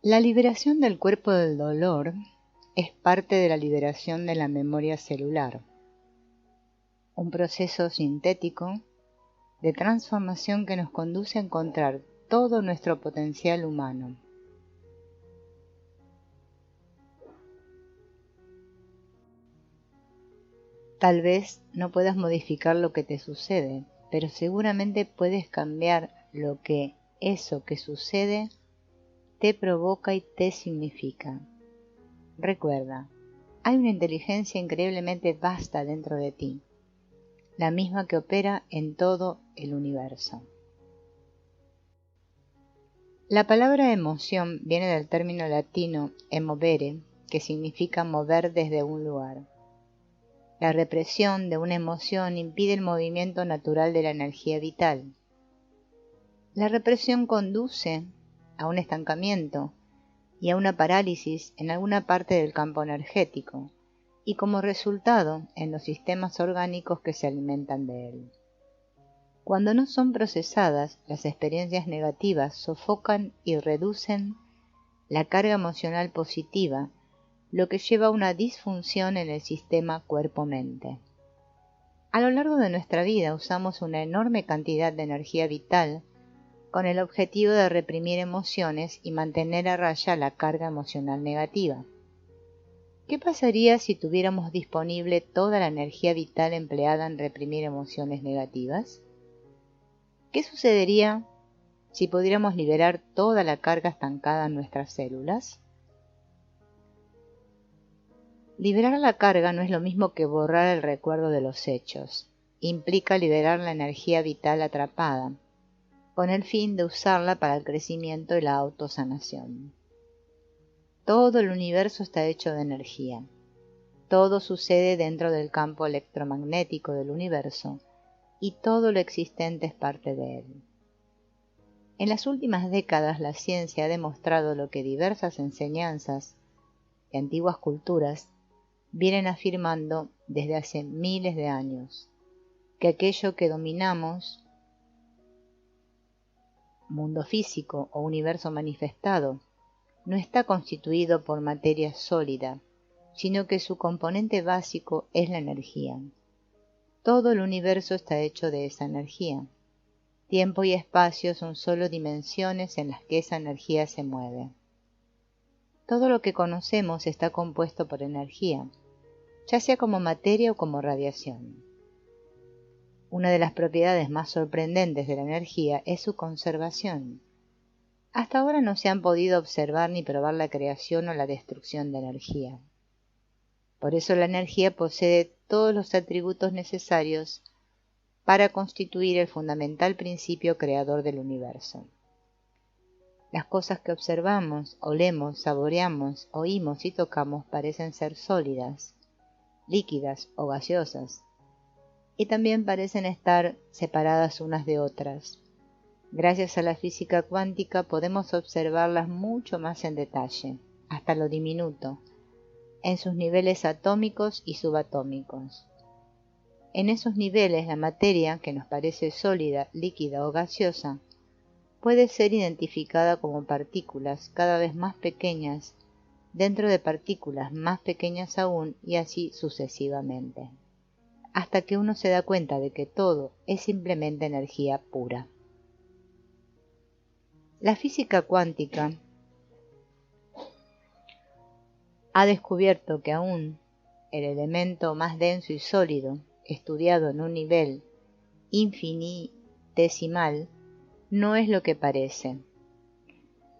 La liberación del cuerpo del dolor es parte de la liberación de la memoria celular, un proceso sintético de transformación que nos conduce a encontrar todo nuestro potencial humano. Tal vez no puedas modificar lo que te sucede, pero seguramente puedes cambiar lo que eso que sucede te provoca y te significa. Recuerda, hay una inteligencia increíblemente vasta dentro de ti, la misma que opera en todo el universo. La palabra emoción viene del término latino emovere, que significa mover desde un lugar. La represión de una emoción impide el movimiento natural de la energía vital. La represión conduce a un estancamiento y a una parálisis en alguna parte del campo energético, y como resultado en los sistemas orgánicos que se alimentan de él. Cuando no son procesadas, las experiencias negativas sofocan y reducen la carga emocional positiva, lo que lleva a una disfunción en el sistema cuerpo-mente. A lo largo de nuestra vida usamos una enorme cantidad de energía vital con el objetivo de reprimir emociones y mantener a raya la carga emocional negativa. ¿Qué pasaría si tuviéramos disponible toda la energía vital empleada en reprimir emociones negativas? ¿Qué sucedería si pudiéramos liberar toda la carga estancada en nuestras células? Liberar la carga no es lo mismo que borrar el recuerdo de los hechos. Implica liberar la energía vital atrapada, con el fin de usarla para el crecimiento y la autosanación. Todo el universo está hecho de energía. Todo sucede dentro del campo electromagnético del universo, y todo lo existente es parte de él. En las últimas décadas la ciencia ha demostrado lo que diversas enseñanzas de antiguas culturas vienen afirmando desde hace miles de años, que aquello que dominamos, mundo físico o universo manifestado, no está constituido por materia sólida, sino que su componente básico es la energía. Todo el universo está hecho de esa energía. Tiempo y espacio son solo dimensiones en las que esa energía se mueve. Todo lo que conocemos está compuesto por energía, ya sea como materia o como radiación. Una de las propiedades más sorprendentes de la energía es su conservación. Hasta ahora no se han podido observar ni probar la creación o la destrucción de energía. Por eso la energía posee todos los atributos necesarios para constituir el fundamental principio creador del universo. Las cosas que observamos, olemos, saboreamos, oímos y tocamos parecen ser sólidas, líquidas o gaseosas, y también parecen estar separadas unas de otras. Gracias a la física cuántica podemos observarlas mucho más en detalle, hasta lo diminuto, en sus niveles atómicos y subatómicos. En esos niveles la materia, que nos parece sólida, líquida o gaseosa, puede ser identificada como partículas cada vez más pequeñas dentro de partículas más pequeñas aún y así sucesivamente, hasta que uno se da cuenta de que todo es simplemente energía pura. La física cuántica ha descubierto que aún el elemento más denso y sólido, estudiado en un nivel infinitesimal, no es lo que parece.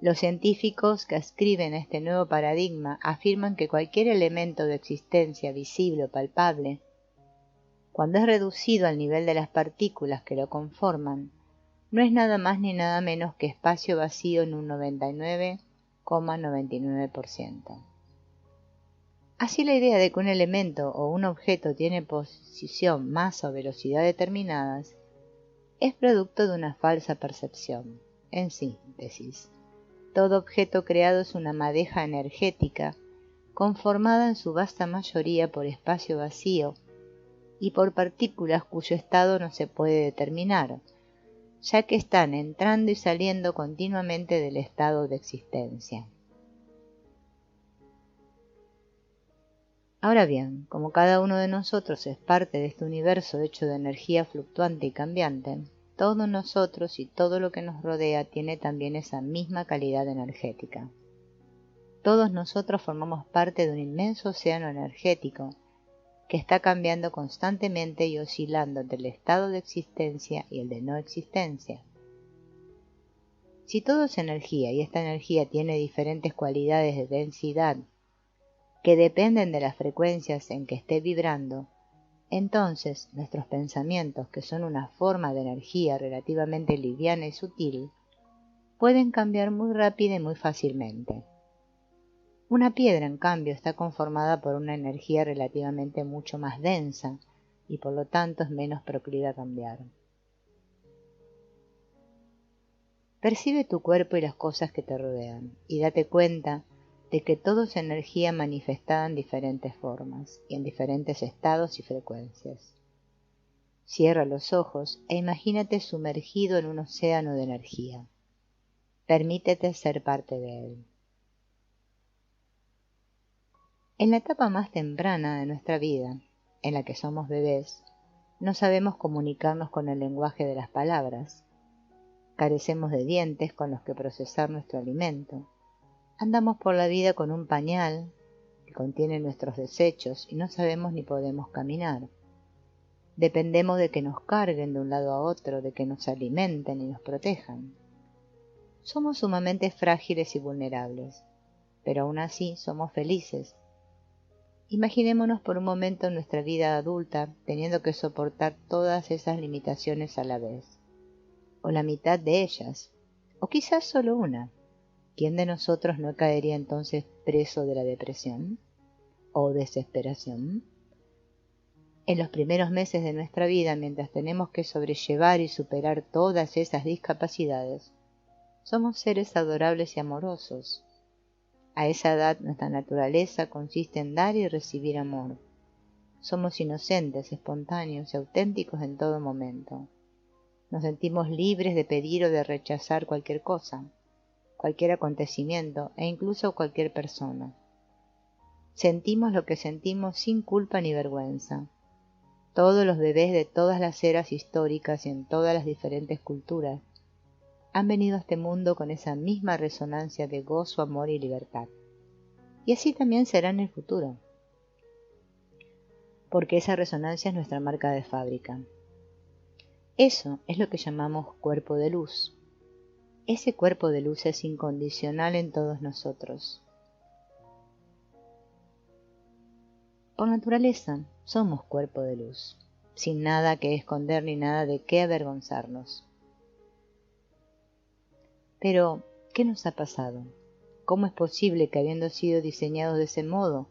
Los científicos que escriben este nuevo paradigma afirman que cualquier elemento de existencia visible o palpable, cuando es reducido al nivel de las partículas que lo conforman, no es nada más ni nada menos que espacio vacío en un 99,99%. Así la idea de que un elemento o un objeto tiene posición, masa o velocidad determinadas es producto de una falsa percepción. En síntesis, todo objeto creado es una madeja energética conformada en su vasta mayoría por espacio vacío y por partículas cuyo estado no se puede determinar, ya que están entrando y saliendo continuamente del estado de existencia. Ahora bien, como cada uno de nosotros es parte de este universo hecho de energía fluctuante y cambiante, todos nosotros y todo lo que nos rodea tiene también esa misma calidad energética. Todos nosotros formamos parte de un inmenso océano energético que está cambiando constantemente y oscilando entre el estado de existencia y el de no existencia. Si todo es energía y esta energía tiene diferentes cualidades de densidad que dependen de las frecuencias en que esté vibrando, entonces nuestros pensamientos, que son una forma de energía relativamente liviana y sutil, pueden cambiar muy rápida y muy fácilmente. Una piedra, en cambio, está conformada por una energía relativamente mucho más densa y por lo tanto es menos proclive a cambiar. Percibe tu cuerpo y las cosas que te rodean y date cuenta de que todo es energía manifestada en diferentes formas y en diferentes estados y frecuencias. Cierra los ojos e imagínate sumergido en un océano de energía. Permítete ser parte de él. En la etapa más temprana de nuestra vida, en la que somos bebés, no sabemos comunicarnos con el lenguaje de las palabras. Carecemos de dientes con los que procesar nuestro alimento. Andamos por la vida con un pañal que contiene nuestros desechos y no sabemos ni podemos caminar. Dependemos de que nos carguen de un lado a otro, de que nos alimenten y nos protejan. Somos sumamente frágiles y vulnerables, pero aún así somos felices. Imaginémonos por un momento en nuestra vida adulta teniendo que soportar todas esas limitaciones a la vez, o la mitad de ellas, o quizás solo una. ¿Quién de nosotros no caería entonces preso de la depresión o desesperación? En los primeros meses de nuestra vida, mientras tenemos que sobrellevar y superar todas esas discapacidades, somos seres adorables y amorosos. A esa edad nuestra naturaleza consiste en dar y recibir amor. Somos inocentes, espontáneos y auténticos en todo momento. Nos sentimos libres de pedir o de rechazar cualquier cosa, cualquier acontecimiento e incluso cualquier persona. Sentimos lo que sentimos sin culpa ni vergüenza. Todos los bebés de todas las eras históricas y en todas las diferentes culturas han venido a este mundo con esa misma resonancia de gozo, amor y libertad. Y así también será en el futuro, porque esa resonancia es nuestra marca de fábrica. Eso es lo que llamamos cuerpo de luz. Ese cuerpo de luz es incondicional en todos nosotros. Por naturaleza, somos cuerpo de luz, sin nada que esconder ni nada de qué avergonzarnos. Pero, ¿qué nos ha pasado? ¿Cómo es posible que, habiendo sido diseñados de ese modo,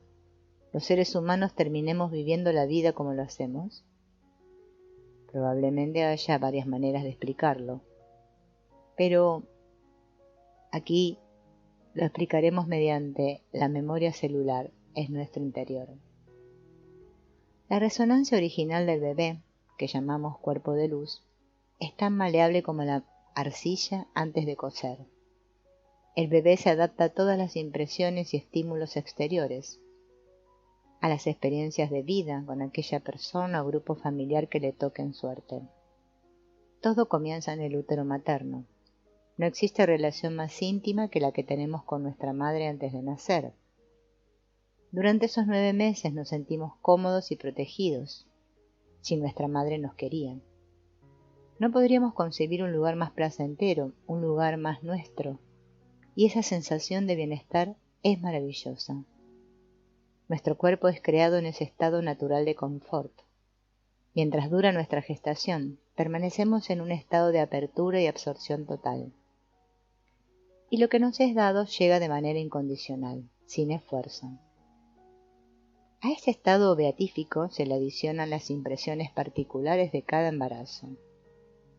los seres humanos terminemos viviendo la vida como lo hacemos? Probablemente haya varias maneras de explicarlo, pero aquí lo explicaremos mediante la memoria celular en nuestro interior. La resonancia original del bebé, que llamamos cuerpo de luz, es tan maleable como la arcilla antes de cocer. El bebé se adapta a todas las impresiones y estímulos exteriores, a las experiencias de vida con aquella persona o grupo familiar que le toque en suerte. Todo comienza en el útero materno. No existe relación más íntima que la que tenemos con nuestra madre antes de nacer. Durante esos 9 meses nos sentimos cómodos y protegidos, si nuestra madre nos quería. No podríamos concebir un lugar más placentero, un lugar más nuestro, y esa sensación de bienestar es maravillosa. Nuestro cuerpo es creado en ese estado natural de confort. Mientras dura nuestra gestación, permanecemos en un estado de apertura y absorción total. Y lo que nos es dado llega de manera incondicional, sin esfuerzo. A este estado beatífico se le adicionan las impresiones particulares de cada embarazo.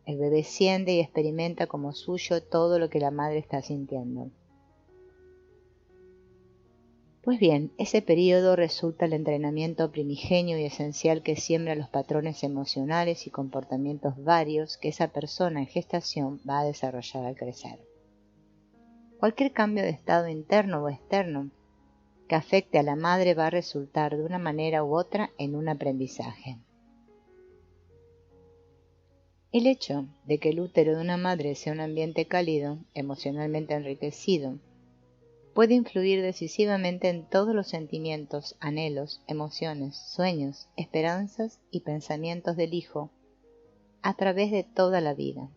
El bebé siente y experimenta como suyo todo lo que la madre está sintiendo. Pues bien, ese periodo resulta el entrenamiento primigenio y esencial que siembra los patrones emocionales y comportamientos varios que esa persona en gestación va a desarrollar al crecer. Cualquier cambio de estado interno o externo que afecte a la madre va a resultar de una manera u otra en un aprendizaje. El hecho de que el útero de una madre sea un ambiente cálido, emocionalmente enriquecido, puede influir decisivamente en todos los sentimientos, anhelos, emociones, sueños, esperanzas y pensamientos del hijo a través de toda la vida.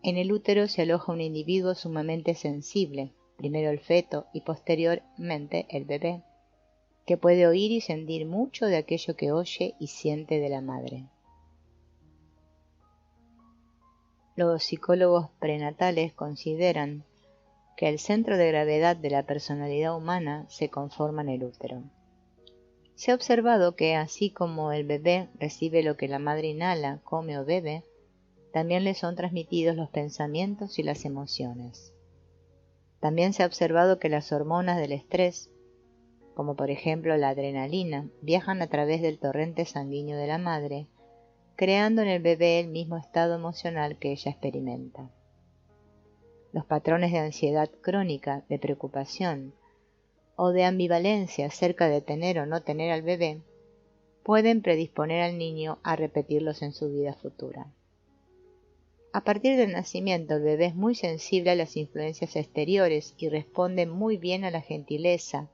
En el útero se aloja un individuo sumamente sensible, primero el feto y posteriormente el bebé, que puede oír y sentir mucho de aquello que oye y siente de la madre. Los psicólogos prenatales consideran que el centro de gravedad de la personalidad humana se conforma en el útero. Se ha observado que así como el bebé recibe lo que la madre inhala, come o bebe, también le son transmitidos los pensamientos y las emociones. También se ha observado que las hormonas del estrés, como por ejemplo la adrenalina, viajan a través del torrente sanguíneo de la madre, creando en el bebé el mismo estado emocional que ella experimenta. Los patrones de ansiedad crónica, de preocupación o de ambivalencia acerca de tener o no tener al bebé pueden predisponer al niño a repetirlos en su vida futura. A partir del nacimiento, el bebé es muy sensible a las influencias exteriores y responde muy bien a la gentileza,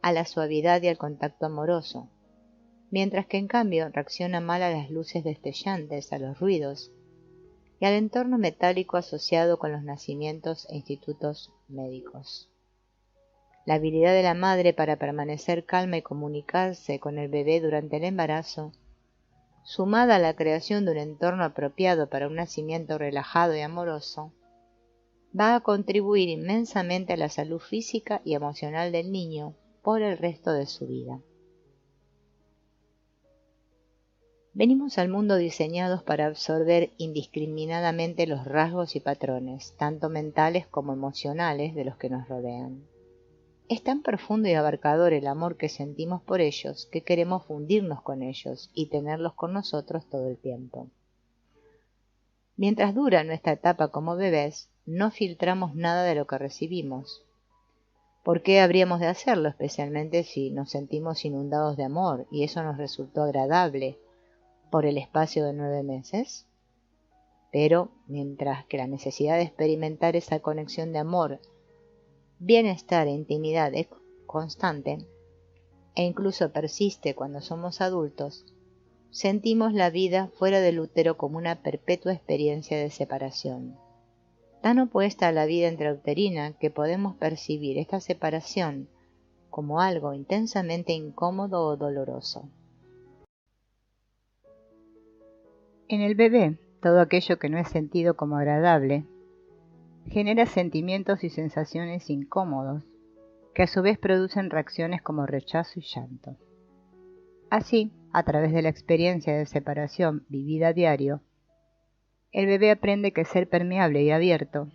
a la suavidad y al contacto amoroso, mientras que en cambio reacciona mal a las luces destellantes, a los ruidos y al entorno metálico asociado con los nacimientos e institutos médicos. La habilidad de la madre para permanecer calma y comunicarse con el bebé durante el embarazo, sumada a la creación de un entorno apropiado para un nacimiento relajado y amoroso, va a contribuir inmensamente a la salud física y emocional del niño por el resto de su vida. Venimos al mundo diseñados para absorber indiscriminadamente los rasgos y patrones, tanto mentales como emocionales, de los que nos rodean. Es tan profundo y abarcador el amor que sentimos por ellos que queremos fundirnos con ellos y tenerlos con nosotros todo el tiempo. Mientras dura nuestra etapa como bebés, no filtramos nada de lo que recibimos. ¿Por qué habríamos de hacerlo, especialmente si nos sentimos inundados de amor y eso nos resultó agradable por el espacio de 9 meses? Pero mientras que la necesidad de experimentar esa conexión de amor, bienestar e intimidad es constante e incluso persiste cuando somos adultos, sentimos la vida fuera del útero como una perpetua experiencia de separación, tan opuesta a la vida intrauterina que podemos percibir esta separación como algo intensamente incómodo o doloroso. En el bebé, todo aquello que no es sentido como agradable genera sentimientos y sensaciones incómodos, que a su vez producen reacciones como rechazo y llanto. Así, a través de la experiencia de separación vivida a diario, el bebé aprende que ser permeable y abierto,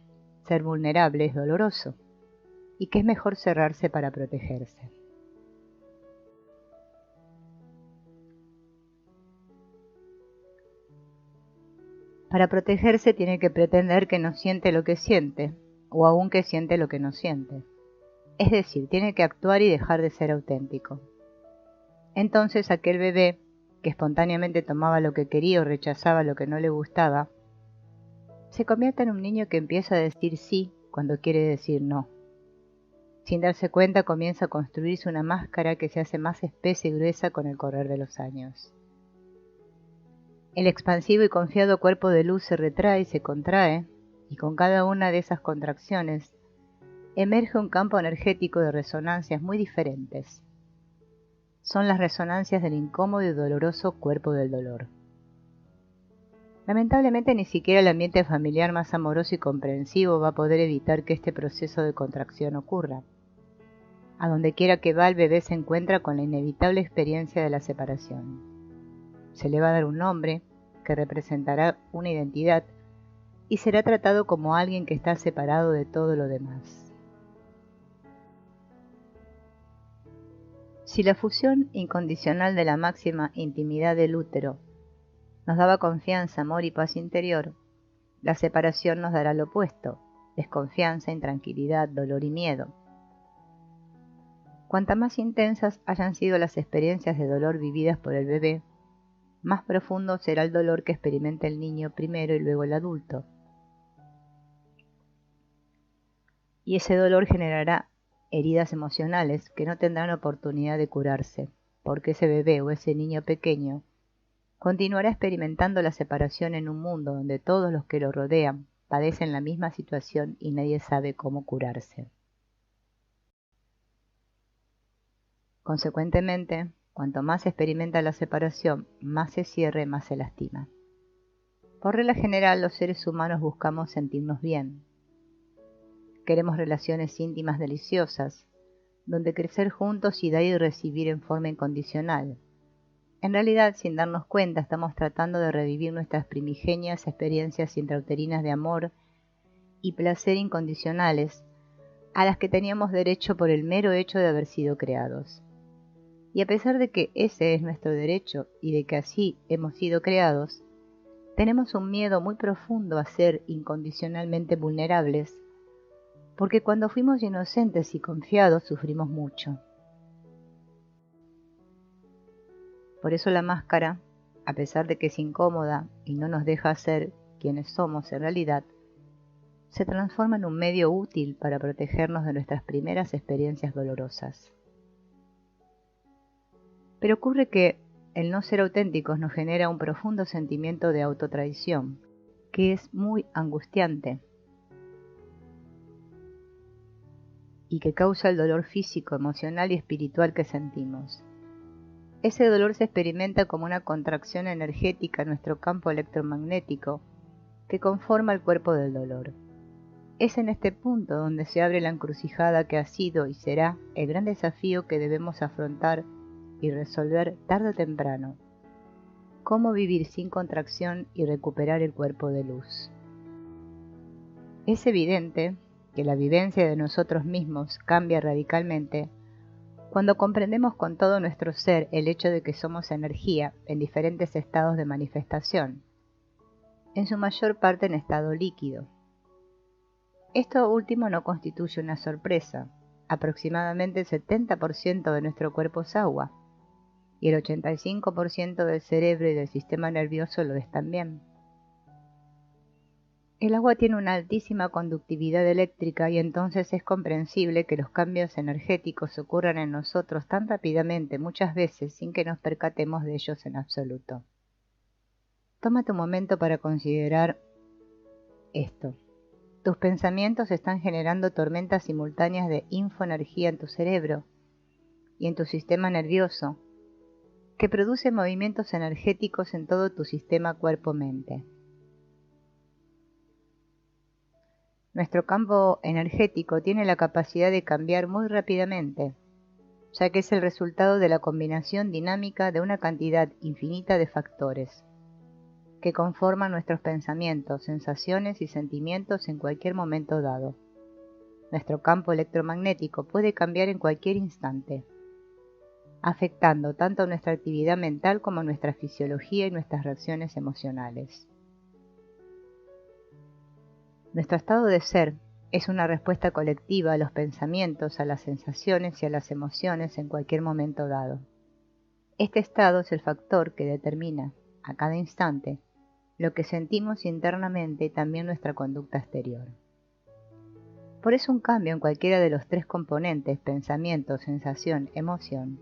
ser vulnerable es doloroso, y que es mejor cerrarse para protegerse. Para protegerse tiene que pretender que no siente lo que siente, o aún que siente lo que no siente. Es decir, tiene que actuar y dejar de ser auténtico. Entonces aquel bebé, que espontáneamente tomaba lo que quería o rechazaba lo que no le gustaba, se convierte en un niño que empieza a decir sí cuando quiere decir no. Sin darse cuenta comienza a construirse una máscara que se hace más espesa y gruesa con el correr de los años. El expansivo y confiado cuerpo de luz se retrae y se contrae, y con cada una de esas contracciones emerge un campo energético de resonancias muy diferentes. Son las resonancias del incómodo y doloroso cuerpo del dolor. Lamentablemente ni siquiera el ambiente familiar más amoroso y comprensivo va a poder evitar que este proceso de contracción ocurra. A donde quiera que va, el bebé se encuentra con la inevitable experiencia de la separación. Se le va a dar un nombre que representará una identidad y será tratado como alguien que está separado de todo lo demás. Si la fusión incondicional de la máxima intimidad del útero nos daba confianza, amor y paz interior, la separación nos dará lo opuesto: desconfianza, intranquilidad, dolor y miedo. Cuanta más intensas hayan sido las experiencias de dolor vividas por el bebé, más profundo será el dolor que experimenta el niño primero y luego el adulto. Y ese dolor generará heridas emocionales que no tendrán oportunidad de curarse, porque ese bebé o ese niño pequeño continuará experimentando la separación en un mundo donde todos los que lo rodean padecen la misma situación y nadie sabe cómo curarse. Consecuentemente, cuanto más se experimenta la separación, más se cierra y más se lastima. Por regla general, los seres humanos buscamos sentirnos bien. Queremos relaciones íntimas deliciosas, donde crecer juntos y dar y recibir en forma incondicional. En realidad, sin darnos cuenta, estamos tratando de revivir nuestras primigenias experiencias intrauterinas de amor y placer incondicionales, a las que teníamos derecho por el mero hecho de haber sido creados. Y a pesar de que ese es nuestro derecho y de que así hemos sido creados, tenemos un miedo muy profundo a ser incondicionalmente vulnerables, porque cuando fuimos inocentes y confiados sufrimos mucho. Por eso la máscara, a pesar de que es incómoda y no nos deja ser quienes somos en realidad, se transforma en un medio útil para protegernos de nuestras primeras experiencias dolorosas. Pero ocurre que el no ser auténticos nos genera un profundo sentimiento de autotraición, que es muy angustiante y que causa el dolor físico, emocional y espiritual que sentimos. Ese dolor se experimenta como una contracción energética en nuestro campo electromagnético que conforma el cuerpo del dolor. Es en este punto donde se abre la encrucijada que ha sido y será el gran desafío que debemos afrontar y resolver tarde o temprano. Cómo vivir sin contracción y recuperar el cuerpo de luz. Es evidente que la vivencia de nosotros mismos cambia radicalmente cuando comprendemos con todo nuestro ser el hecho de que somos energía en diferentes estados de manifestación, en su mayor parte en estado líquido. Esto último no constituye una sorpresa. Aproximadamente el 70% de nuestro cuerpo es agua, y el 85% del cerebro y del sistema nervioso lo es también. El agua tiene una altísima conductividad eléctrica y entonces es comprensible que los cambios energéticos ocurran en nosotros tan rápidamente muchas veces sin que nos percatemos de ellos en absoluto. Tómate un momento para considerar esto. Tus pensamientos están generando tormentas simultáneas de infoenergía en tu cerebro y en tu sistema nervioso, que produce movimientos energéticos en todo tu sistema cuerpo-mente. Nuestro campo energético tiene la capacidad de cambiar muy rápidamente, ya que es el resultado de la combinación dinámica de una cantidad infinita de factores, que conforman nuestros pensamientos, sensaciones y sentimientos en cualquier momento dado. Nuestro campo electromagnético puede cambiar en cualquier instante, afectando tanto nuestra actividad mental como nuestra fisiología y nuestras reacciones emocionales. Nuestro estado de ser es una respuesta colectiva a los pensamientos, a las sensaciones y a las emociones en cualquier momento dado. Este estado es el factor que determina, a cada instante, lo que sentimos internamente y también nuestra conducta exterior. Por eso un cambio en cualquiera de los tres componentes, pensamiento, sensación, emoción,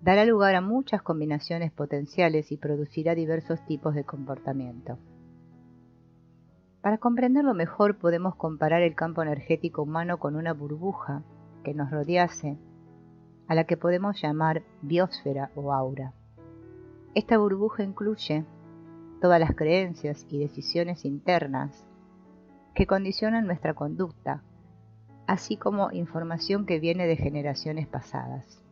dará lugar a muchas combinaciones potenciales y producirá diversos tipos de comportamiento. Para comprenderlo mejor podemos comparar el campo energético humano con una burbuja que nos rodease, a la que podemos llamar biosfera o aura. Esta burbuja incluye todas las creencias y decisiones internas que condicionan nuestra conducta, así como información que viene de generaciones pasadas.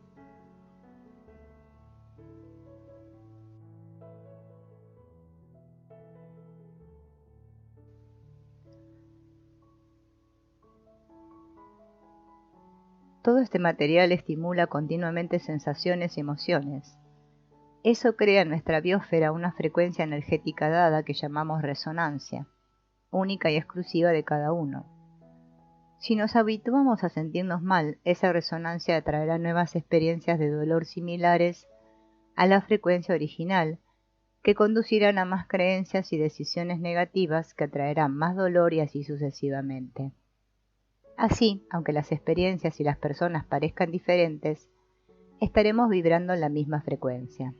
Todo este material estimula continuamente sensaciones y emociones. Eso crea en nuestra biosfera una frecuencia energética dada que llamamos resonancia, única y exclusiva de cada uno. Si nos habituamos a sentirnos mal, esa resonancia atraerá nuevas experiencias de dolor similares a la frecuencia original, que conducirán a más creencias y decisiones negativas que atraerán más dolor y así sucesivamente. Así, aunque las experiencias y las personas parezcan diferentes, estaremos vibrando en la misma frecuencia.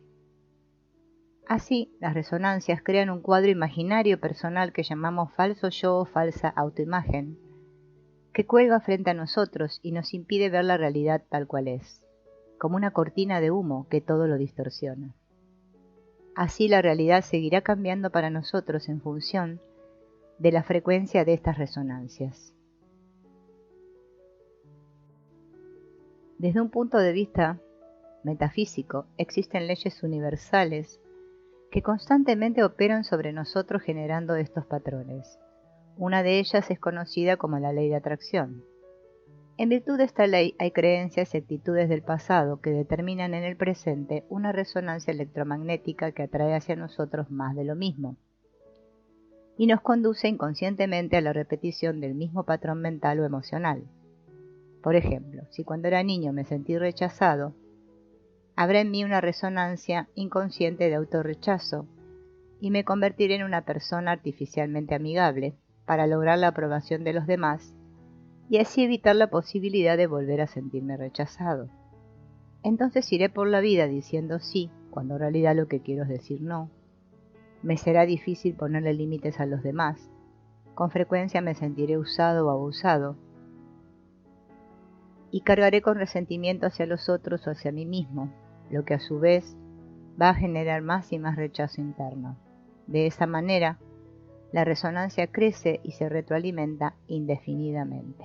Así, las resonancias crean un cuadro imaginario personal que llamamos falso yo o falsa autoimagen, que cuelga frente a nosotros y nos impide ver la realidad tal cual es, como una cortina de humo que todo lo distorsiona. Así la realidad seguirá cambiando para nosotros en función de la frecuencia de estas resonancias. Desde un punto de vista metafísico, existen leyes universales que constantemente operan sobre nosotros generando estos patrones. Una de ellas es conocida como la ley de atracción. En virtud de esta ley hay creencias y actitudes del pasado que determinan en el presente una resonancia electromagnética que atrae hacia nosotros más de lo mismo y nos conduce inconscientemente a la repetición del mismo patrón mental o emocional. Por ejemplo, si cuando era niño me sentí rechazado, habrá en mí una resonancia inconsciente de autorrechazo y me convertiré en una persona artificialmente amigable para lograr la aprobación de los demás y así evitar la posibilidad de volver a sentirme rechazado. Entonces iré por la vida diciendo sí, cuando en realidad lo que quiero es decir no. Me será difícil ponerle límites a los demás. Con frecuencia me sentiré usado o abusado. Y cargaré con resentimiento hacia los otros o hacia mí mismo, lo que a su vez va a generar más y más rechazo interno. De esa manera, la resonancia crece y se retroalimenta indefinidamente.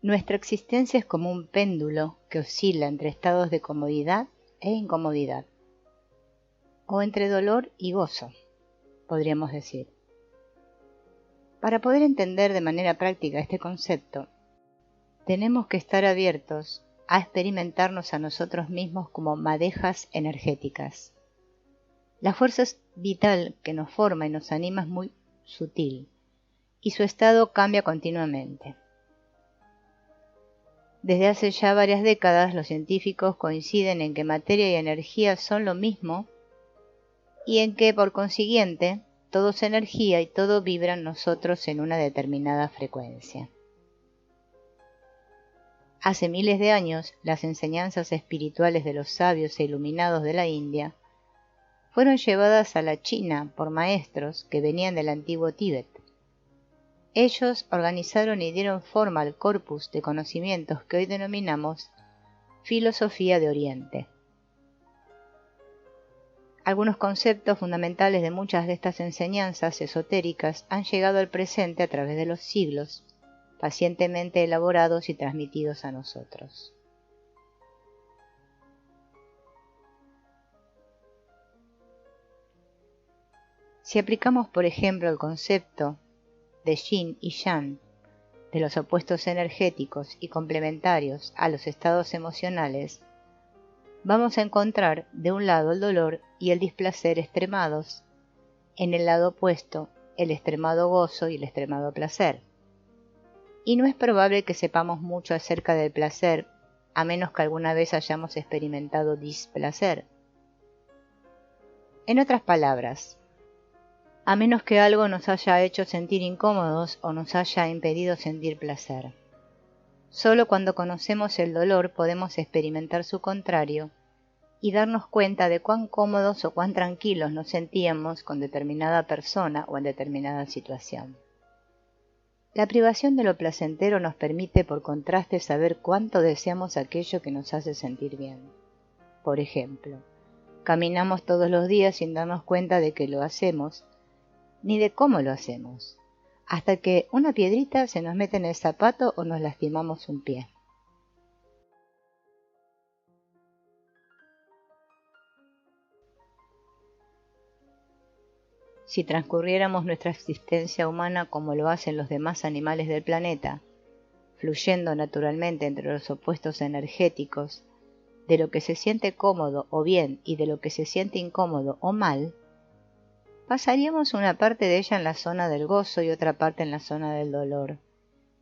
Nuestra existencia es como un péndulo que oscila entre estados de comodidad e incomodidad, o entre dolor y gozo, podríamos decir. Para poder entender de manera práctica este concepto, tenemos que estar abiertos a experimentarnos a nosotros mismos como madejas energéticas. La fuerza vital que nos forma y nos anima es muy sutil, y su estado cambia continuamente. Desde hace ya varias décadas, los científicos coinciden en que materia y energía son lo mismo y en que, por consiguiente, todo es energía y todo vibra en nosotros en una determinada frecuencia. Hace miles de años, las enseñanzas espirituales de los sabios e iluminados de la India fueron llevadas a la China por maestros que venían del antiguo Tíbet. Ellos organizaron y dieron forma al corpus de conocimientos que hoy denominamos filosofía de Oriente. Algunos conceptos fundamentales de muchas de estas enseñanzas esotéricas han llegado al presente a través de los siglos, pacientemente elaborados y transmitidos a nosotros. Si aplicamos, por ejemplo, el concepto de yin y yang, de los opuestos energéticos y complementarios a los estados emocionales, vamos a encontrar de un lado el dolor y el displacer extremados, en el lado opuesto el extremado gozo y el extremado placer. Y no es probable que sepamos mucho acerca del placer, a menos que alguna vez hayamos experimentado displacer. En otras palabras, a menos que algo nos haya hecho sentir incómodos o nos haya impedido sentir placer. Solo cuando conocemos el dolor podemos experimentar su contrario y darnos cuenta de cuán cómodos o cuán tranquilos nos sentíamos con determinada persona o en determinada situación. La privación de lo placentero nos permite, por contraste, saber cuánto deseamos aquello que nos hace sentir bien. Por ejemplo, caminamos todos los días sin darnos cuenta de que lo hacemos, ni de cómo lo hacemos, hasta que una piedrita se nos mete en el zapato o nos lastimamos un pie. Si transcurriéramos nuestra existencia humana como lo hacen los demás animales del planeta, fluyendo naturalmente entre los opuestos energéticos, de lo que se siente cómodo o bien y de lo que se siente incómodo o mal, pasaríamos una parte de ella en la zona del gozo y otra parte en la zona del dolor,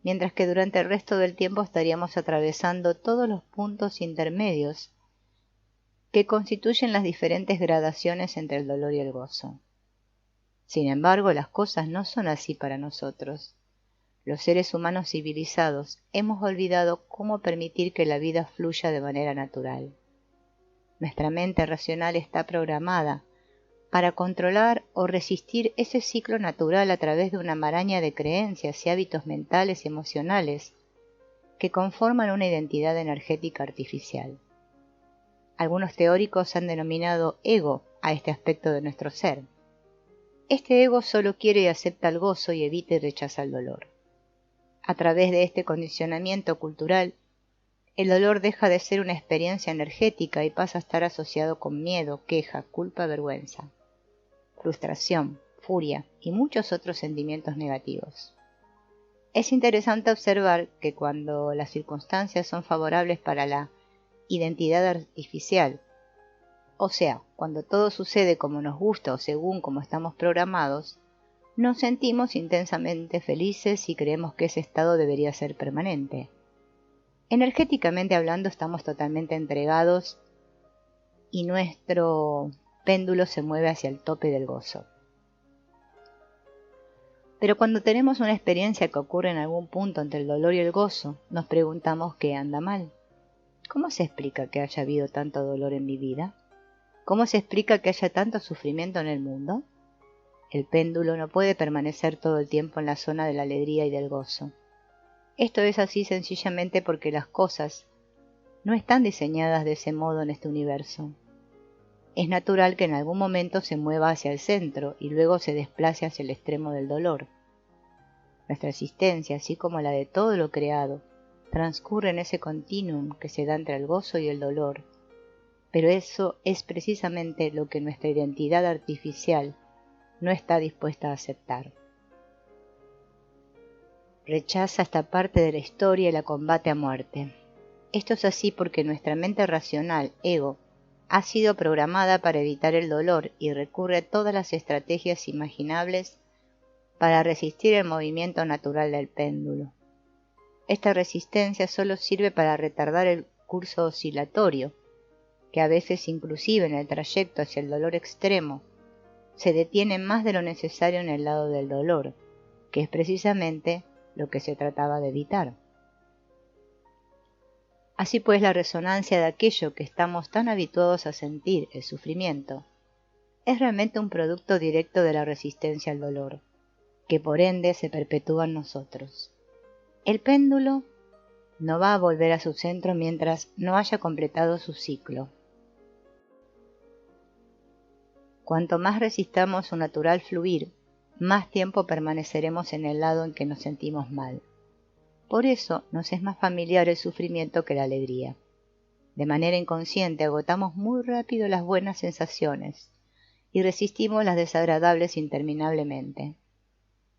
mientras que durante el resto del tiempo estaríamos atravesando todos los puntos intermedios que constituyen las diferentes gradaciones entre el dolor y el gozo. Sin embargo, las cosas no son así para nosotros. Los seres humanos civilizados hemos olvidado cómo permitir que la vida fluya de manera natural. Nuestra mente racional está programada para controlar o resistir ese ciclo natural a través de una maraña de creencias y hábitos mentales y emocionales que conforman una identidad energética artificial. Algunos teóricos han denominado ego a este aspecto de nuestro ser. Este ego solo quiere y acepta el gozo y evita y rechaza el dolor. A través de este condicionamiento cultural, el dolor deja de ser una experiencia energética y pasa a estar asociado con miedo, queja, culpa, vergüenza, frustración, furia y muchos otros sentimientos negativos. Es interesante observar que cuando las circunstancias son favorables para la identidad artificial, o sea, cuando todo sucede como nos gusta o según como estamos programados, nos sentimos intensamente felices y creemos que ese estado debería ser permanente. Energéticamente hablando, estamos totalmente entregados y nuestro péndulo se mueve hacia el tope del gozo. Pero cuando tenemos una experiencia que ocurre en algún punto entre el dolor y el gozo, nos preguntamos qué anda mal. ¿Cómo se explica que haya habido tanto dolor en mi vida? ¿Cómo se explica que haya tanto sufrimiento en el mundo? El péndulo no puede permanecer todo el tiempo en la zona de la alegría y del gozo. Esto es así sencillamente porque las cosas no están diseñadas de ese modo en este universo. Es natural que en algún momento se mueva hacia el centro y luego se desplace hacia el extremo del dolor. Nuestra existencia, así como la de todo lo creado, transcurre en ese continuum que se da entre el gozo y el dolor. Pero eso es precisamente lo que nuestra identidad artificial no está dispuesta a aceptar. Rechaza esta parte de la historia y la combate a muerte. Esto es así porque nuestra mente racional, ego, ha sido programada para evitar el dolor y recurre a todas las estrategias imaginables para resistir el movimiento natural del péndulo. Esta resistencia solo sirve para retardar el curso oscilatorio, que a veces inclusive en el trayecto hacia el dolor extremo, se detiene más de lo necesario en el lado del dolor, que es precisamente lo que se trataba de evitar. Así pues, la resonancia de aquello que estamos tan habituados a sentir, el sufrimiento, es realmente un producto directo de la resistencia al dolor, que por ende se perpetúa en nosotros. El péndulo no va a volver a su centro mientras no haya completado su ciclo. Cuanto más resistamos su natural fluir, más tiempo permaneceremos en el lado en que nos sentimos mal. Por eso nos es más familiar el sufrimiento que la alegría. De manera inconsciente agotamos muy rápido las buenas sensaciones y resistimos las desagradables interminablemente.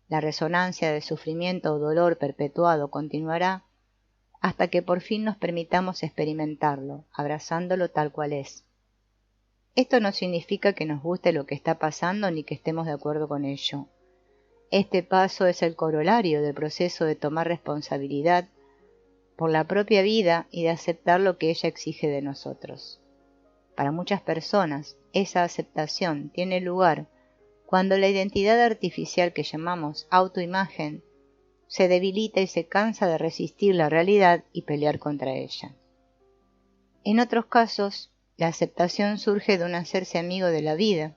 La resonancia del sufrimiento o dolor perpetuado continuará hasta que por fin nos permitamos experimentarlo, abrazándolo tal cual es. Esto no significa que nos guste lo que está pasando ni que estemos de acuerdo con ello. Este paso es el corolario del proceso de tomar responsabilidad por la propia vida y de aceptar lo que ella exige de nosotros. Para muchas personas, esa aceptación tiene lugar cuando la identidad artificial que llamamos autoimagen se debilita y se cansa de resistir la realidad y pelear contra ella. En otros casos, la aceptación surge de un hacerse amigo de la vida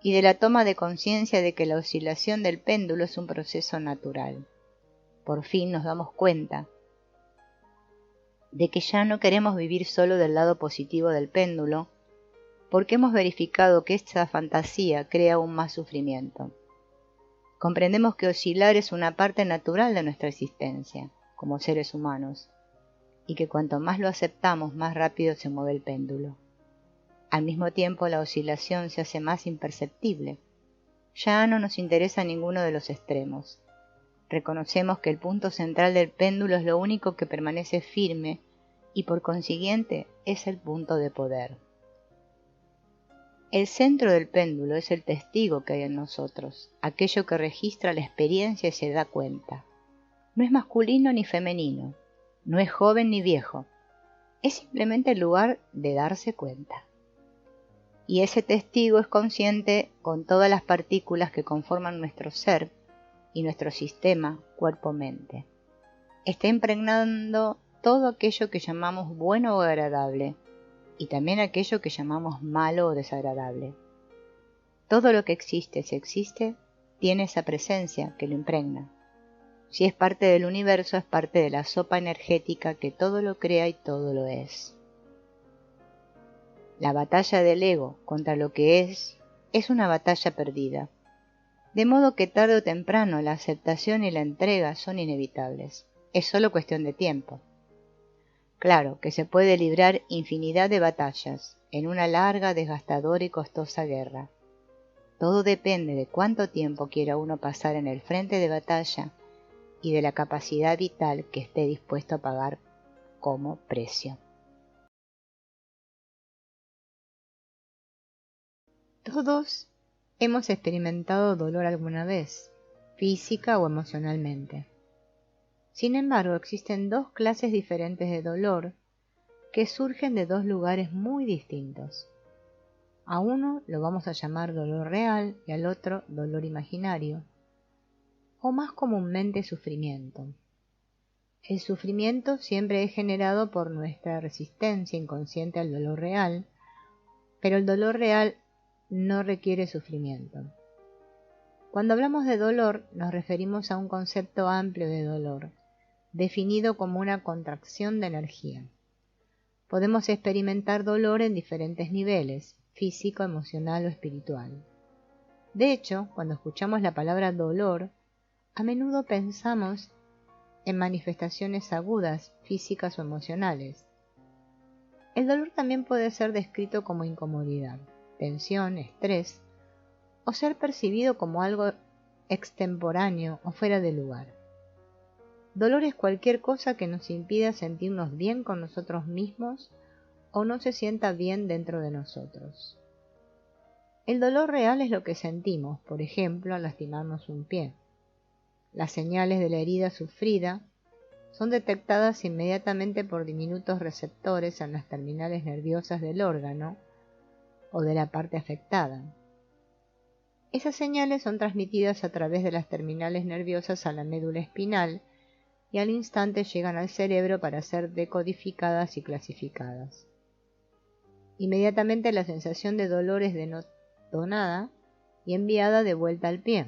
y de la toma de conciencia de que la oscilación del péndulo es un proceso natural. Por fin nos damos cuenta de que ya no queremos vivir solo del lado positivo del péndulo, porque hemos verificado que esta fantasía crea aún más sufrimiento. Comprendemos que oscilar es una parte natural de nuestra existencia, como seres humanos, y que cuanto más lo aceptamos, más rápido se mueve el péndulo. Al mismo tiempo, la oscilación se hace más imperceptible. Ya no nos interesa ninguno de los extremos. Reconocemos que el punto central del péndulo es lo único que permanece firme y por consiguiente es el punto de poder. El centro del péndulo es el testigo que hay en nosotros, aquello que registra la experiencia y se da cuenta. No es masculino ni femenino, no es joven ni viejo, es simplemente el lugar de darse cuenta. Y ese testigo es consciente con todas las partículas que conforman nuestro ser y nuestro sistema cuerpo-mente. Está impregnando todo aquello que llamamos bueno o agradable, y también aquello que llamamos malo o desagradable. Todo lo que existe, si existe, tiene esa presencia que lo impregna. Si es parte del universo, es parte de la sopa energética que todo lo crea y todo lo es. La batalla del ego contra lo que es una batalla perdida. De modo que tarde o temprano la aceptación y la entrega son inevitables. Es solo cuestión de tiempo. Claro que se puede librar infinidad de batallas en una larga, desgastadora y costosa guerra. Todo depende de cuánto tiempo quiera uno pasar en el frente de batalla y de la capacidad vital que esté dispuesto a pagar como precio. Todos hemos experimentado dolor alguna vez, física o emocionalmente. Sin embargo, existen dos clases diferentes de dolor que surgen de dos lugares muy distintos. A uno lo vamos a llamar dolor real y al otro dolor imaginario, o más comúnmente sufrimiento. El sufrimiento siempre es generado por nuestra resistencia inconsciente al dolor real, pero el dolor real no requiere sufrimiento. Cuando hablamos de dolor, nos referimos a un concepto amplio de dolor, definido como una contracción de energía. Podemos experimentar dolor en diferentes niveles, físico, emocional o espiritual. De hecho, cuando escuchamos la palabra dolor, a menudo pensamos en manifestaciones agudas, físicas o emocionales. El dolor también puede ser descrito como incomodidad, tensión, estrés, o ser percibido como algo extemporáneo o fuera de lugar. Dolor es cualquier cosa que nos impida sentirnos bien con nosotros mismos o no se sienta bien dentro de nosotros. El dolor real es lo que sentimos, por ejemplo, al lastimarnos un pie. Las señales de la herida sufrida son detectadas inmediatamente por diminutos receptores en las terminales nerviosas del órgano o de la parte afectada. Esas señales son transmitidas a través de las terminales nerviosas a la médula espinal y al instante llegan al cerebro para ser decodificadas y clasificadas. Inmediatamente la sensación de dolor es denotada y enviada de vuelta al pie,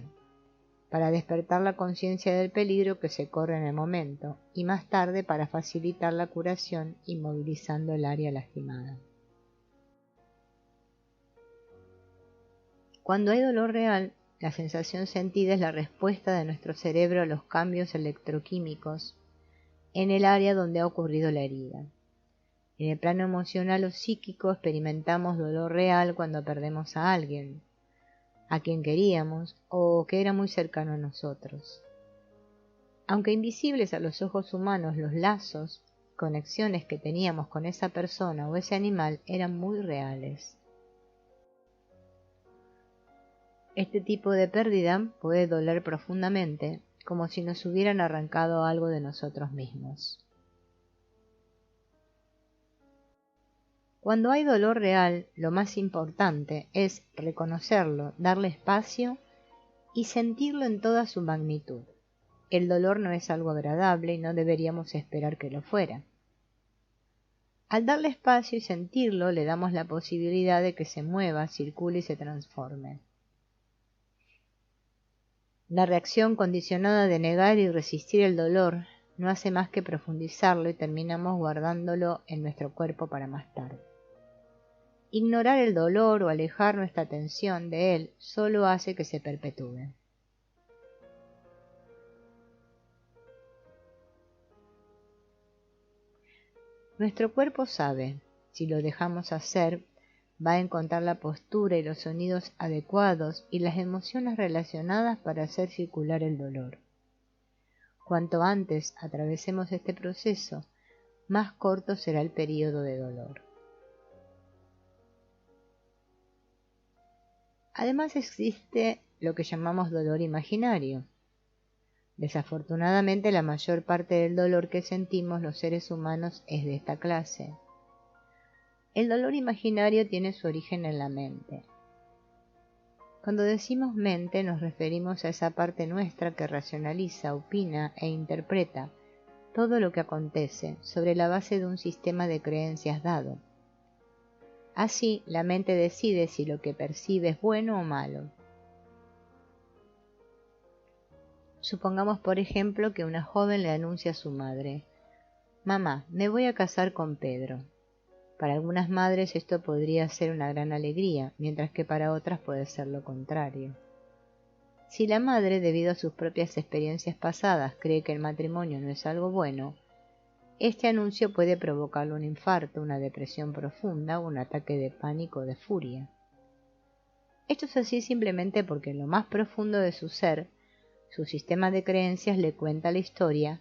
para despertar la conciencia del peligro que se corre en el momento, y más tarde para facilitar la curación inmovilizando el área lastimada. Cuando hay dolor real, la sensación sentida es la respuesta de nuestro cerebro a los cambios electroquímicos en el área donde ha ocurrido la herida. En el plano emocional o psíquico experimentamos dolor real cuando perdemos a alguien, a quien queríamos o que era muy cercano a nosotros. Aunque invisibles a los ojos humanos, los lazos, conexiones que teníamos con esa persona o ese animal eran muy reales. Este tipo de pérdida puede doler profundamente, como si nos hubieran arrancado algo de nosotros mismos. Cuando hay dolor real, lo más importante es reconocerlo, darle espacio y sentirlo en toda su magnitud. El dolor no es algo agradable y no deberíamos esperar que lo fuera. Al darle espacio y sentirlo, le damos la posibilidad de que se mueva, circule y se transforme. La reacción condicionada de negar y resistir el dolor no hace más que profundizarlo y terminamos guardándolo en nuestro cuerpo para más tarde. Ignorar el dolor o alejar nuestra atención de él solo hace que se perpetúe. Nuestro cuerpo sabe, si lo dejamos hacer, va a encontrar la postura y los sonidos adecuados y las emociones relacionadas para hacer circular el dolor. Cuanto antes atravesemos este proceso, más corto será el periodo de dolor. Además existe lo que llamamos dolor imaginario. Desafortunadamente, la mayor parte del dolor que sentimos los seres humanos es de esta clase. El dolor imaginario tiene su origen en la mente. Cuando decimos mente nos referimos a esa parte nuestra que racionaliza, opina e interpreta todo lo que acontece sobre la base de un sistema de creencias dado. Así, la mente decide si lo que percibe es bueno o malo. Supongamos, por ejemplo, que una joven le anuncia a su madre: «Mamá, me voy a casar con Pedro». Para algunas madres esto podría ser una gran alegría, mientras que para otras puede ser lo contrario. Si la madre, debido a sus propias experiencias pasadas, cree que el matrimonio no es algo bueno, este anuncio puede provocarle un infarto, una depresión profunda o un ataque de pánico o de furia. Esto es así simplemente porque en lo más profundo de su ser, su sistema de creencias le cuenta la historia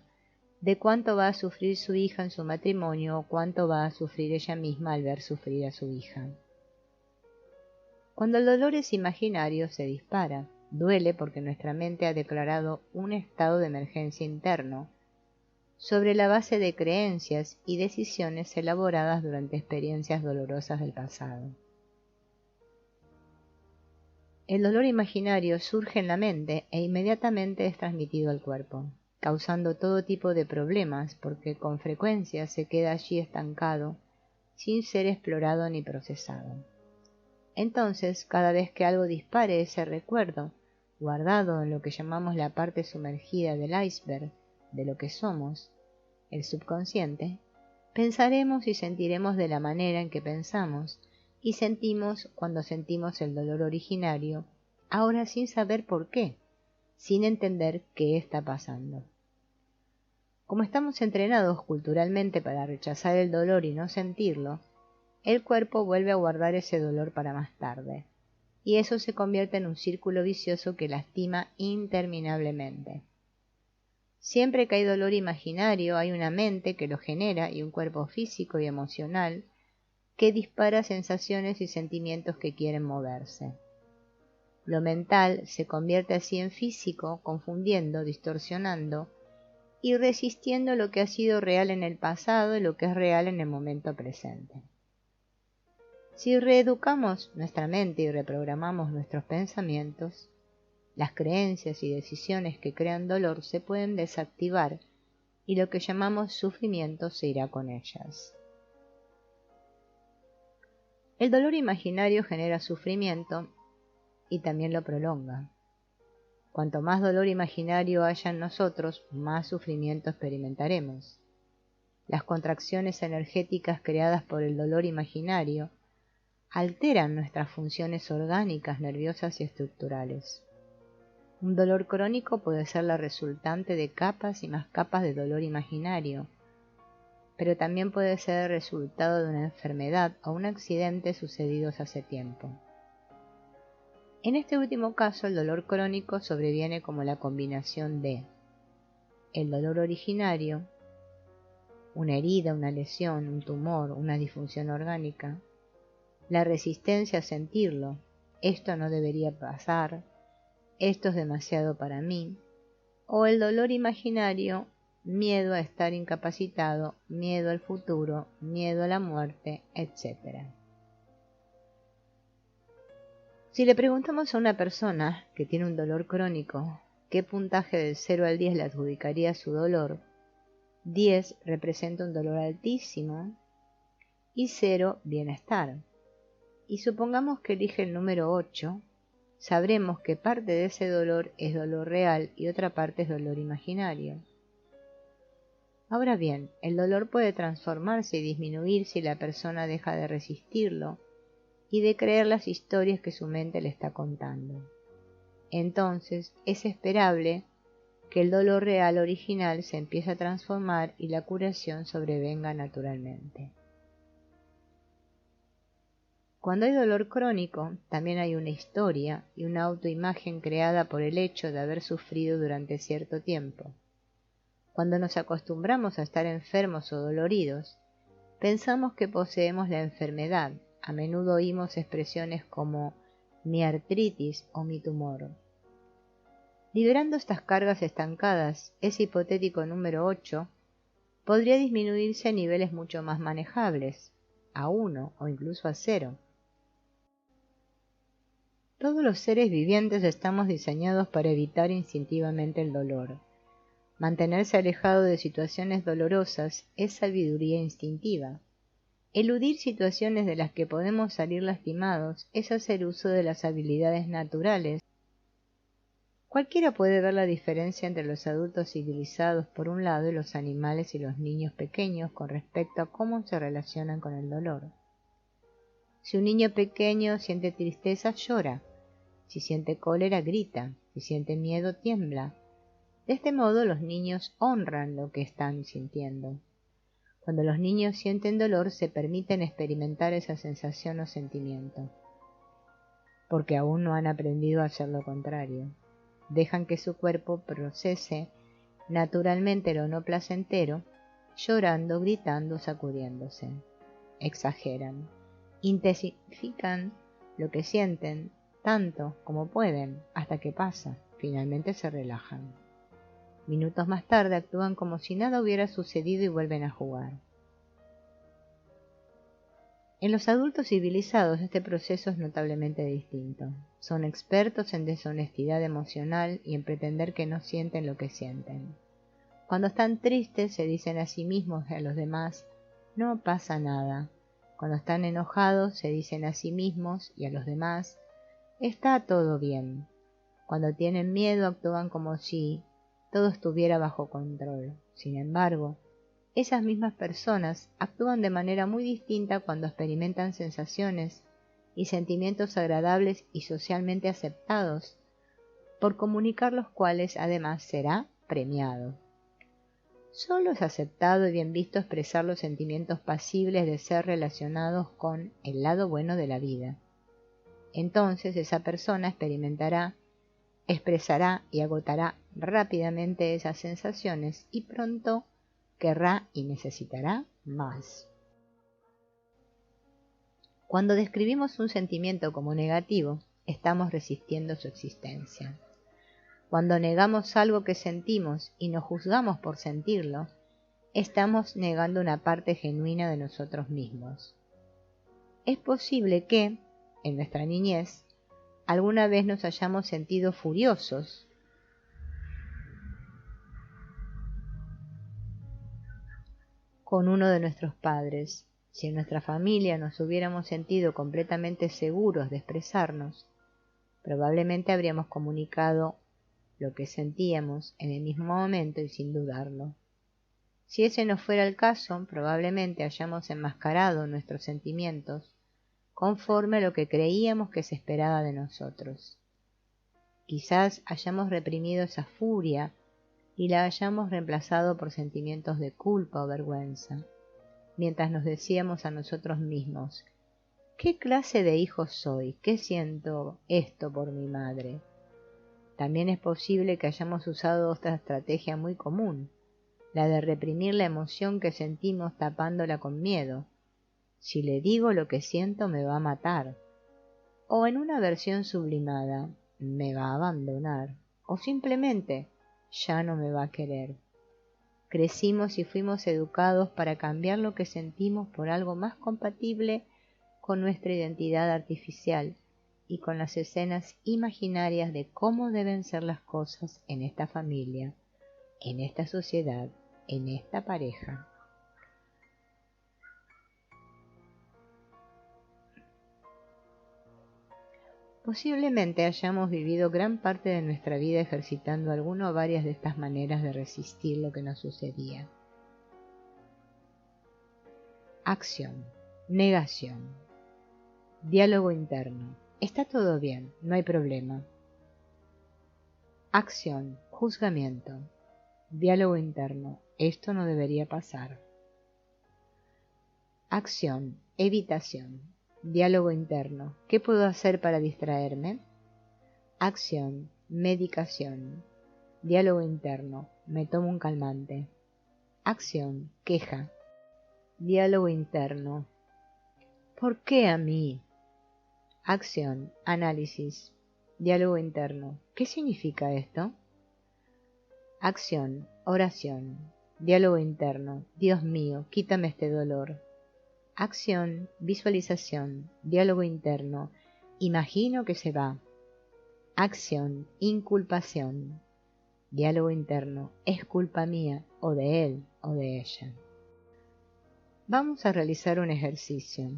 de cuánto va a sufrir su hija en su matrimonio o cuánto va a sufrir ella misma al ver sufrir a su hija. Cuando el dolor es imaginario, se dispara. Duele porque nuestra mente ha declarado un estado de emergencia interno sobre la base de creencias y decisiones elaboradas durante experiencias dolorosas del pasado. El dolor imaginario surge en la mente e inmediatamente es transmitido al cuerpo, causando todo tipo de problemas porque con frecuencia se queda allí estancado sin ser explorado ni procesado. Entonces, cada vez que algo dispare ese recuerdo, guardado en lo que llamamos la parte sumergida del iceberg de lo que somos, el subconsciente, pensaremos y sentiremos de la manera en que pensamos y sentimos cuando sentimos el dolor originario, ahora sin saber por qué, sin entender qué está pasando. Como estamos entrenados culturalmente para rechazar el dolor y no sentirlo, el cuerpo vuelve a guardar ese dolor para más tarde, y eso se convierte en un círculo vicioso que lastima interminablemente. Siempre que hay dolor imaginario, hay una mente que lo genera y un cuerpo físico y emocional que dispara sensaciones y sentimientos que quieren moverse. Lo mental se convierte así en físico, confundiendo, distorsionando y resistiendo lo que ha sido real en el pasado y lo que es real en el momento presente. Si reeducamos nuestra mente y reprogramamos nuestros pensamientos, las creencias y decisiones que crean dolor se pueden desactivar y lo que llamamos sufrimiento se irá con ellas. El dolor imaginario genera sufrimiento y también lo prolonga. Cuanto más dolor imaginario haya en nosotros, más sufrimiento experimentaremos. Las contracciones energéticas creadas por el dolor imaginario alteran nuestras funciones orgánicas, nerviosas y estructurales. Un dolor crónico puede ser la resultante de capas y más capas de dolor imaginario, pero también puede ser el resultado de una enfermedad o un accidente sucedidos hace tiempo. En este último caso, el dolor crónico sobreviene como la combinación de el dolor originario, una herida, una lesión, un tumor, una disfunción orgánica, la resistencia a sentirlo, esto no debería pasar, esto es demasiado para mí, o el dolor imaginario, miedo a estar incapacitado, miedo al futuro, miedo a la muerte, etc. Si le preguntamos a una persona que tiene un dolor crónico qué puntaje del 0 al 10 le adjudicaría a su dolor, 10 representa un dolor altísimo y 0 bienestar. Y supongamos que elige el número 8, sabremos que parte de ese dolor es dolor real y otra parte es dolor imaginario. Ahora bien, el dolor puede transformarse y disminuir si la persona deja de resistirlo y de creer las historias que su mente le está contando. Entonces, es esperable que el dolor real original se empiece a transformar y la curación sobrevenga naturalmente. Cuando hay dolor crónico, también hay una historia y una autoimagen creada por el hecho de haber sufrido durante cierto tiempo. Cuando nos acostumbramos a estar enfermos o doloridos, pensamos que poseemos la enfermedad. A menudo oímos expresiones como mi artritis o mi tumor. Liberando estas cargas estancadas, ese hipotético número 8 podría disminuirse a niveles mucho más manejables, a 1 o incluso a 0. Todos los seres vivientes estamos diseñados para evitar instintivamente el dolor. Mantenerse alejado de situaciones dolorosas es sabiduría instintiva. Eludir situaciones de las que podemos salir lastimados es hacer uso de las habilidades naturales. Cualquiera puede ver la diferencia entre los adultos civilizados por un lado y los animales y los niños pequeños con respecto a cómo se relacionan con el dolor. Si un niño pequeño siente tristeza, llora. Si siente cólera, grita. Si siente miedo, tiembla. De este modo, los niños honran lo que están sintiendo. Cuando los niños sienten dolor, se permiten experimentar esa sensación o sentimiento, porque aún no han aprendido a hacer lo contrario. Dejan que su cuerpo procese naturalmente lo no placentero, llorando, gritando, sacudiéndose. Exageran, intensifican lo que sienten tanto como pueden, hasta que pasa. Finalmente se relajan. Minutos más tarde actúan como si nada hubiera sucedido y vuelven a jugar. En los adultos civilizados este proceso es notablemente distinto. Son expertos en deshonestidad emocional y en pretender que no sienten lo que sienten. Cuando están tristes se dicen a sí mismos y a los demás, no pasa nada. Cuando están enojados se dicen a sí mismos y a los demás, está todo bien. Cuando tienen miedo actúan como si todo estuviera bajo control. Sin embargo, esas mismas personas actúan de manera muy distinta cuando experimentan sensaciones y sentimientos agradables y socialmente aceptados, por comunicar los cuales además será premiado. Solo es aceptado y bien visto expresar los sentimientos pasibles de ser relacionados con el lado bueno de la vida. Entonces esa persona expresará y agotará rápidamente esas sensaciones y pronto querrá y necesitará más. Cuando describimos un sentimiento como negativo, estamos resistiendo su existencia. Cuando negamos algo que sentimos y nos juzgamos por sentirlo, estamos negando una parte genuina de nosotros mismos. Es posible que, en nuestra niñez, alguna vez nos hayamos sentido furiosos con uno de nuestros padres. Si en nuestra familia nos hubiéramos sentido completamente seguros de expresarnos, probablemente habríamos comunicado lo que sentíamos en el mismo momento y sin dudarlo. Si ese no fuera el caso, probablemente hayamos enmascarado nuestros sentimientos conforme a lo que creíamos que se esperaba de nosotros. Quizás hayamos reprimido esa furia y la hayamos reemplazado por sentimientos de culpa o vergüenza, mientras nos decíamos a nosotros mismos, ¿qué clase de hijo soy? ¿Qué siento esto por mi madre? También es posible que hayamos usado otra estrategia muy común, la de reprimir la emoción que sentimos tapándola con miedo. Si le digo lo que siento me va a matar. O en una versión sublimada, me va a abandonar. O simplemente, ya no me va a querer. Crecimos y fuimos educados para cambiar lo que sentimos por algo más compatible con nuestra identidad artificial y con las escenas imaginarias de cómo deben ser las cosas en esta familia, en esta sociedad, en esta pareja. Posiblemente hayamos vivido gran parte de nuestra vida ejercitando alguna o varias de estas maneras de resistir lo que nos sucedía. Acción, negación, diálogo interno. Está todo bien, no hay problema. Acción, juzgamiento, diálogo interno. Esto no debería pasar. Acción, evitación. Diálogo interno. ¿Qué puedo hacer para distraerme? Acción. Medicación. Diálogo interno. Me tomo un calmante. Acción. Queja. Diálogo interno. ¿Por qué a mí? Acción. Análisis. Diálogo interno. ¿Qué significa esto? Acción, oración, diálogo interno. Dios mío, quítame este dolor. Acción, visualización, diálogo interno. Imagino que se va. Acción, inculpación, diálogo interno. Es culpa mía, o de él, o de ella. Vamos a realizar un ejercicio.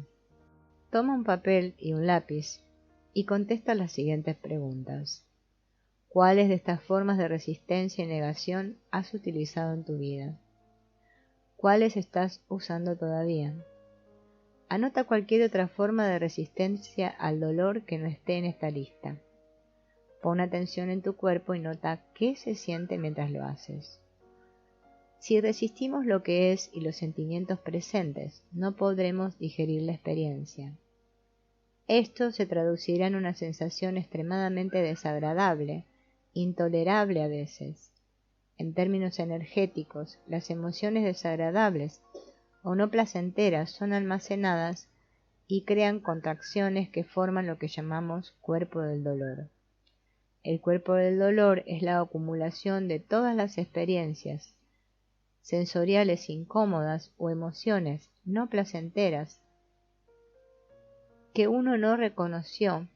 Toma un papel y un lápiz y contesta las siguientes preguntas. ¿Cuáles de estas formas de resistencia y negación has utilizado en tu vida? ¿Cuáles estás usando todavía? Anota cualquier otra forma de resistencia al dolor que no esté en esta lista. Pon atención en tu cuerpo y nota qué se siente mientras lo haces. Si resistimos lo que es y los sentimientos presentes, no podremos digerir la experiencia. Esto se traducirá en una sensación extremadamente desagradable, intolerable a veces. En términos energéticos, las emociones desagradables o no placenteras son almacenadas y crean contracciones que forman lo que llamamos cuerpo del dolor. El cuerpo del dolor es la acumulación de todas las experiencias sensoriales incómodas o emociones no placenteras que uno no reconoció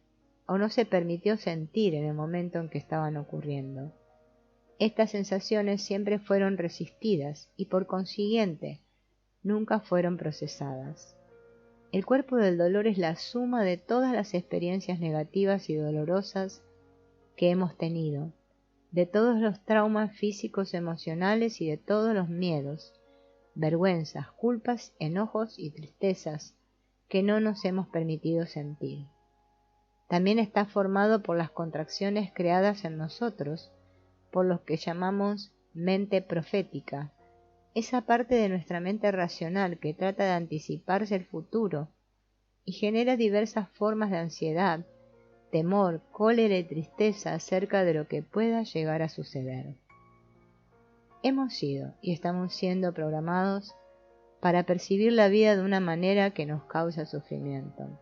o no se permitió sentir en el momento en que estaban ocurriendo. Estas sensaciones siempre fueron resistidas y por consiguiente nunca fueron procesadas. El cuerpo del dolor es la suma de todas las experiencias negativas y dolorosas que hemos tenido, de todos los traumas físicos, emocionales y de todos los miedos, vergüenzas, culpas, enojos y tristezas que no nos hemos permitido sentir. También está formado por las contracciones creadas en nosotros, por lo que llamamos mente profética, esa parte de nuestra mente racional que trata de anticiparse el futuro y genera diversas formas de ansiedad, temor, cólera y tristeza acerca de lo que pueda llegar a suceder. Hemos sido y estamos siendo programados para percibir la vida de una manera que nos causa sufrimiento.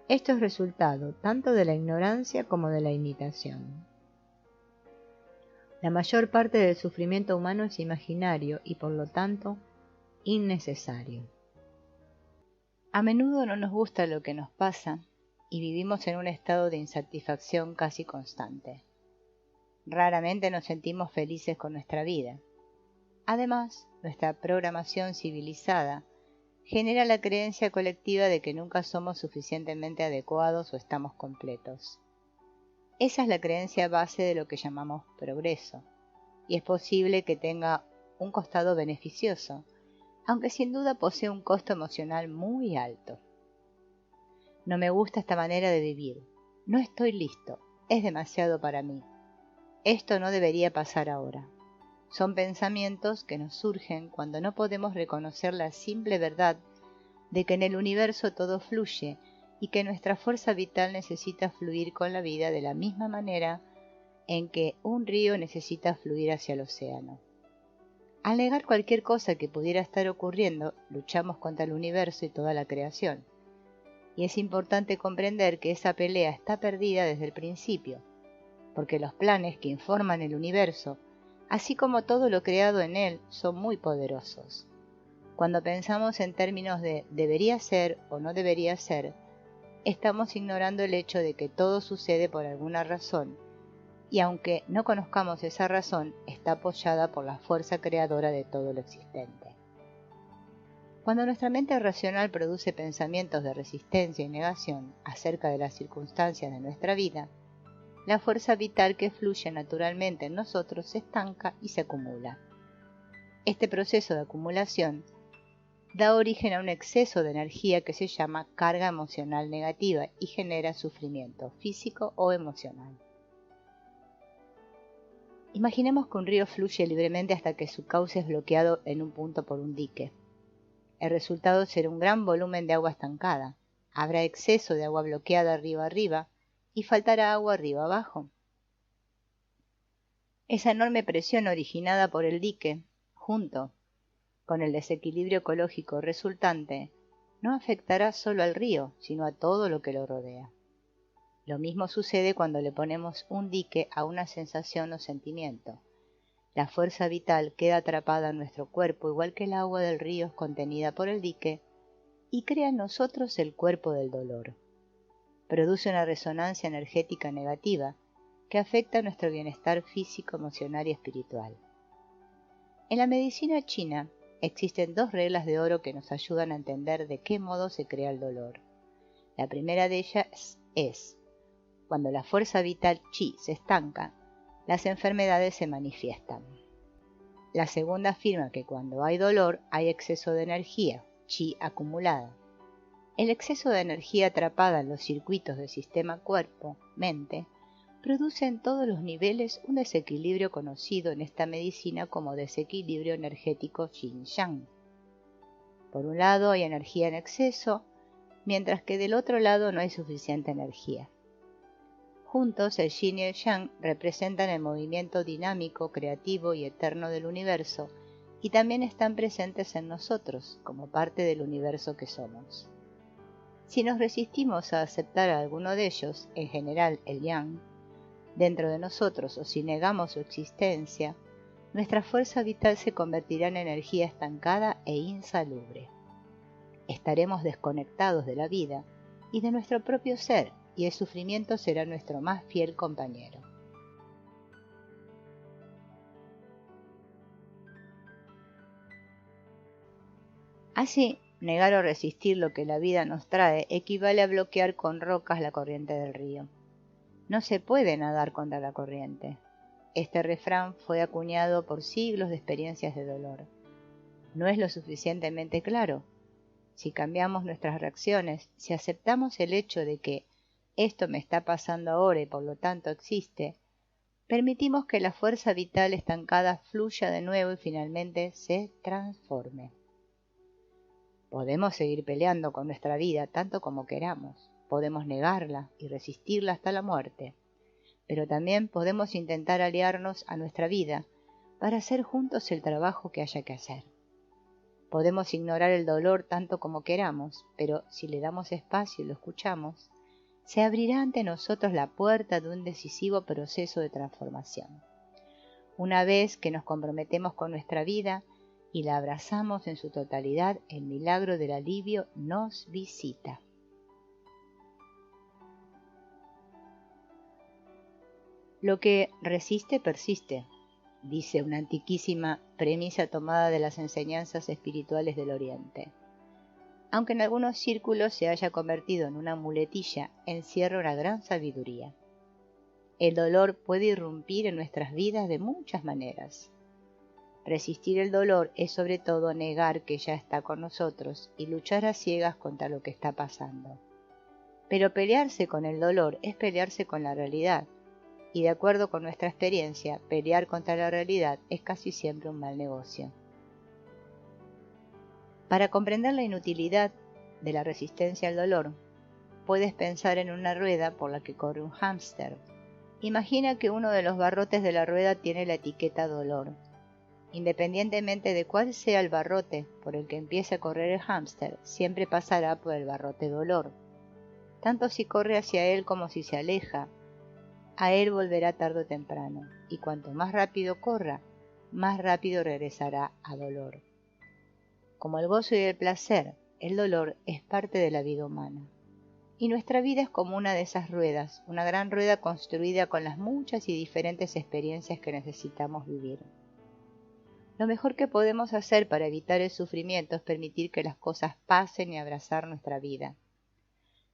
Esto es resultado tanto de la ignorancia como de la imitación. La mayor parte del sufrimiento humano es imaginario y por lo tanto innecesario. A menudo no nos gusta lo que nos pasa y vivimos en un estado de insatisfacción casi constante. Raramente nos sentimos felices con nuestra vida. Además, nuestra programación civilizada genera la creencia colectiva de que nunca somos suficientemente adecuados o estamos completos. Esa es la creencia base de lo que llamamos progreso, y es posible que tenga un costado beneficioso, aunque sin duda posee un costo emocional muy alto. No me gusta esta manera de vivir. No estoy listo. Es demasiado para mí. Esto no debería pasar ahora. Son pensamientos que nos surgen cuando no podemos reconocer la simple verdad de que en el universo todo fluye y que nuestra fuerza vital necesita fluir con la vida de la misma manera en que un río necesita fluir hacia el océano. Al negar cualquier cosa que pudiera estar ocurriendo, luchamos contra el universo y toda la creación. Y es importante comprender que esa pelea está perdida desde el principio, porque los planes que informan el universo, así como todo lo creado en él, son muy poderosos. Cuando pensamos en términos de debería ser o no debería ser, estamos ignorando el hecho de que todo sucede por alguna razón, y aunque no conozcamos esa razón, está apoyada por la fuerza creadora de todo lo existente. Cuando nuestra mente racional produce pensamientos de resistencia y negación acerca de las circunstancias de nuestra vida, la fuerza vital que fluye naturalmente en nosotros se estanca y se acumula. Este proceso de acumulación da origen a un exceso de energía que se llama carga emocional negativa y genera sufrimiento físico o emocional. Imaginemos que un río fluye libremente hasta que su cauce es bloqueado en un punto por un dique. El resultado será un gran volumen de agua estancada. Habrá exceso de agua bloqueada río arriba y faltará agua río abajo. Esa enorme presión originada por el dique, junto con el desequilibrio ecológico resultante, no afectará solo al río, sino a todo lo que lo rodea. Lo mismo sucede cuando le ponemos un dique a una sensación o sentimiento. La fuerza vital queda atrapada en nuestro cuerpo, igual que el agua del río es contenida por el dique, y crea en nosotros el cuerpo del dolor. Produce una resonancia energética negativa que afecta nuestro bienestar físico, emocional y espiritual. En la medicina china existen 2 reglas de oro que nos ayudan a entender de qué modo se crea el dolor. La primera de ellas es: cuando la fuerza vital chi se estanca, las enfermedades se manifiestan. La segunda afirma que cuando hay dolor hay exceso de energía, chi acumulada. El exceso de energía atrapada en los circuitos del sistema cuerpo-mente produce en todos los niveles un desequilibrio conocido en esta medicina como desequilibrio energético yin-yang. Por un lado hay energía en exceso, mientras que del otro lado no hay suficiente energía. Juntos, el yin y el yang representan el movimiento dinámico, creativo y eterno del universo, y también están presentes en nosotros, como parte del universo que somos. Si nos resistimos a aceptar a alguno de ellos, en general el yang, dentro de nosotros, o si negamos su existencia, nuestra fuerza vital se convertirá en energía estancada e insalubre. Estaremos desconectados de la vida y de nuestro propio ser, y el sufrimiento será nuestro más fiel compañero. Así, negar o resistir lo que la vida nos trae equivale a bloquear con rocas la corriente del río. No se puede nadar contra la corriente. Este refrán fue acuñado por siglos de experiencias de dolor. No es lo suficientemente claro. Si cambiamos nuestras reacciones, si aceptamos el hecho de que esto me está pasando ahora y por lo tanto existe, permitimos que la fuerza vital estancada fluya de nuevo y finalmente se transforme. Podemos seguir peleando con nuestra vida tanto como queramos, podemos negarla y resistirla hasta la muerte, pero también podemos intentar aliarnos a nuestra vida para hacer juntos el trabajo que haya que hacer. Podemos ignorar el dolor tanto como queramos, pero si le damos espacio y lo escuchamos, se abrirá ante nosotros la puerta de un decisivo proceso de transformación. Una vez que nos comprometemos con nuestra vida y la abrazamos en su totalidad, el milagro del alivio nos visita. Lo que resiste, persiste, dice una antiquísima premisa tomada de las enseñanzas espirituales del Oriente. Aunque en algunos círculos se haya convertido en una muletilla, encierra una gran sabiduría. El dolor puede irrumpir en nuestras vidas de muchas maneras. Resistir el dolor es sobre todo negar que ya está con nosotros y luchar a ciegas contra lo que está pasando. Pero pelearse con el dolor es pelearse con la realidad, y de acuerdo con nuestra experiencia, pelear contra la realidad es casi siempre un mal negocio. Para comprender la inutilidad de la resistencia al dolor, puedes pensar en una rueda por la que corre un hámster. Imagina que uno de los barrotes de la rueda tiene la etiqueta dolor. Independientemente de cuál sea el barrote por el que empiece a correr el hámster, siempre pasará por el barrote dolor. Tanto si corre hacia él como si se aleja, a él volverá tarde o temprano, y cuanto más rápido corra, más rápido regresará a dolor. Como el gozo y el placer, el dolor es parte de la vida humana. Y nuestra vida es como una de esas ruedas, una gran rueda construida con las muchas y diferentes experiencias que necesitamos vivir. Lo mejor que podemos hacer para evitar el sufrimiento es permitir que las cosas pasen y abrazar nuestra vida.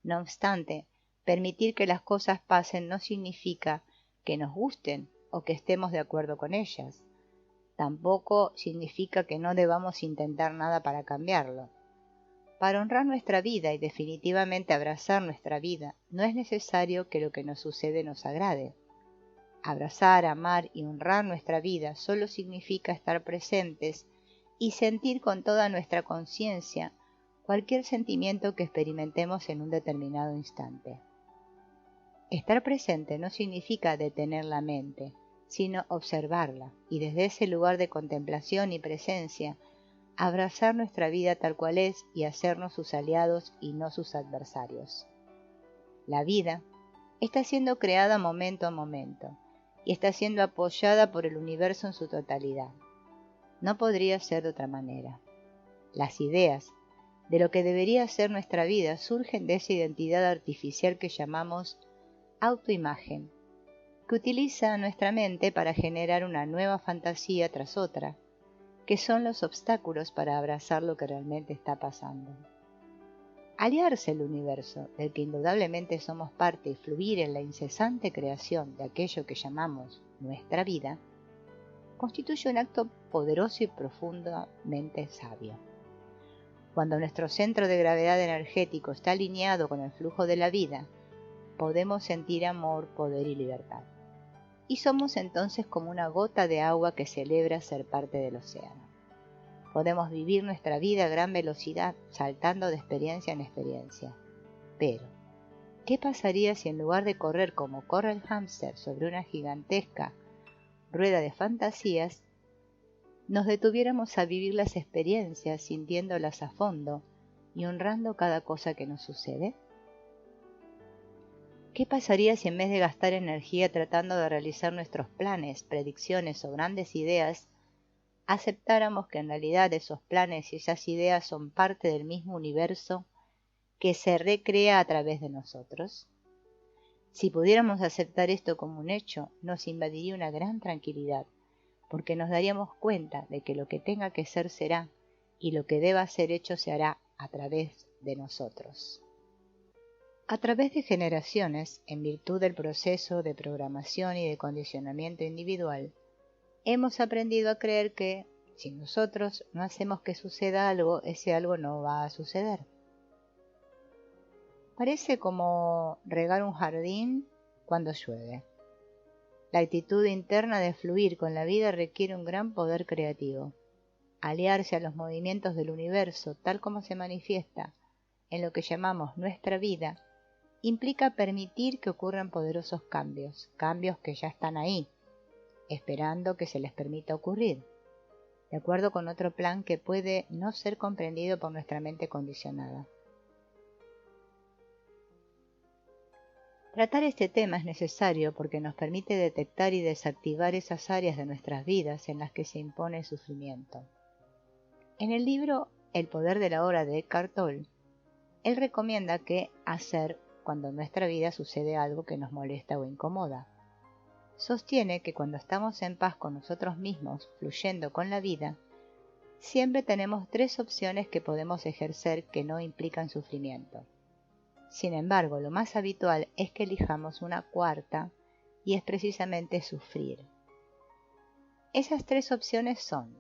No obstante, permitir que las cosas pasen no significa que nos gusten o que estemos de acuerdo con ellas. Tampoco significa que no debamos intentar nada para cambiarlo. Para honrar nuestra vida y definitivamente abrazar nuestra vida, no es necesario que lo que nos sucede nos agrade. Abrazar, amar y honrar nuestra vida solo significa estar presentes y sentir con toda nuestra conciencia cualquier sentimiento que experimentemos en un determinado instante. Estar presente no significa detener la mente, sino observarla, y desde ese lugar de contemplación y presencia, abrazar nuestra vida tal cual es y hacernos sus aliados y no sus adversarios. La vida está siendo creada momento a momento, y está siendo apoyada por el universo en su totalidad. No podría ser de otra manera. Las ideas de lo que debería ser nuestra vida surgen de esa identidad artificial que llamamos autoimagen, que utiliza nuestra mente para generar una nueva fantasía tras otra, que son los obstáculos para abrazar lo que realmente está pasando. Aliarse al universo, del que indudablemente somos parte, y fluir en la incesante creación de aquello que llamamos nuestra vida, constituye un acto poderoso y profundamente sabio. Cuando nuestro centro de gravedad energético está alineado con el flujo de la vida, podemos sentir amor, poder y libertad. Y somos entonces como una gota de agua que celebra ser parte del océano. Podemos vivir nuestra vida a gran velocidad, saltando de experiencia en experiencia. Pero, ¿qué pasaría si en lugar de correr como corre el hámster sobre una gigantesca rueda de fantasías, nos detuviéramos a vivir las experiencias sintiéndolas a fondo y honrando cada cosa que nos sucede? ¿Qué pasaría si en vez de gastar energía tratando de realizar nuestros planes, predicciones o grandes ideas, aceptáramos que en realidad esos planes y esas ideas son parte del mismo universo que se recrea a través de nosotros? Si pudiéramos aceptar esto como un hecho, nos invadiría una gran tranquilidad, porque nos daríamos cuenta de que lo que tenga que ser será, y lo que deba ser hecho se hará a través de nosotros. A través de generaciones, en virtud del proceso de programación y de condicionamiento individual, hemos aprendido a creer que, si nosotros no hacemos que suceda algo, ese algo no va a suceder. Parece como regar un jardín cuando llueve. La actitud interna de fluir con la vida requiere un gran poder creativo. Aliarse a los movimientos del universo, tal como se manifiesta en lo que llamamos nuestra vida, implica permitir que ocurran poderosos cambios, cambios que ya están ahí, esperando que se les permita ocurrir, de acuerdo con otro plan que puede no ser comprendido por nuestra mente condicionada. Tratar este tema es necesario porque nos permite detectar y desactivar esas áreas de nuestras vidas en las que se impone el sufrimiento. En el libro El poder de la hora de Eckhart Tolle, él recomienda qué hacer cuando en nuestra vida sucede algo que nos molesta o incomoda. Sostiene que cuando estamos en paz con nosotros mismos, fluyendo con la vida, siempre tenemos 3 opciones que podemos ejercer que no implican sufrimiento. Sin embargo, lo más habitual es que elijamos una cuarta, y es precisamente sufrir. Esas 3 opciones son: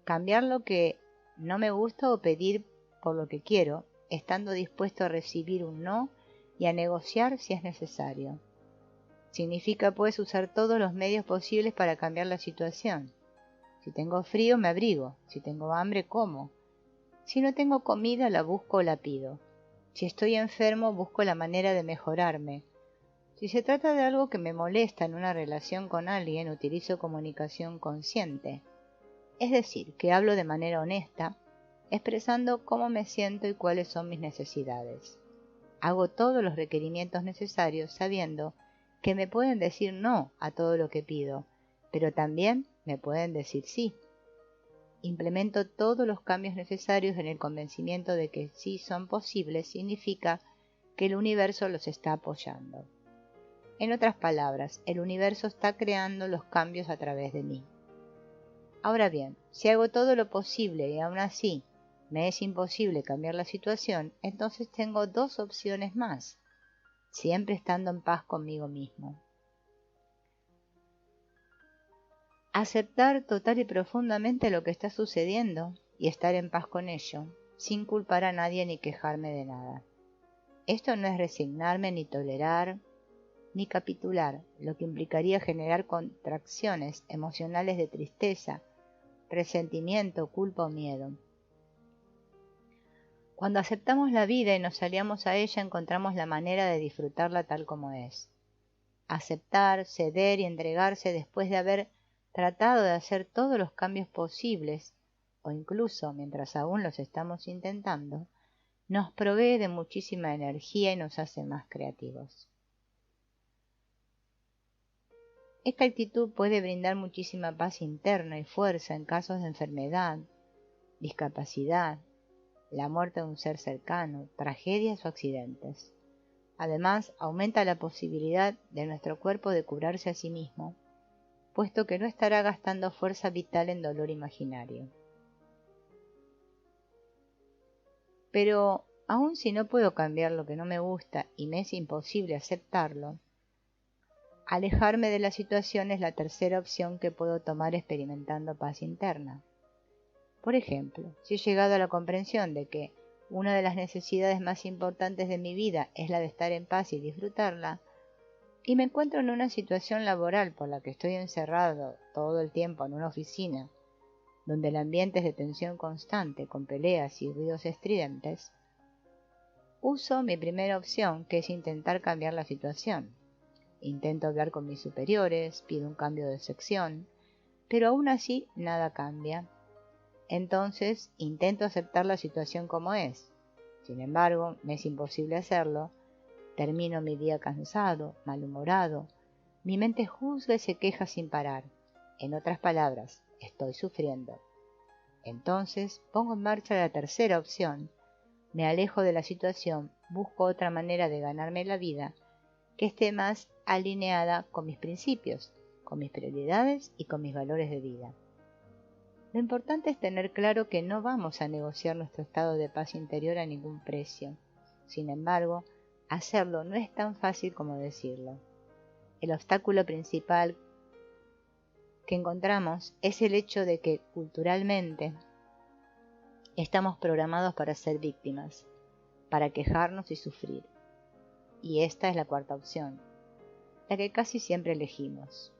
cambiar lo que no me gusta o pedir por lo que quiero, estando dispuesto a recibir un no y a negociar si es necesario. Significa pues usar todos los medios posibles para cambiar la situación. Si tengo frío me abrigo, si tengo hambre como, si no tengo comida la busco o la pido. Si estoy enfermo, busco la manera de mejorarme. Si se trata de algo que me molesta en una relación con alguien, utilizo comunicación consciente. Es decir, que hablo de manera honesta, expresando cómo me siento y cuáles son mis necesidades. Hago todos los requerimientos necesarios sabiendo que me pueden decir no a todo lo que pido, pero también me pueden decir sí. Implemento todos los cambios necesarios en el convencimiento de que si son posibles significa que el universo los está apoyando. En otras palabras, el universo está creando los cambios a través de mí. Ahora bien, si hago todo lo posible y aún así me es imposible cambiar la situación, entonces tengo 2 opciones más, siempre estando en paz conmigo mismo. Aceptar total y profundamente lo que está sucediendo y estar en paz con ello, sin culpar a nadie ni quejarme de nada. Esto no es resignarme ni tolerar ni capitular, lo que implicaría generar contracciones emocionales de tristeza, resentimiento, culpa o miedo. Cuando aceptamos la vida y nos aliamos a ella, encontramos la manera de disfrutarla tal como es. Aceptar, ceder y entregarse después de haber tratado de hacer todos los cambios posibles, o incluso mientras aún los estamos intentando, nos provee de muchísima energía y nos hace más creativos. Esta actitud puede brindar muchísima paz interna y fuerza en casos de enfermedad, discapacidad, la muerte de un ser cercano, tragedias o accidentes. Además, aumenta la posibilidad de nuestro cuerpo de curarse a sí mismo, puesto que no estará gastando fuerza vital en dolor imaginario. Pero, aun si no puedo cambiar lo que no me gusta y me es imposible aceptarlo, alejarme de la situación es la tercera opción que puedo tomar experimentando paz interna. Por ejemplo, si he llegado a la comprensión de que una de las necesidades más importantes de mi vida es la de estar en paz y disfrutarla, y me encuentro en una situación laboral por la que estoy encerrado todo el tiempo en una oficina, donde el ambiente es de tensión constante, con peleas y ruidos estridentes, uso mi primera opción, que es intentar cambiar la situación. Intento hablar con mis superiores, pido un cambio de sección, pero aún así nada cambia. Entonces intento aceptar la situación como es. Sin embargo, me es imposible hacerlo. Termino mi día cansado, malhumorado. Mi mente juzga y se queja sin parar. En otras palabras, estoy sufriendo. Entonces pongo en marcha la tercera opción. Me alejo de la situación, busco otra manera de ganarme la vida que esté más alineada con mis principios, con mis prioridades y con mis valores de vida. Lo importante es tener claro que no vamos a negociar nuestro estado de paz interior a ningún precio. Sin embargo, hacerlo no es tan fácil como decirlo. El obstáculo principal que encontramos es el hecho de que culturalmente estamos programados para ser víctimas, para quejarnos y sufrir. Y esta es la cuarta opción, la que casi siempre elegimos.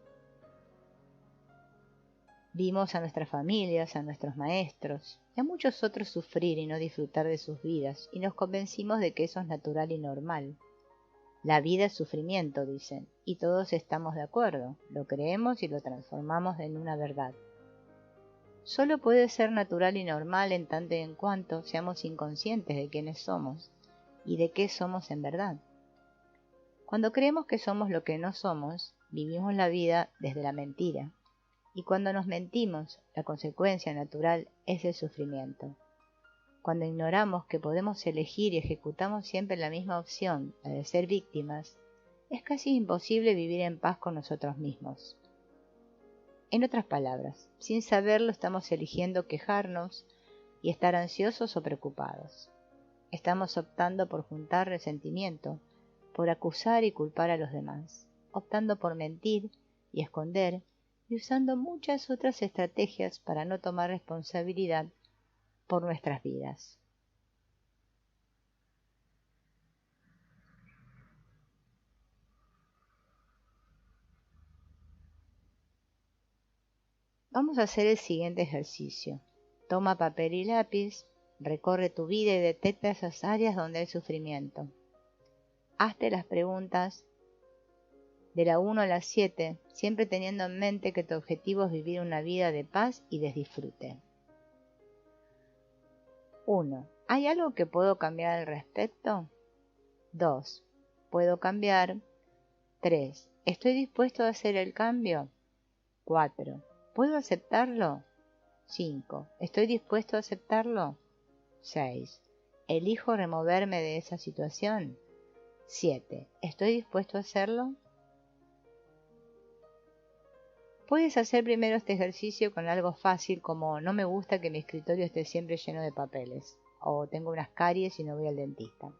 Vimos a nuestras familias, a nuestros maestros y a muchos otros sufrir y no disfrutar de sus vidas, y nos convencimos de que eso es natural y normal. La vida es sufrimiento, dicen, y todos estamos de acuerdo, lo creemos y lo transformamos en una verdad. Solo puede ser natural y normal en tanto y en cuanto seamos inconscientes de quiénes somos y de qué somos en verdad. Cuando creemos que somos lo que no somos, vivimos la vida desde la mentira. Y cuando nos mentimos, la consecuencia natural es el sufrimiento. Cuando ignoramos que podemos elegir y ejecutamos siempre la misma opción, la de ser víctimas, es casi imposible vivir en paz con nosotros mismos. En otras palabras, sin saberlo estamos eligiendo quejarnos y estar ansiosos o preocupados. Estamos optando por juntar resentimiento, por acusar y culpar a los demás, optando por mentir y esconder y usando muchas otras estrategias para no tomar responsabilidad por nuestras vidas. Vamos a hacer el siguiente ejercicio. Toma papel y lápiz, recorre tu vida y detecta esas áreas donde hay sufrimiento. Hazte las preguntas de la 1 a la 7, siempre teniendo en mente que tu objetivo es vivir una vida de paz y de disfrute. 1. ¿Hay algo que puedo cambiar al respecto? 2. ¿Puedo cambiar? 3. ¿Estoy dispuesto a hacer el cambio? 4. ¿Puedo aceptarlo? 5. ¿Estoy dispuesto a aceptarlo? 6. ¿Elijo removerme de esa situación? 7. ¿Estoy dispuesto a hacerlo? Puedes hacer primero este ejercicio con algo fácil como no me gusta que mi escritorio esté siempre lleno de papeles, o tengo unas caries y no voy al dentista.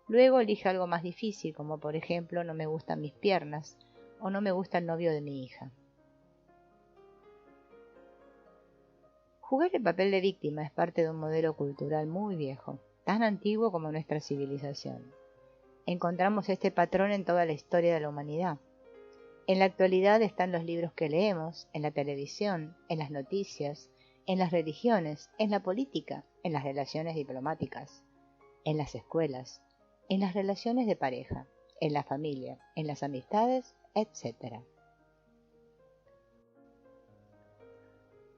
Luego elige algo más difícil como por ejemplo no me gustan mis piernas o no me gusta el novio de mi hija. Jugar el papel de víctima es parte de un modelo cultural muy viejo, tan antiguo como nuestra civilización. Encontramos este patrón en toda la historia de la humanidad. En la actualidad están los libros que leemos, en la televisión, en las noticias, en las religiones, en la política, en las relaciones diplomáticas, en las escuelas, en las relaciones de pareja, en la familia, en las amistades, etc.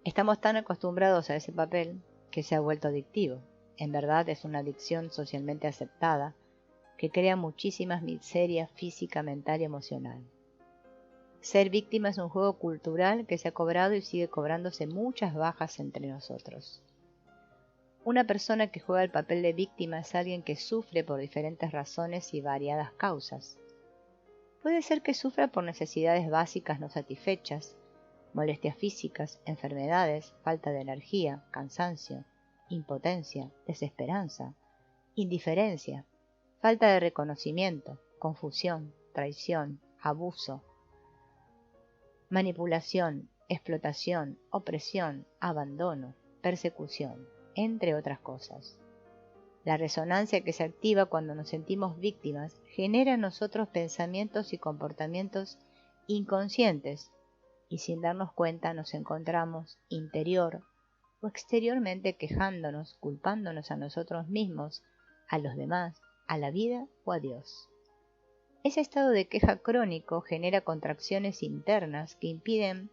Estamos tan acostumbrados a ese papel que se ha vuelto adictivo. En verdad es una adicción socialmente aceptada que crea muchísimas miserias física, mental y emocional. Ser víctima es un juego cultural que se ha cobrado y sigue cobrándose muchas bajas entre nosotros. Una persona que juega el papel de víctima es alguien que sufre por diferentes razones y variadas causas. Puede ser que sufra por necesidades básicas no satisfechas, molestias físicas, enfermedades, falta de energía, cansancio, impotencia, desesperanza, indiferencia, falta de reconocimiento, confusión, traición, abuso, manipulación, explotación, opresión, abandono, persecución, entre otras cosas. La resonancia que se activa cuando nos sentimos víctimas genera en nosotros pensamientos y comportamientos inconscientes y sin darnos cuenta nos encontramos interior o exteriormente quejándonos, culpándonos a nosotros mismos, a los demás, a la vida o a Dios. Ese estado de queja crónico genera contracciones internas que impiden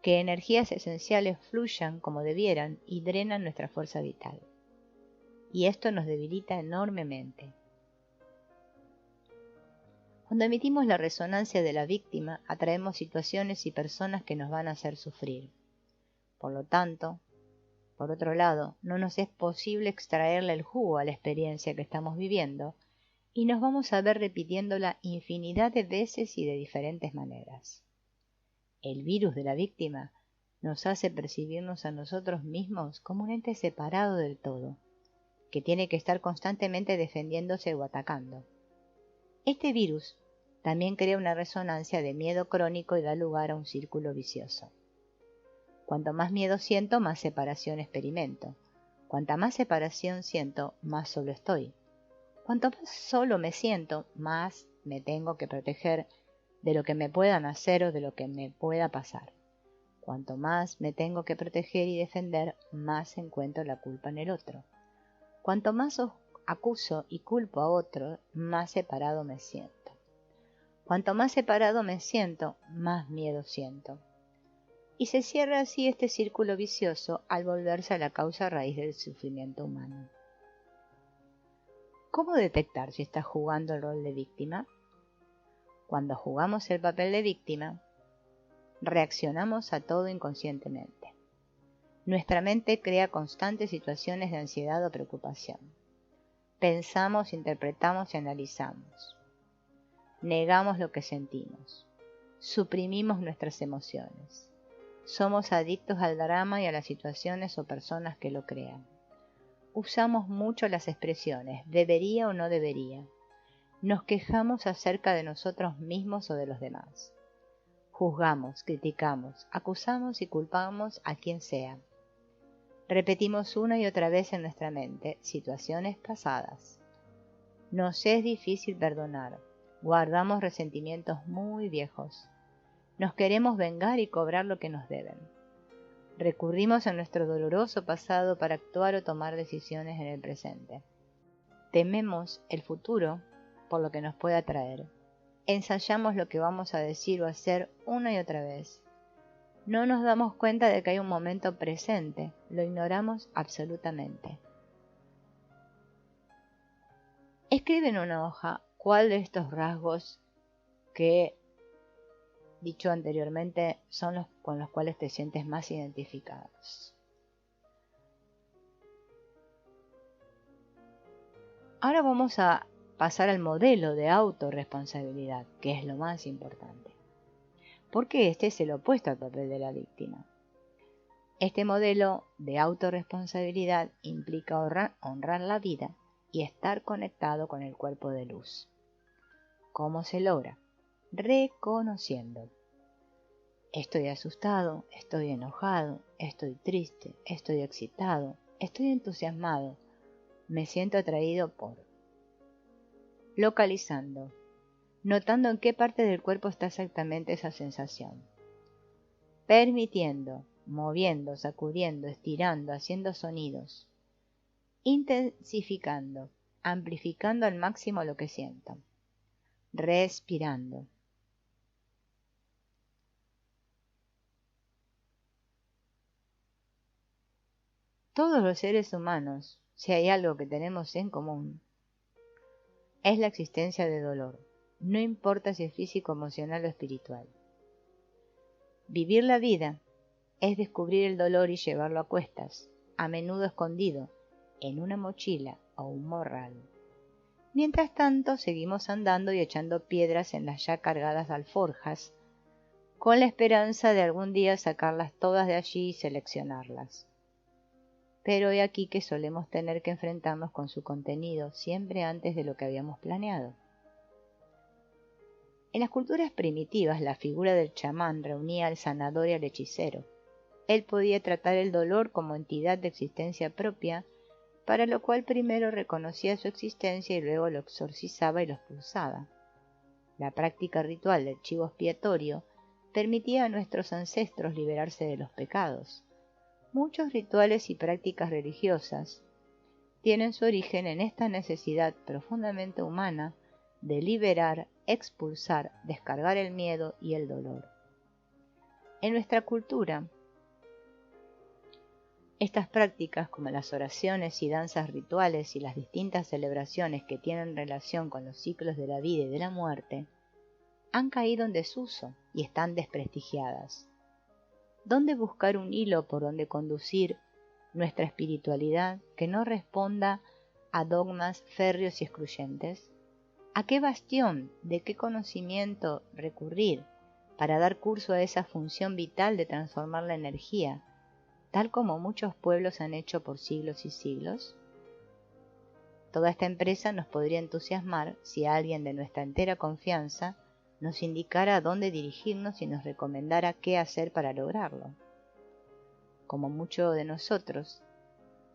que energías esenciales fluyan como debieran y drenan nuestra fuerza vital. Y esto nos debilita enormemente. Cuando emitimos la resonancia de la víctima, atraemos situaciones y personas que nos van a hacer sufrir. Por lo tanto, por otro lado, no nos es posible extraerle el jugo a la experiencia que estamos viviendo y nos vamos a ver repitiéndola infinidad de veces y de diferentes maneras. El virus de la víctima nos hace percibirnos a nosotros mismos como un ente separado del todo, que tiene que estar constantemente defendiéndose o atacando. Este virus también crea una resonancia de miedo crónico y da lugar a un círculo vicioso. Cuanto más miedo siento, más separación experimento. Cuanta más separación siento, más solo estoy. Cuanto más solo me siento, más me tengo que proteger de lo que me puedan hacer o de lo que me pueda pasar. Cuanto más me tengo que proteger y defender, más encuentro la culpa en el otro. Cuanto más acuso y culpo a otro, más separado me siento. Cuanto más separado me siento, más miedo siento. Y se cierra así este círculo vicioso al volverse a la causa raíz del sufrimiento humano. ¿Cómo detectar si estás jugando el rol de víctima? Cuando jugamos el papel de víctima, reaccionamos a todo inconscientemente. Nuestra mente crea constantes situaciones de ansiedad o preocupación. Pensamos, interpretamos y analizamos. Negamos lo que sentimos. Suprimimos nuestras emociones. Somos adictos al drama y a las situaciones o personas que lo crean. Usamos mucho las expresiones debería o no debería. Nos quejamos acerca de nosotros mismos o de los demás. Juzgamos, criticamos, acusamos y culpamos a quien sea. Repetimos una y otra vez en nuestra mente situaciones pasadas. Nos es difícil perdonar. Guardamos resentimientos muy viejos. Nos queremos vengar y cobrar lo que nos deben. Recurrimos a nuestro doloroso pasado para actuar o tomar decisiones en el presente. Tememos el futuro por lo que nos pueda traer. Ensayamos lo que vamos a decir o hacer una y otra vez. No nos damos cuenta de que hay un momento presente, lo ignoramos absolutamente. Escribe en una hoja cuál de estos rasgos que dicho anteriormente son los con los cuales te sientes más identificados. Ahora vamos a pasar al modelo de autorresponsabilidad, que es lo más importante, porque este es el opuesto al papel de la víctima. Este modelo de autorresponsabilidad implica honrar la vida y estar conectado con el cuerpo de luz. ¿Cómo se logra? Reconociendo. Estoy asustado, estoy enojado, estoy triste, estoy excitado, estoy entusiasmado, me siento atraído por. Localizando, notando en qué parte del cuerpo está exactamente esa sensación. Permitiendo, moviendo, sacudiendo, estirando, haciendo sonidos. Intensificando, amplificando al máximo lo que siento. Respirando. Todos los seres humanos, si hay algo que tenemos en común, es la existencia de dolor, no importa si es físico, emocional o espiritual. Vivir la vida es descubrir el dolor y llevarlo a cuestas, a menudo escondido, en una mochila o un morral. Mientras tanto, seguimos andando y echando piedras en las ya cargadas alforjas, con la esperanza de algún día sacarlas todas de allí y seleccionarlas. Pero he aquí que solemos tener que enfrentarnos con su contenido siempre antes de lo que habíamos planeado. En las culturas primitivas, la figura del chamán reunía al sanador y al hechicero. Él podía tratar el dolor como entidad de existencia propia, para lo cual primero reconocía su existencia y luego lo exorcizaba y lo expulsaba. La práctica ritual del chivo expiatorio permitía a nuestros ancestros liberarse de los pecados. Muchos rituales y prácticas religiosas tienen su origen en esta necesidad profundamente humana de liberar, expulsar, descargar el miedo y el dolor. En nuestra cultura, estas prácticas, como las oraciones y danzas rituales y las distintas celebraciones que tienen relación con los ciclos de la vida y de la muerte, han caído en desuso y están desprestigiadas. ¿Dónde buscar un hilo por donde conducir nuestra espiritualidad que no responda a dogmas férreos y excluyentes? ¿A qué bastión, de qué conocimiento recurrir para dar curso a esa función vital de transformar la energía, tal como muchos pueblos han hecho por siglos y siglos? Toda esta empresa nos podría entusiasmar si alguien de nuestra entera confianza nos indicara a dónde dirigirnos y nos recomendara qué hacer para lograrlo. Como muchos de nosotros,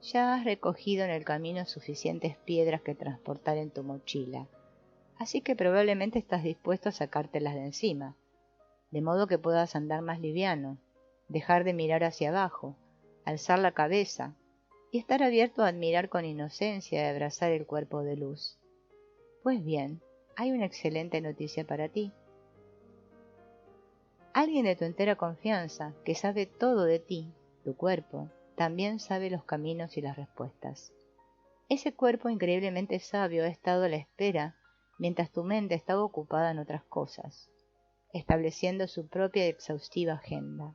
ya has recogido en el camino suficientes piedras que transportar en tu mochila, así que probablemente estás dispuesto a sacártelas de encima, de modo que puedas andar más liviano, dejar de mirar hacia abajo, alzar la cabeza y estar abierto a admirar con inocencia y abrazar el cuerpo de luz. Pues bien, hay una excelente noticia para ti. Alguien de tu entera confianza, que sabe todo de ti, tu cuerpo, también sabe los caminos y las respuestas. Ese cuerpo increíblemente sabio ha estado a la espera mientras tu mente estaba ocupada en otras cosas, estableciendo su propia y exhaustiva agenda.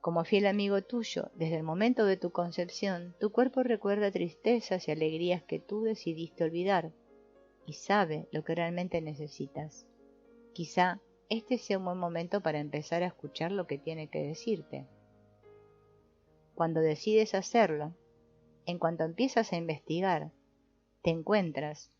Como fiel amigo tuyo, desde el momento de tu concepción, tu cuerpo recuerda tristezas y alegrías que tú decidiste olvidar y sabe lo que realmente necesitas. Quizá este sea un buen momento para empezar a escuchar lo que tiene que decirte. Cuando decides hacerlo, en cuanto empiezas a investigar, te encuentras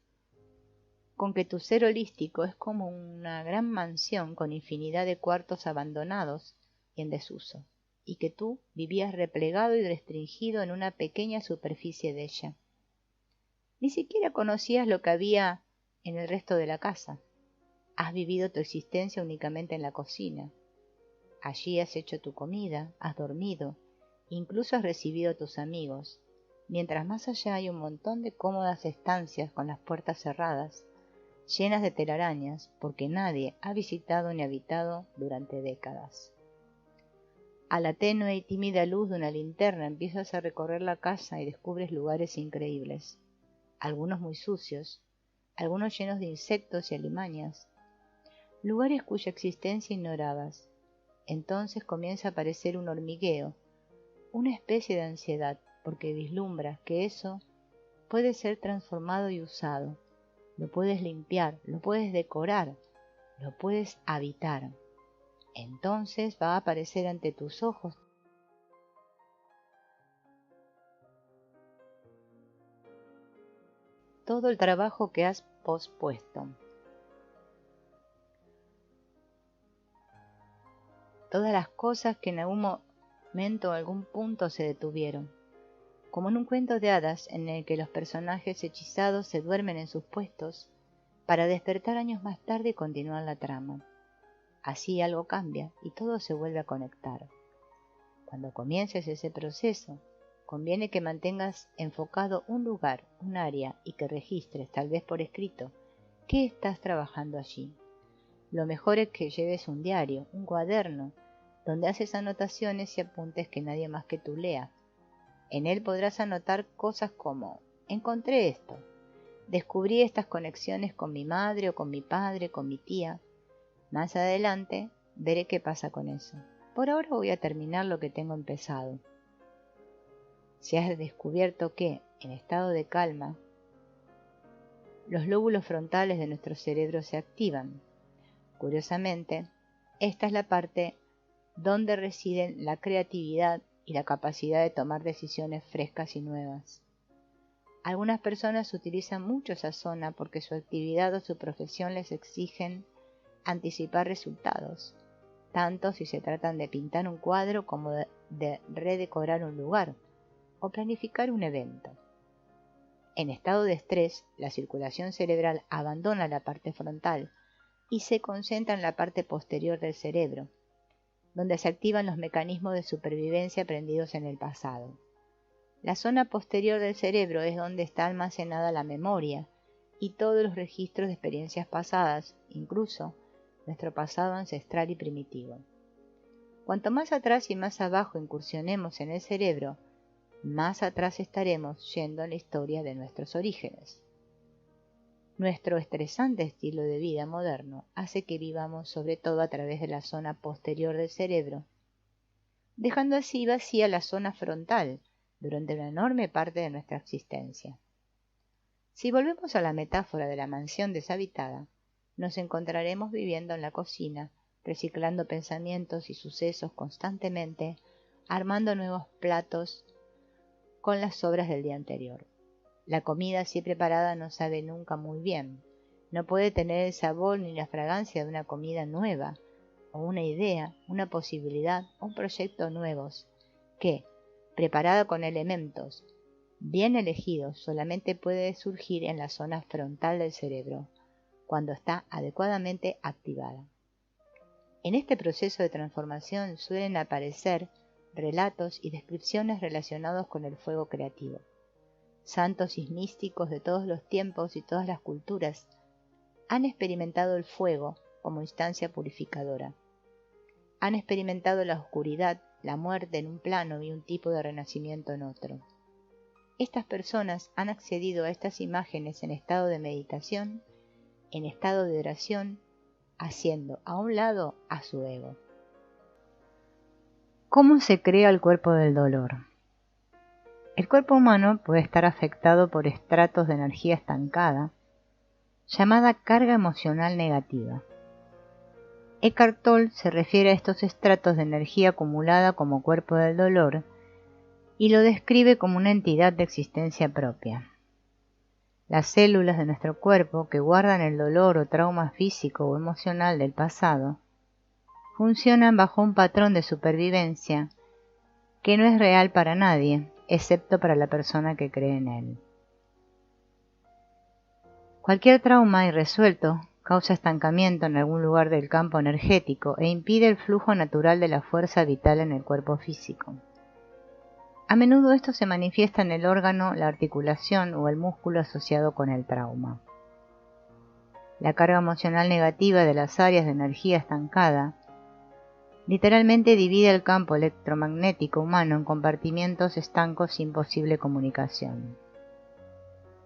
con que tu ser holístico es como una gran mansión con infinidad de cuartos abandonados y en desuso, y que tú vivías replegado y restringido en una pequeña superficie de ella. Ni siquiera conocías lo que había en el resto de la casa. Has vivido tu existencia únicamente en la cocina. Allí has hecho tu comida, has dormido, incluso has recibido a tus amigos, mientras más allá hay un montón de cómodas estancias con las puertas cerradas, llenas de telarañas, porque nadie ha visitado ni habitado durante décadas. A la tenue y tímida luz de una linterna empiezas a recorrer la casa y descubres lugares increíbles, algunos muy sucios, algunos llenos de insectos y alimañas, lugares cuya existencia ignorabas. Entonces comienza a aparecer un hormigueo, una especie de ansiedad, porque vislumbras que eso puede ser transformado y usado. Lo puedes limpiar, lo puedes decorar, lo puedes habitar. Entonces va a aparecer ante tus ojos todo el trabajo que has pospuesto, todas las cosas que en algún momento o algún punto se detuvieron, como en un cuento de hadas en el que los personajes hechizados se duermen en sus puestos para despertar años más tarde y continuar la trama. Así algo cambia y todo se vuelve a conectar. Cuando comiences ese proceso, conviene que mantengas enfocado un lugar, un área y que registres, tal vez por escrito, qué estás trabajando allí. Lo mejor es que lleves un diario, un cuaderno, donde haces anotaciones y apuntes que nadie más que tú lea. En él podrás anotar cosas como: encontré esto, descubrí estas conexiones con mi madre o con mi padre, con mi tía. Más adelante veré qué pasa con eso. Por ahora voy a terminar lo que tengo empezado. Se ha descubierto que, en estado de calma, los lóbulos frontales de nuestro cerebro se activan. Curiosamente, esta es la parte donde residen la creatividad y la capacidad de tomar decisiones frescas y nuevas. Algunas personas utilizan mucho esa zona porque su actividad o su profesión les exigen anticipar resultados, tanto si se tratan de pintar un cuadro como de redecorar un lugar o planificar un evento. En estado de estrés, la circulación cerebral abandona la parte frontal y se concentra en la parte posterior del cerebro, donde se activan los mecanismos de supervivencia aprendidos en el pasado. La zona posterior del cerebro es donde está almacenada la memoria y todos los registros de experiencias pasadas, incluso nuestro pasado ancestral y primitivo. Cuanto más atrás y más abajo incursionemos en el cerebro, más atrás estaremos yendo en la historia de nuestros orígenes. Nuestro estresante estilo de vida moderno hace que vivamos sobre todo a través de la zona posterior del cerebro, dejando así vacía la zona frontal durante una enorme parte de nuestra existencia. Si volvemos a la metáfora de la mansión deshabitada, nos encontraremos viviendo en la cocina, reciclando pensamientos y sucesos constantemente, armando nuevos platos con las sobras del día anterior. La comida así preparada no sabe nunca muy bien, no puede tener el sabor ni la fragancia de una comida nueva, o una idea, una posibilidad, un proyecto nuevos, que, preparada con elementos bien elegidos, solamente puede surgir en la zona frontal del cerebro, cuando está adecuadamente activada. En este proceso de transformación suelen aparecer relatos y descripciones relacionados con el fuego creativo. Santos y místicos de todos los tiempos y todas las culturas han experimentado el fuego como instancia purificadora. Han experimentado la oscuridad, la muerte en un plano y un tipo de renacimiento en otro. Estas personas han accedido a estas imágenes en estado de meditación, en estado de oración, haciendo a un lado a su ego. ¿Cómo se crea el cuerpo del dolor? El cuerpo humano puede estar afectado por estratos de energía estancada, llamada carga emocional negativa. Eckhart Tolle se refiere a estos estratos de energía acumulada como cuerpo del dolor y lo describe como una entidad de existencia propia. Las células de nuestro cuerpo que guardan el dolor o trauma físico o emocional del pasado funcionan bajo un patrón de supervivencia que no es real para nadie, excepto para la persona que cree en él. Cualquier trauma irresuelto causa estancamiento en algún lugar del campo energético e impide el flujo natural de la fuerza vital en el cuerpo físico. A menudo esto se manifiesta en el órgano, la articulación o el músculo asociado con el trauma. La carga emocional negativa de las áreas de energía estancada literalmente divide el campo electromagnético humano en compartimientos estancos sin posible comunicación.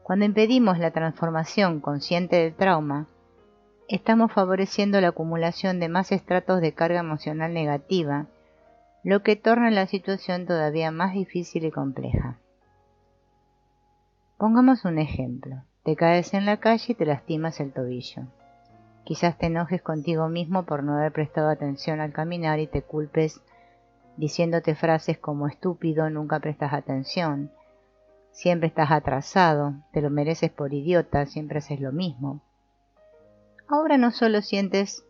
Cuando impedimos la transformación consciente del trauma, estamos favoreciendo la acumulación de más estratos de carga emocional negativa, lo que torna la situación todavía más difícil y compleja. Pongamos un ejemplo. Te caes en la calle y te lastimas el tobillo. Quizás te enojes contigo mismo por no haber prestado atención al caminar y te culpes diciéndote frases como estúpido, nunca prestas atención, siempre estás atrasado, te lo mereces por idiota, siempre haces lo mismo. Ahora no solo sientes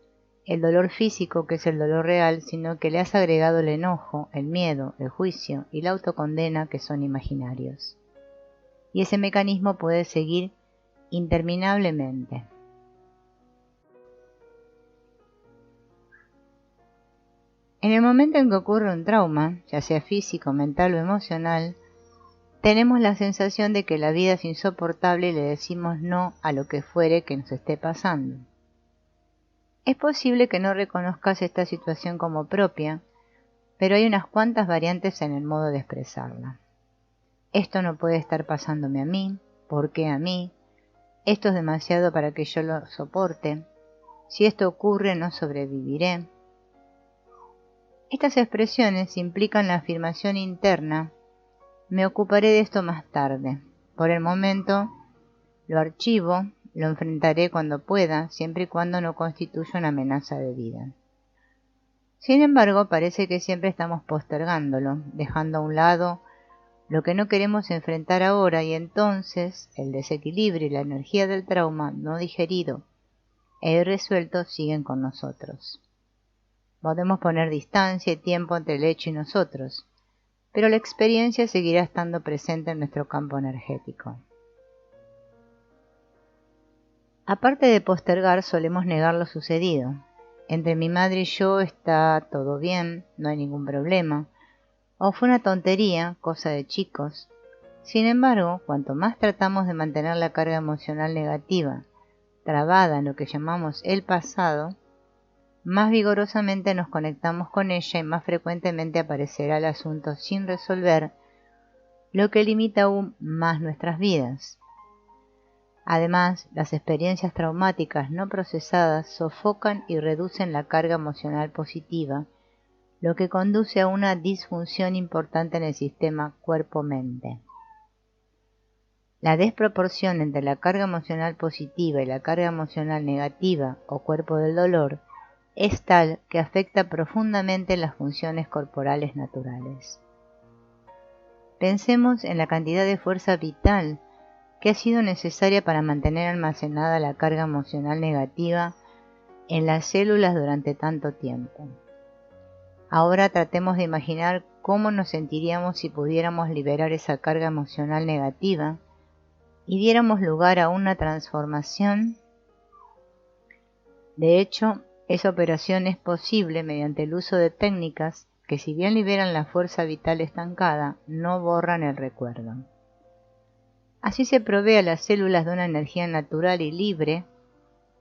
el dolor físico, que es el dolor real, sino que le has agregado el enojo, el miedo, el juicio y la autocondena, que son imaginarios. Y ese mecanismo puede seguir interminablemente. En el momento en que ocurre un trauma, ya sea físico, mental o emocional, tenemos la sensación de que la vida es insoportable y le decimos no a lo que fuere que nos esté pasando. Es posible que no reconozcas esta situación como propia, pero hay unas cuantas variantes en el modo de expresarla. Esto no puede estar pasándome a mí, ¿por qué a mí? Esto es demasiado para que yo lo soporte. Si esto ocurre, no sobreviviré. Estas expresiones implican la afirmación interna: me ocuparé de esto más tarde. Por el momento lo archivo, lo enfrentaré cuando pueda, siempre y cuando no constituya una amenaza de vida. Sin embargo, parece que siempre estamos postergándolo, dejando a un lado lo que no queremos enfrentar ahora, y entonces el desequilibrio y la energía del trauma no digerido e irresuelto siguen con nosotros. Podemos poner distancia y tiempo entre el hecho y nosotros, pero la experiencia seguirá estando presente en nuestro campo energético. Aparte de postergar, solemos negar lo sucedido. Entre mi madre y yo está todo bien, no hay ningún problema, o fue una tontería, cosa de chicos. Sin embargo, cuanto más tratamos de mantener la carga emocional negativa trabada en lo que llamamos el pasado, más vigorosamente nos conectamos con ella y más frecuentemente aparecerá el asunto sin resolver, lo que limita aún más nuestras vidas. Además, las experiencias traumáticas no procesadas sofocan y reducen la carga emocional positiva, lo que conduce a una disfunción importante en el sistema cuerpo-mente. La desproporción entre la carga emocional positiva y la carga emocional negativa o cuerpo del dolor es tal que afecta profundamente las funciones corporales naturales. Pensemos en la cantidad de fuerza vital que ha sido necesaria para mantener almacenada la carga emocional negativa en las células durante tanto tiempo. Ahora tratemos de imaginar cómo nos sentiríamos si pudiéramos liberar esa carga emocional negativa y diéramos lugar a una transformación. De hecho, esa operación es posible mediante el uso de técnicas que, si bien liberan la fuerza vital estancada, no borran el recuerdo. Así se provee a las células de una energía natural y libre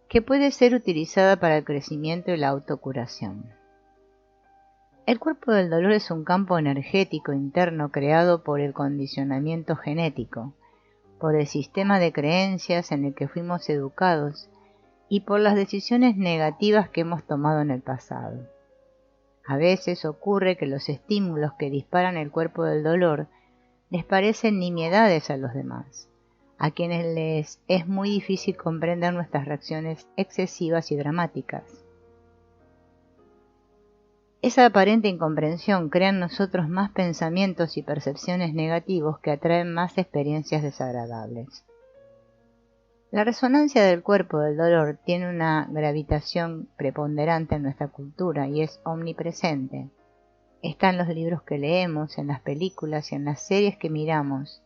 que puede ser utilizada para el crecimiento y la autocuración. El cuerpo del dolor es un campo energético interno creado por el condicionamiento genético, por el sistema de creencias en el que fuimos educados y por las decisiones negativas que hemos tomado en el pasado. A veces ocurre que los estímulos que disparan el cuerpo del dolor les parecen nimiedades a los demás, a quienes les es muy difícil comprender nuestras reacciones excesivas y dramáticas. Esa aparente incomprensión crea en nosotros más pensamientos y percepciones negativos que atraen más experiencias desagradables. La resonancia del cuerpo del dolor tiene una gravitación preponderante en nuestra cultura y es omnipresente. Está en los libros que leemos, en las películas y en las series que miramos,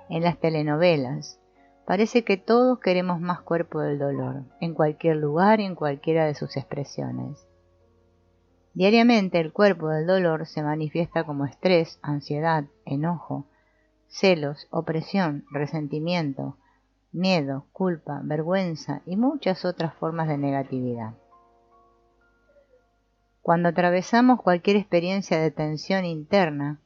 en las telenovelas. Parece que todos queremos más cuerpo del dolor, en cualquier lugar y en cualquiera de sus expresiones. Diariamente el cuerpo del dolor se manifiesta como estrés, ansiedad, enojo, celos, opresión, resentimiento, miedo, culpa, vergüenza y muchas otras formas de negatividad. Cuando atravesamos cualquier experiencia de tensión interna,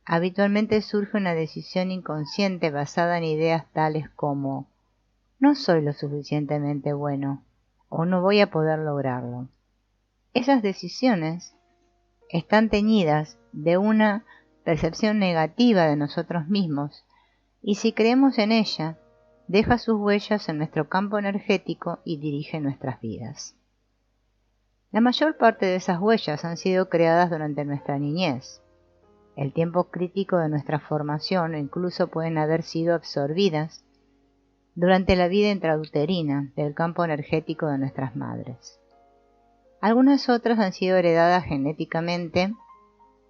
habitualmente surge una decisión inconsciente basada en ideas tales como: no soy lo suficientemente bueno o no voy a poder lograrlo. Esas decisiones están teñidas de una percepción negativa de nosotros mismos y, si creemos en ella, deja sus huellas en nuestro campo energético y dirige nuestras vidas. La mayor parte de esas huellas han sido creadas durante nuestra niñez, el tiempo crítico de nuestra formación, o incluso pueden haber sido absorbidas durante la vida intrauterina del campo energético de nuestras madres. Algunas otras han sido heredadas genéticamente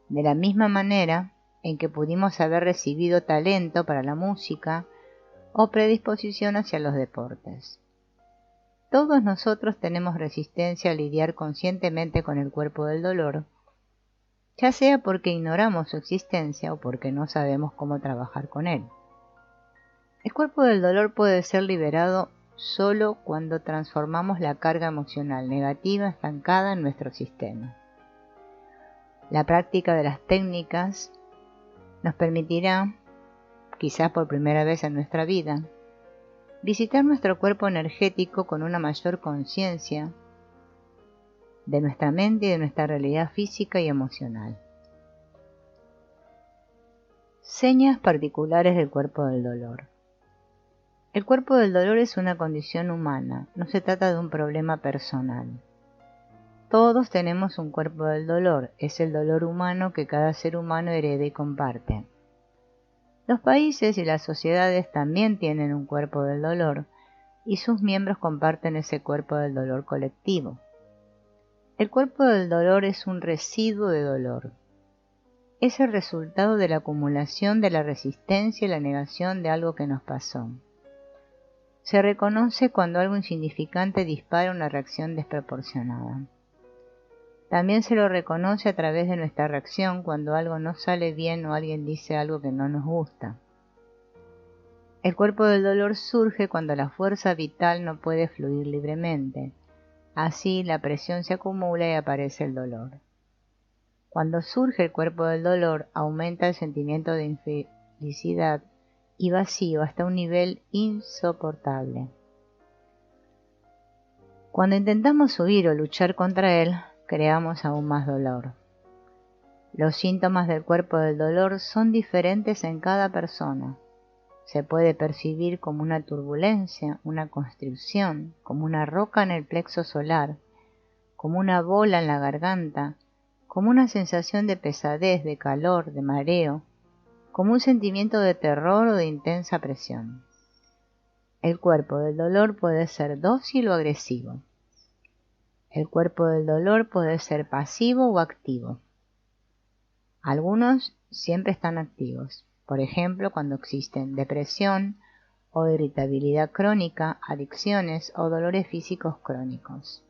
de la misma manera en que pudimos haber recibido talento para la música o predisposición hacia los deportes. Todos nosotros tenemos resistencia a lidiar conscientemente con el cuerpo del dolor, ya sea porque ignoramos su existencia o porque no sabemos cómo trabajar con él. El cuerpo del dolor puede ser liberado solo cuando transformamos la carga emocional negativa estancada en nuestro sistema. La práctica de las técnicas nos permitirá, quizás por primera vez en nuestra vida, visitar nuestro cuerpo energético con una mayor conciencia de nuestra mente y de nuestra realidad física y emocional. Señas particulares del cuerpo del dolor. El cuerpo del dolor es una condición humana, no se trata de un problema personal. Todos tenemos un cuerpo del dolor, es el dolor humano que cada ser humano hereda y comparte. Los países y las sociedades también tienen un cuerpo del dolor y sus miembros comparten ese cuerpo del dolor colectivo. El cuerpo del dolor es un residuo de dolor. Es el resultado de la acumulación de la resistencia y la negación de algo que nos pasó. Se reconoce cuando algo insignificante dispara una reacción desproporcionada. También se lo reconoce a través de nuestra reacción cuando algo no sale bien o alguien dice algo que no nos gusta. El cuerpo del dolor surge cuando la fuerza vital no puede fluir libremente. Así la presión se acumula y aparece el dolor. Cuando surge el cuerpo del dolor, aumenta el sentimiento de infelicidad y vacío hasta un nivel insoportable. Cuando intentamos huir o luchar contra él, creamos aún más dolor. Los síntomas del cuerpo del dolor son diferentes en cada persona. Se puede percibir como una turbulencia, una constricción, como una roca en el plexo solar, como una bola en la garganta, como una sensación de pesadez, de calor, de mareo, como un sentimiento de terror o de intensa presión. El cuerpo del dolor puede ser dócil o agresivo. El cuerpo del dolor puede ser pasivo o activo. Algunos siempre están activos, por ejemplo cuando existen depresión o irritabilidad crónica, adicciones o dolores físicos crónicos.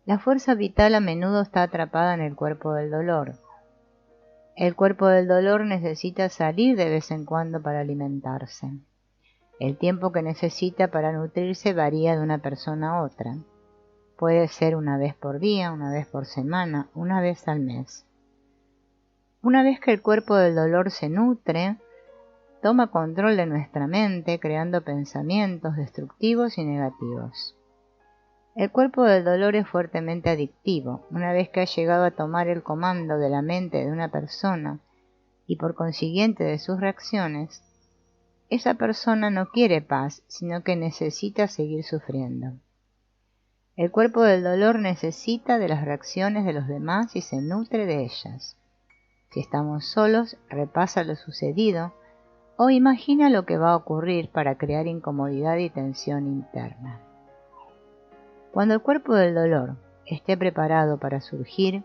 La fuerza vital a menudo está atrapada en el cuerpo del dolor. El cuerpo del dolor necesita salir de vez en cuando para alimentarse. El tiempo que necesita para nutrirse varía de una persona a otra. Puede ser una vez por día, una vez por semana, una vez al mes. Una vez que el cuerpo del dolor se nutre, toma control de nuestra mente, creando pensamientos destructivos y negativos. El cuerpo del dolor es fuertemente adictivo. Una vez que ha llegado a tomar el comando de la mente de una persona y por consiguiente de sus reacciones, esa persona no quiere paz, sino que necesita seguir sufriendo. El cuerpo del dolor necesita de las reacciones de los demás y se nutre de ellas. Si estamos solos, repasa lo sucedido o imagina lo que va a ocurrir para crear incomodidad y tensión interna. Cuando el cuerpo del dolor esté preparado para surgir,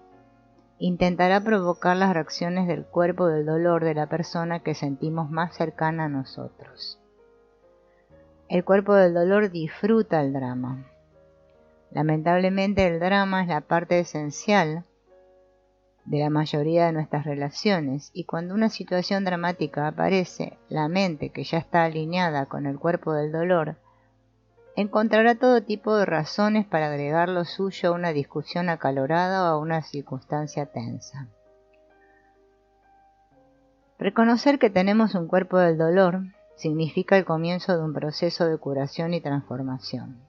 intentará provocar las reacciones del cuerpo del dolor de la persona que sentimos más cercana a nosotros. El cuerpo del dolor disfruta el drama. Lamentablemente el drama es la parte esencial de la mayoría de nuestras relaciones y cuando una situación dramática aparece, la mente que ya está alineada con el cuerpo del dolor encontrará todo tipo de razones para agregar lo suyo a una discusión acalorada o a una circunstancia tensa. Reconocer que tenemos un cuerpo del dolor significa el comienzo de un proceso de curación y transformación.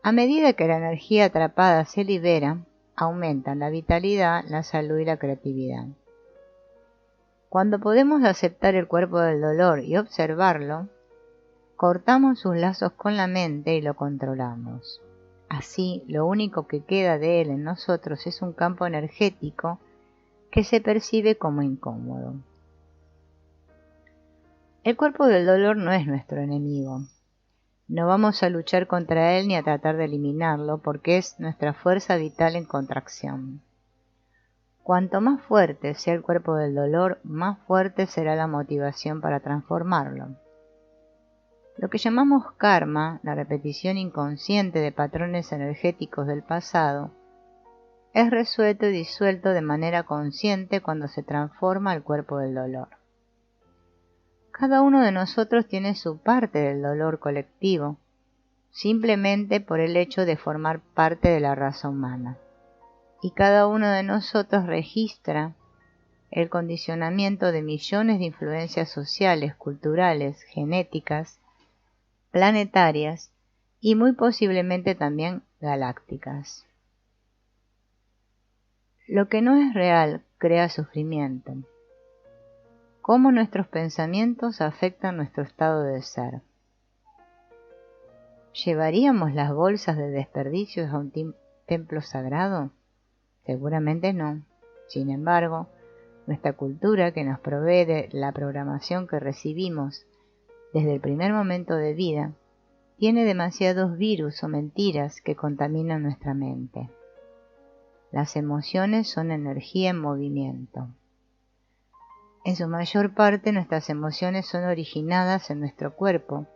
A medida que la energía atrapada se libera, aumentan la vitalidad, la salud y la creatividad. Cuando podemos aceptar el cuerpo del dolor y observarlo, cortamos sus lazos con la mente y lo controlamos. Así, lo único que queda de él en nosotros es un campo energético que se percibe como incómodo. El cuerpo del dolor no es nuestro enemigo. No vamos a luchar contra él ni a tratar de eliminarlo porque es nuestra fuerza vital en contracción. Cuanto más fuerte sea el cuerpo del dolor, más fuerte será la motivación para transformarlo. Lo que llamamos karma, la repetición inconsciente de patrones energéticos del pasado, es resuelto y disuelto de manera consciente cuando se transforma el cuerpo del dolor. Cada uno de nosotros tiene su parte del dolor colectivo, simplemente por el hecho de formar parte de la raza humana. Y cada uno de nosotros registra el condicionamiento de millones de influencias sociales, culturales, genéticas, planetarias y muy posiblemente también galácticas. Lo que no es real crea sufrimiento. ¿Cómo nuestros pensamientos afectan nuestro estado de ser? ¿Llevaríamos las bolsas de desperdicios a un templo sagrado? Seguramente no. Sin embargo, nuestra cultura, que nos provee de la programación que recibimos desde el primer momento de vida, tiene demasiados virus o mentiras que contaminan nuestra mente. Las emociones son energía en movimiento. En su mayor parte, nuestras emociones son originadas en nuestro cuerpo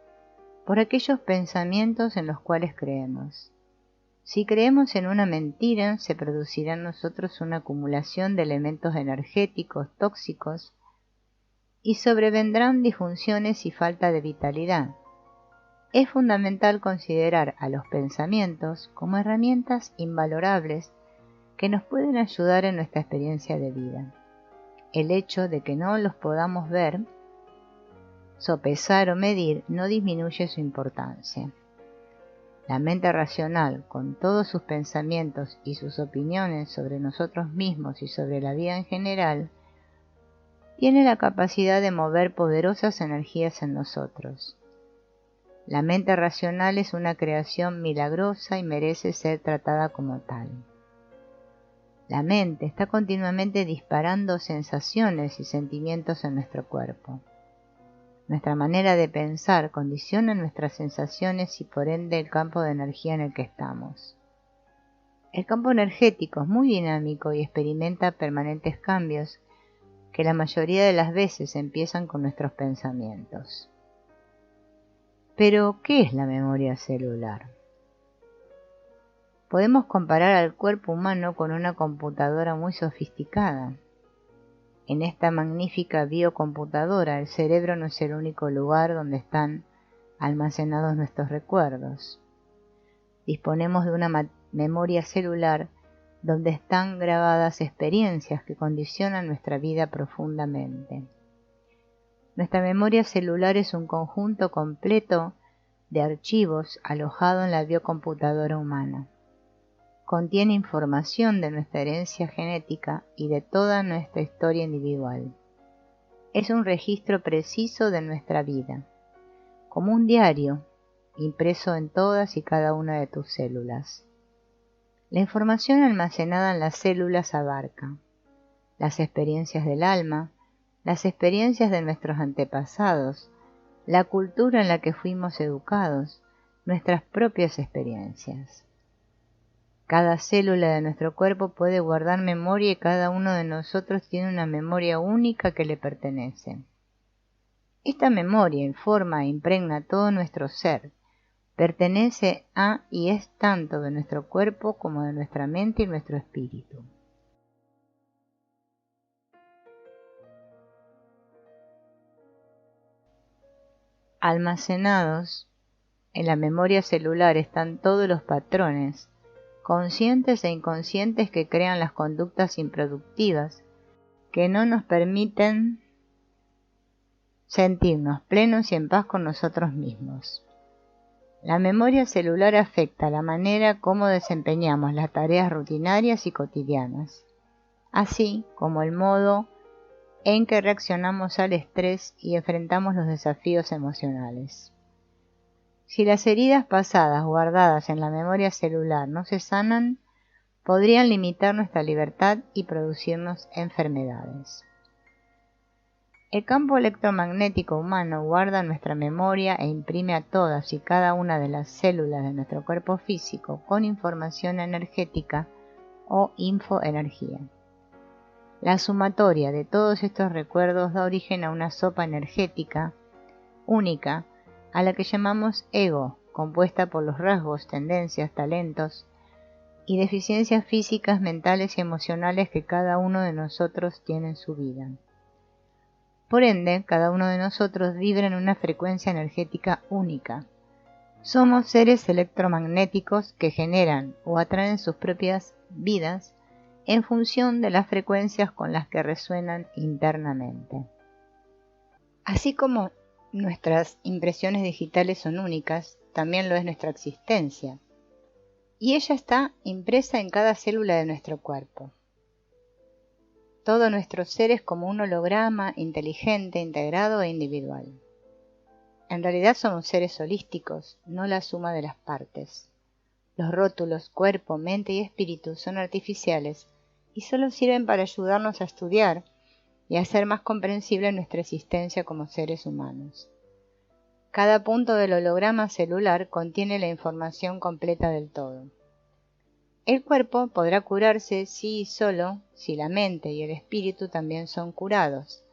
por aquellos pensamientos en los cuales creemos. Si creemos en una mentira, se producirá en nosotros una acumulación de elementos energéticos tóxicos y sobrevendrán disfunciones y falta de vitalidad. Es fundamental considerar a los pensamientos como herramientas invalorables que nos pueden ayudar en nuestra experiencia de vida. El hecho de que no los podamos ver, sopesar o medir no disminuye su importancia. La mente racional, con todos sus pensamientos y sus opiniones sobre nosotros mismos y sobre la vida en general, tiene la capacidad de mover poderosas energías en nosotros. La mente racional es una creación milagrosa y merece ser tratada como tal. La mente está continuamente disparando sensaciones y sentimientos en nuestro cuerpo. Nuestra manera de pensar condiciona nuestras sensaciones y por ende el campo de energía en el que estamos. El campo energético es muy dinámico y experimenta permanentes cambios que la mayoría de las veces empiezan con nuestros pensamientos. Pero, ¿qué es la memoria celular? Podemos comparar al cuerpo humano con una computadora muy sofisticada. En esta magnífica biocomputadora, el cerebro no es el único lugar donde están almacenados nuestros recuerdos. Disponemos de una memoria celular donde están grabadas experiencias que condicionan nuestra vida profundamente. Nuestra memoria celular es un conjunto completo de archivos alojado en la biocomputadora humana. Contiene información de nuestra herencia genética y de toda nuestra historia individual. Es un registro preciso de nuestra vida, como un diario impreso en todas y cada una de tus células. La información almacenada en las células abarca las experiencias del alma, las experiencias de nuestros antepasados, la cultura en la que fuimos educados, nuestras propias experiencias. Cada célula de nuestro cuerpo puede guardar memoria y cada uno de nosotros tiene una memoria única que le pertenece. Esta memoria informa e impregna todo nuestro ser, pertenece a y es tanto de nuestro cuerpo como de nuestra mente y nuestro espíritu. Almacenados en la memoria celular están todos los patrones, conscientes e inconscientes, que crean las conductas improductivas, que no nos permiten sentirnos plenos y en paz con nosotros mismos. La memoria celular afecta la manera como desempeñamos las tareas rutinarias y cotidianas, así como el modo en que reaccionamos al estrés y enfrentamos los desafíos emocionales. Si las heridas pasadas guardadas en la memoria celular no se sanan, podrían limitar nuestra libertad y producirnos enfermedades. El campo electromagnético humano guarda nuestra memoria e imprime a todas y cada una de las células de nuestro cuerpo físico con información energética o infoenergía. La sumatoria de todos estos recuerdos da origen a una sopa energética única, a la que llamamos ego, compuesta por los rasgos, tendencias, talentos y deficiencias físicas, mentales y emocionales que cada uno de nosotros tiene en su vida. Por ende, cada uno de nosotros vibra en una frecuencia energética única. Somos seres electromagnéticos que generan o atraen sus propias vidas en función de las frecuencias con las que resuenan internamente. Así como nuestras impresiones digitales son únicas, también lo es nuestra existencia, y ella está impresa en cada célula de nuestro cuerpo. Todo nuestro ser es como un holograma inteligente, integrado e individual. En realidad somos seres holísticos, no la suma de las partes. Los rótulos cuerpo, mente y espíritu son artificiales y solo sirven para ayudarnos a estudiar y a hacer más comprensible nuestra existencia como seres humanos. Cada punto del holograma celular contiene la información completa del todo. El cuerpo podrá curarse sí y solo si la mente y el espíritu también son curados.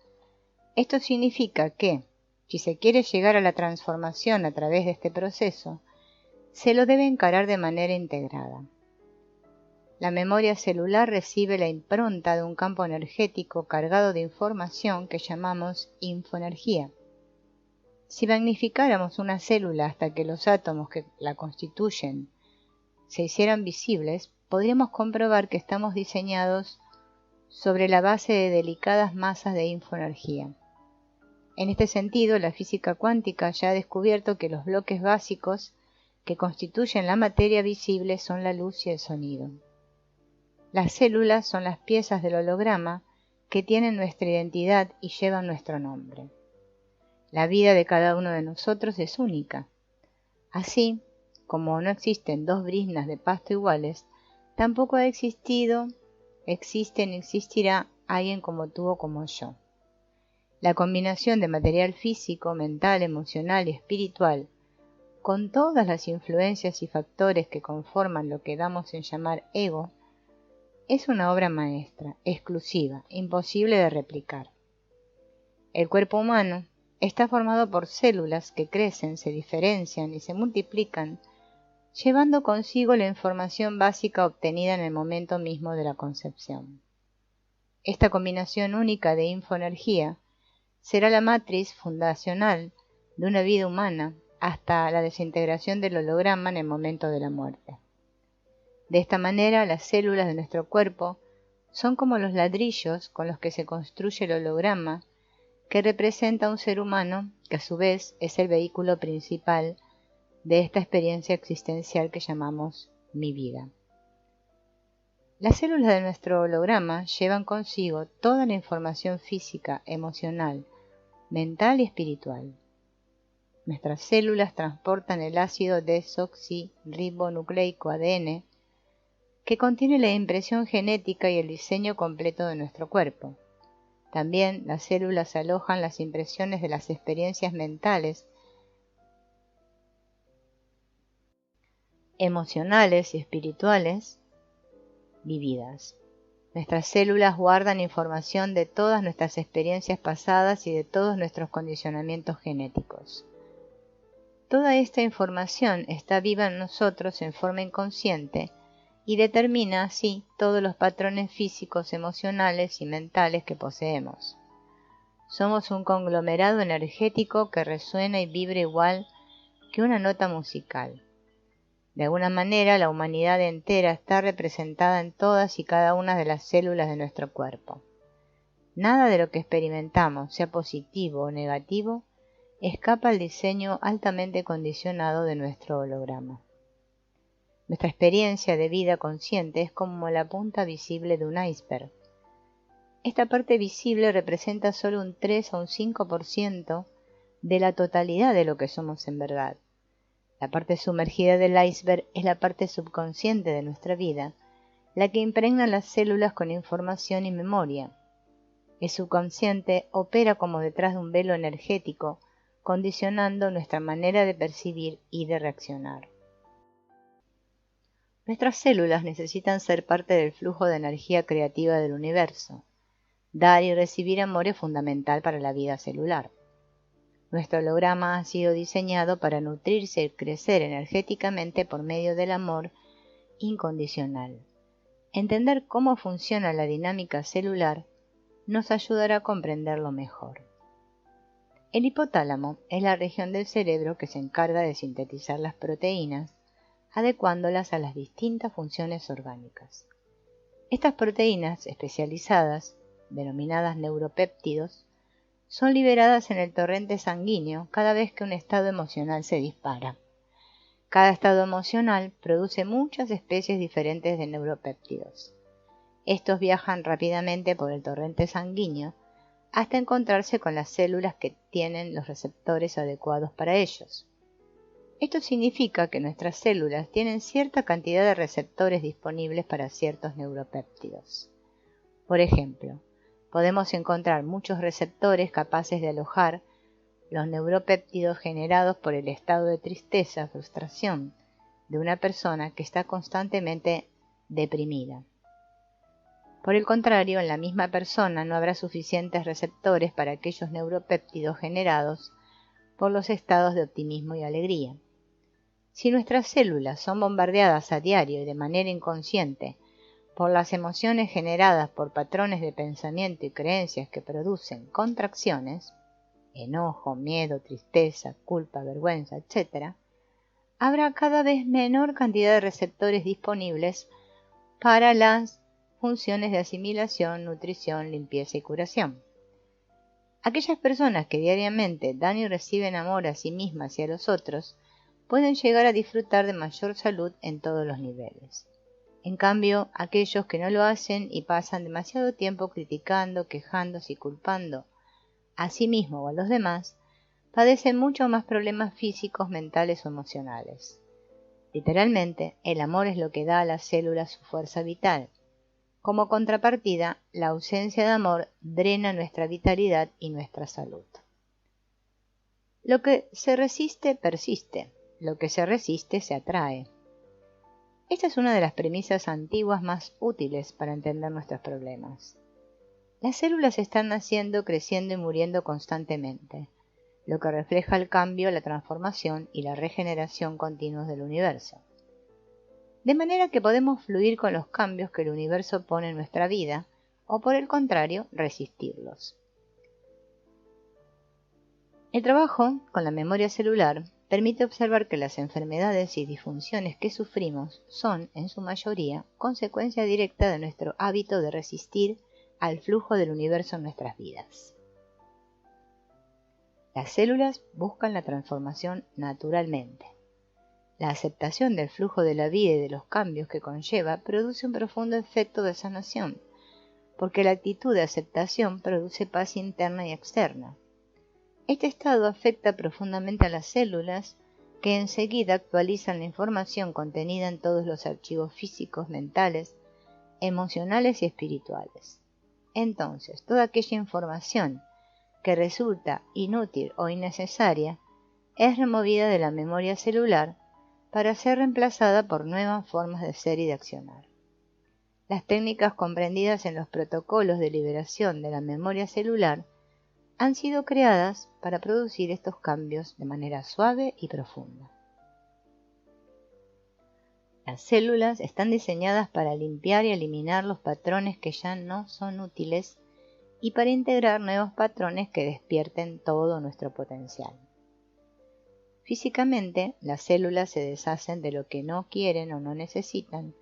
Esto significa que, si se quiere llegar a la transformación a través de este proceso, se lo debe encarar de manera integrada. La memoria celular recibe la impronta de un campo energético cargado de información que llamamos infoenergía. Si magnificáramos una célula hasta que los átomos que la constituyen se hicieran visibles, podríamos comprobar que estamos diseñados sobre la base de delicadas masas de infoenergía. En este sentido, la física cuántica ya ha descubierto que los bloques básicos que constituyen la materia visible son la luz y el sonido. Las células son las piezas del holograma que tienen nuestra identidad y llevan nuestro nombre. La vida de cada uno de nosotros es única. Así, como no existen dos briznas de pasto iguales, tampoco ha existido, existe ni existirá alguien como tú o como yo. La combinación de material físico, mental, emocional y espiritual, con todas las influencias y factores que conforman lo que damos en llamar ego, es una obra maestra, exclusiva, imposible de replicar. El cuerpo humano está formado por células que crecen, se diferencian y se multiplican, llevando consigo la información básica obtenida en el momento mismo de la concepción. Esta combinación única de infoenergía será la matriz fundacional de una vida humana hasta la desintegración del holograma en el momento de la muerte. De esta manera, las células de nuestro cuerpo son como los ladrillos con los que se construye el holograma que representa a un ser humano que a su vez es el vehículo principal de esta experiencia existencial que llamamos mi vida. Las células de nuestro holograma llevan consigo toda la información física, emocional, mental y espiritual. Nuestras células transportan el ácido desoxirribonucleico ADN que contiene la impresión genética y el diseño completo de nuestro cuerpo. También las células alojan las impresiones de las experiencias mentales, emocionales y espirituales vividas. Nuestras células guardan información de todas nuestras experiencias pasadas y de todos nuestros condicionamientos genéticos. Toda esta información está viva en nosotros en forma inconsciente y determina así todos los patrones físicos, emocionales y mentales que poseemos. Somos un conglomerado energético que resuena y vibra igual que una nota musical. De alguna manera, la humanidad entera está representada en todas y cada una de las células de nuestro cuerpo. Nada de lo que experimentamos, sea positivo o negativo, escapa al diseño altamente condicionado de nuestro holograma. Nuestra experiencia de vida consciente es como la punta visible de un iceberg. Esta parte visible representa solo un 3 o un 5% de la totalidad de lo que somos en verdad. La parte sumergida del iceberg es la parte subconsciente de nuestra vida, la que impregna las células con información y memoria. El subconsciente opera como detrás de un velo energético, condicionando nuestra manera de percibir y de reaccionar. Nuestras células necesitan ser parte del flujo de energía creativa del universo. Dar y recibir amor es fundamental para la vida celular. Nuestro holograma ha sido diseñado para nutrirse y crecer energéticamente por medio del amor incondicional. Entender cómo funciona la dinámica celular nos ayudará a comprenderlo mejor. El hipotálamo es la región del cerebro que se encarga de sintetizar las proteínas, adecuándolas a las distintas funciones orgánicas. Estas proteínas especializadas, denominadas neuropéptidos, son liberadas en el torrente sanguíneo cada vez que un estado emocional se dispara. Cada estado emocional produce muchas especies diferentes de neuropéptidos. Estos viajan rápidamente por el torrente sanguíneo hasta encontrarse con las células que tienen los receptores adecuados para ellos. Esto significa que nuestras células tienen cierta cantidad de receptores disponibles para ciertos neuropéptidos. Por ejemplo, podemos encontrar muchos receptores capaces de alojar los neuropéptidos generados por el estado de tristeza, frustración de una persona que está constantemente deprimida. Por el contrario, en la misma persona no habrá suficientes receptores para aquellos neuropéptidos generados por los estados de optimismo y alegría. Si nuestras células son bombardeadas a diario y de manera inconsciente por las emociones generadas por patrones de pensamiento y creencias que producen contracciones, enojo, miedo, tristeza, culpa, vergüenza, etc., habrá cada vez menor cantidad de receptores disponibles para las funciones de asimilación, nutrición, limpieza y curación. Aquellas personas que diariamente dan y reciben amor a sí mismas y a los otros pueden llegar a disfrutar de mayor salud en todos los niveles. En cambio, aquellos que no lo hacen y pasan demasiado tiempo criticando, quejándose y culpando a sí mismo o a los demás, padecen mucho más problemas físicos, mentales o emocionales. Literalmente, el amor es lo que da a las células su fuerza vital. Como contrapartida, la ausencia de amor drena nuestra vitalidad y nuestra salud. Lo que se resiste, persiste. Lo que se resiste, se atrae. Esta es una de las premisas antiguas más útiles para entender nuestros problemas. Las células están naciendo, creciendo y muriendo constantemente, lo que refleja el cambio, la transformación y la regeneración continuos del universo. De manera que podemos fluir con los cambios que el universo pone en nuestra vida, o por el contrario, resistirlos. El trabajo con la memoria celular permite observar que las enfermedades y disfunciones que sufrimos son, en su mayoría, consecuencia directa de nuestro hábito de resistir al flujo del universo en nuestras vidas. Las células buscan la transformación naturalmente. La aceptación del flujo de la vida y de los cambios que conlleva produce un profundo efecto de sanación, porque la actitud de aceptación produce paz interna y externa. Este estado afecta profundamente a las células, que enseguida actualizan la información contenida en todos los archivos físicos, mentales, emocionales y espirituales. Entonces, toda aquella información que resulta inútil o innecesaria es removida de la memoria celular para ser reemplazada por nuevas formas de ser y de accionar. Las técnicas comprendidas en los protocolos de liberación de la memoria celular han sido creadas para producir estos cambios de manera suave y profunda. Las células están diseñadas para limpiar y eliminar los patrones que ya no son útiles y para integrar nuevos patrones que despierten todo nuestro potencial. Físicamente, las células se deshacen de lo que no quieren o no necesitan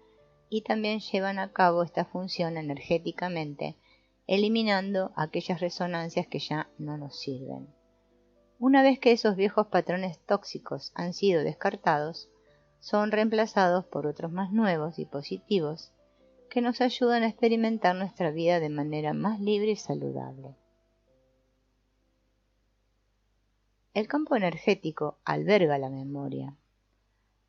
y también llevan a cabo esta función energéticamente, eliminando aquellas resonancias que ya no nos sirven. Una vez que esos viejos patrones tóxicos han sido descartados, son reemplazados por otros más nuevos y positivos que nos ayudan a experimentar nuestra vida de manera más libre y saludable. El campo energético alberga la memoria.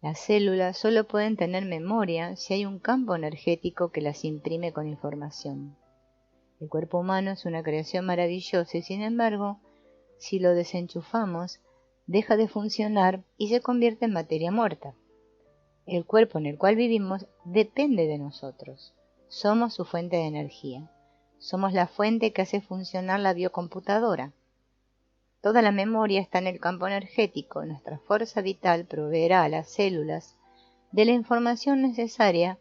Las células solo pueden tener memoria si hay un campo energético que las imprime con información. El cuerpo humano es una creación maravillosa y, sin embargo, si lo desenchufamos, deja de funcionar y se convierte en materia muerta. El cuerpo en el cual vivimos depende de nosotros. Somos su fuente de energía. Somos la fuente que hace funcionar la biocomputadora. Toda la memoria está en el campo energético. Nuestra fuerza vital proveerá a las células de la información necesaria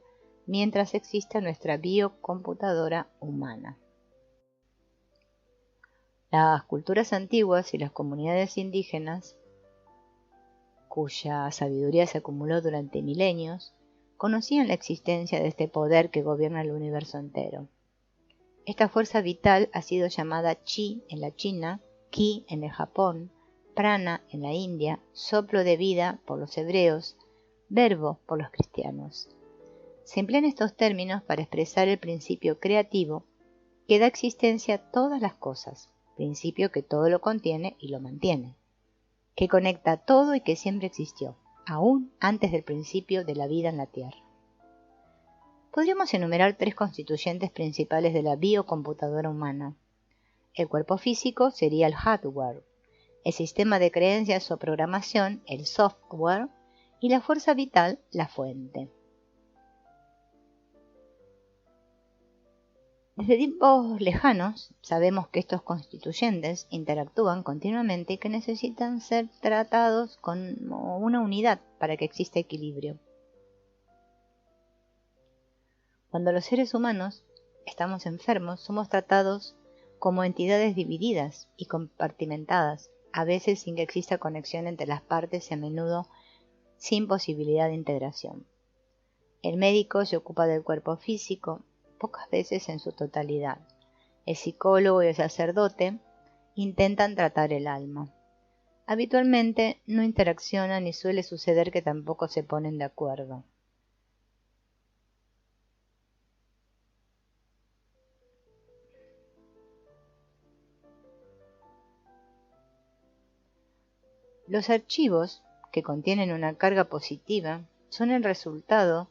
mientras exista nuestra biocomputadora humana. Las culturas antiguas y las comunidades indígenas, cuya sabiduría se acumuló durante milenios, conocían la existencia de este poder que gobierna el universo entero. Esta fuerza vital ha sido llamada Chi en la China, Ki en el Japón, Prana en la India, soplo de vida por los hebreos, verbo por los cristianos. Se emplean estos términos para expresar el principio creativo que da existencia a todas las cosas, principio que todo lo contiene y lo mantiene, que conecta todo y que siempre existió, aún antes del principio de la vida en la Tierra. Podríamos enumerar 3 constituyentes principales de la biocomputadora humana. El cuerpo físico sería el hardware, el sistema de creencias o programación, el software, y la fuerza vital, la fuente. Desde tiempos lejanos sabemos que estos constituyentes interactúan continuamente y que necesitan ser tratados como una unidad para que exista equilibrio. Cuando los seres humanos estamos enfermos, somos tratados como entidades divididas y compartimentadas, a veces sin que exista conexión entre las partes y a menudo sin posibilidad de integración. El médico se ocupa del cuerpo físico, pocas veces en su totalidad. El psicólogo y el sacerdote intentan tratar el alma. Habitualmente no interaccionan y suele suceder que tampoco se ponen de acuerdo. Los archivos, que contienen una carga positiva, son el resultado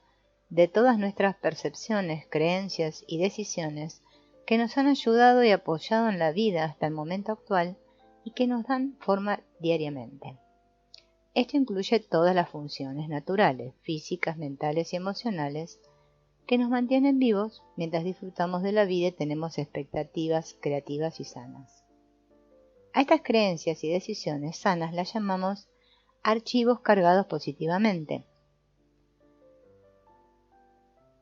de todas nuestras percepciones, creencias y decisiones que nos han ayudado y apoyado en la vida hasta el momento actual y que nos dan forma diariamente. Esto incluye todas las funciones naturales, físicas, mentales y emocionales que nos mantienen vivos mientras disfrutamos de la vida y tenemos expectativas creativas y sanas. A estas creencias y decisiones sanas las llamamos archivos cargados positivamente.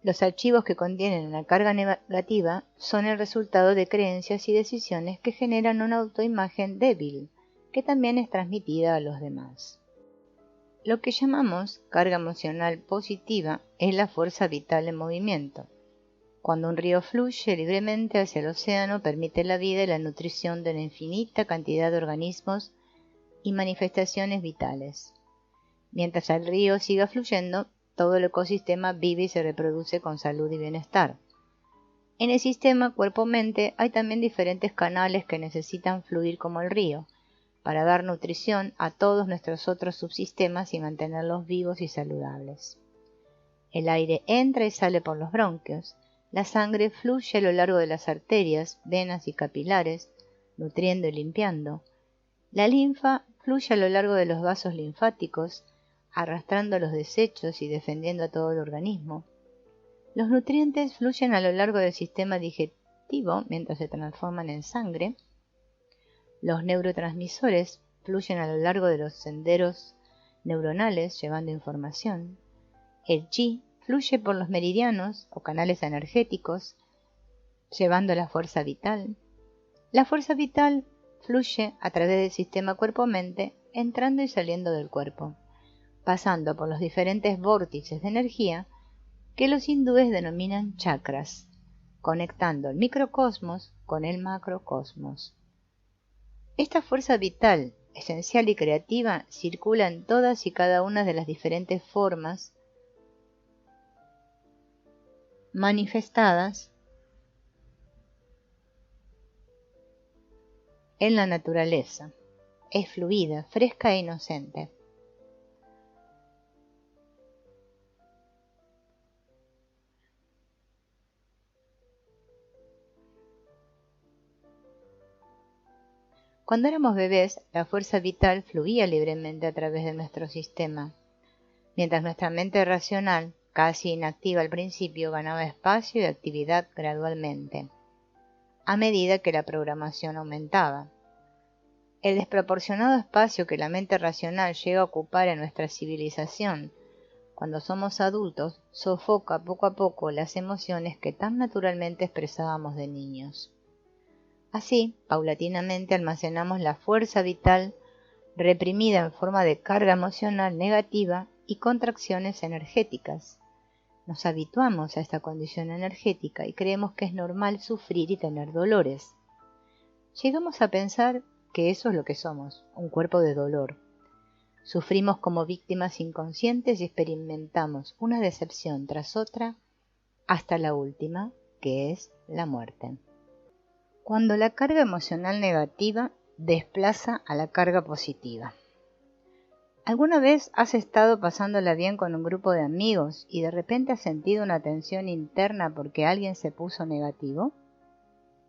Los archivos que contienen una carga negativa son el resultado de creencias y decisiones que generan una autoimagen débil, que también es transmitida a los demás. Lo que llamamos carga emocional positiva es la fuerza vital en movimiento. Cuando un río fluye libremente hacia el océano, permite la vida y la nutrición de una infinita cantidad de organismos y manifestaciones vitales. Mientras el río siga fluyendo, todo el ecosistema vive y se reproduce con salud y bienestar. En el sistema cuerpo-mente hay también diferentes canales que necesitan fluir como el río, para dar nutrición a todos nuestros otros subsistemas y mantenerlos vivos y saludables. El aire entra y sale por los bronquios. La sangre fluye a lo largo de las arterias, venas y capilares, nutriendo y limpiando. La linfa fluye a lo largo de los vasos linfáticos, arrastrando los desechos y defendiendo a todo el organismo. Los nutrientes fluyen a lo largo del sistema digestivo mientras se transforman en sangre. Los neurotransmisores fluyen a lo largo de los senderos neuronales llevando información. El chi fluye por los meridianos o canales energéticos, llevando la fuerza vital. La fuerza vital fluye a través del sistema cuerpo-mente, entrando y saliendo del cuerpo, pasando por los diferentes vórtices de energía que los hindúes denominan chakras, conectando el microcosmos con el macrocosmos. Esta fuerza vital, esencial y creativa, circula en todas y cada una de las diferentes formas manifestadas en la naturaleza. Es fluida, fresca e inocente. Cuando éramos bebés, la fuerza vital fluía libremente a través de nuestro sistema, mientras nuestra mente racional, casi inactiva al principio, ganaba espacio y actividad gradualmente, a medida que la programación aumentaba. El desproporcionado espacio que la mente racional llega a ocupar en nuestra civilización cuando somos adultos sofoca poco a poco las emociones que tan naturalmente expresábamos de niños. Así, paulatinamente almacenamos la fuerza vital reprimida en forma de carga emocional negativa y contracciones energéticas. Nos habituamos a esta condición energética y creemos que es normal sufrir y tener dolores. Llegamos a pensar que eso es lo que somos, un cuerpo de dolor. Sufrimos como víctimas inconscientes y experimentamos una decepción tras otra hasta la última, que es la muerte. Cuando la carga emocional negativa desplaza a la carga positiva. ¿Alguna vez has estado pasándola bien con un grupo de amigos y de repente has sentido una tensión interna porque alguien se puso negativo?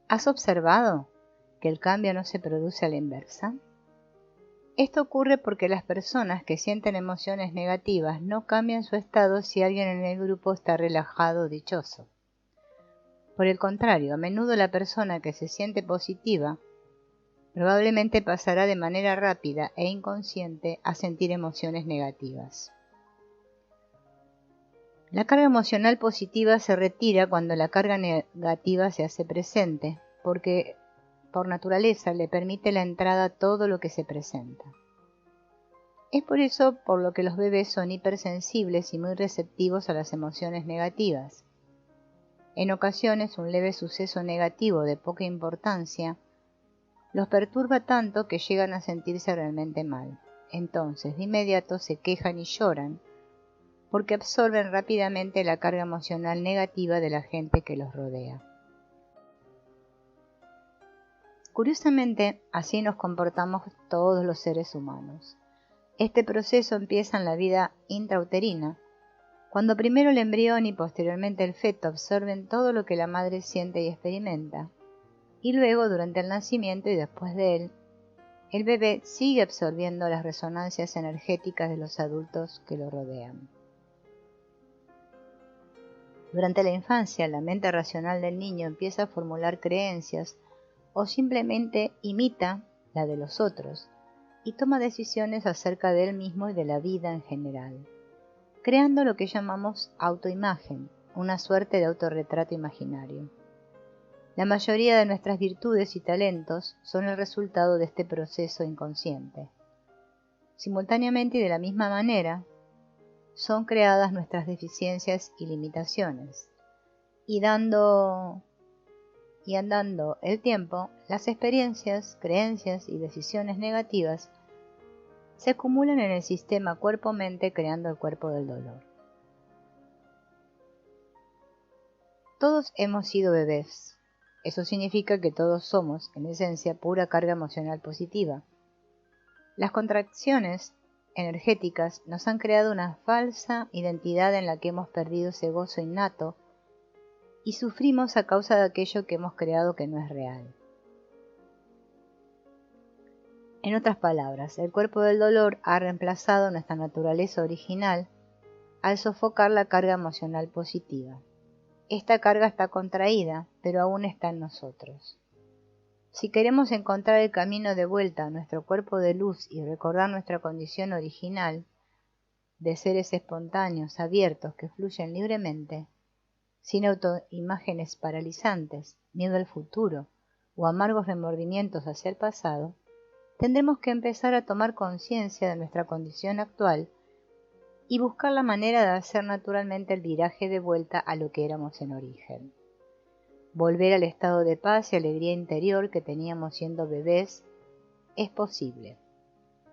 ¿Has observado que el cambio no se produce a la inversa? Esto ocurre porque las personas que sienten emociones negativas no cambian su estado si alguien en el grupo está relajado o dichoso. Por el contrario, a menudo la persona que se siente positiva probablemente pasará de manera rápida e inconsciente a sentir emociones negativas. La carga emocional positiva se retira cuando la carga negativa se hace presente, porque por naturaleza le permite la entrada a todo lo que se presenta. Es por eso por lo que los bebés son hipersensibles y muy receptivos a las emociones negativas. En ocasiones, un leve suceso negativo de poca importancia los perturba tanto que llegan a sentirse realmente mal. Entonces, de inmediato se quejan y lloran, porque absorben rápidamente la carga emocional negativa de la gente que los rodea. Curiosamente, así nos comportamos todos los seres humanos. Este proceso empieza en la vida intrauterina, cuando primero el embrión y posteriormente el feto absorben todo lo que la madre siente y experimenta, y luego durante el nacimiento y después de él, el bebé sigue absorbiendo las resonancias energéticas de los adultos que lo rodean. Durante la infancia, la mente racional del niño empieza a formular creencias o simplemente imita la de los otros y toma decisiones acerca de él mismo y de la vida en general, creando lo que llamamos autoimagen, una suerte de autorretrato imaginario. La mayoría de nuestras virtudes y talentos son el resultado de este proceso inconsciente. Simultáneamente y de la misma manera, son creadas nuestras deficiencias y limitaciones. Y andando el tiempo, las experiencias, creencias y decisiones negativas se acumulan en el sistema cuerpo-mente creando el cuerpo del dolor. Todos hemos sido bebés. Eso significa que todos somos, en esencia, pura carga emocional positiva. Las contracciones energéticas nos han creado una falsa identidad en la que hemos perdido ese gozo innato y sufrimos a causa de aquello que hemos creado que no es real. En otras palabras, el cuerpo del dolor ha reemplazado nuestra naturaleza original al sofocar la carga emocional positiva. Esta carga está contraída, pero aún está en nosotros. Si queremos encontrar el camino de vuelta a nuestro cuerpo de luz y recordar nuestra condición original, de seres espontáneos, abiertos, que fluyen libremente, sin autoimágenes paralizantes, miedo al futuro o amargos remordimientos hacia el pasado, tendremos que empezar a tomar conciencia de nuestra condición actual y buscar la manera de hacer naturalmente el viraje de vuelta a lo que éramos en origen. Volver al estado de paz y alegría interior que teníamos siendo bebés es posible.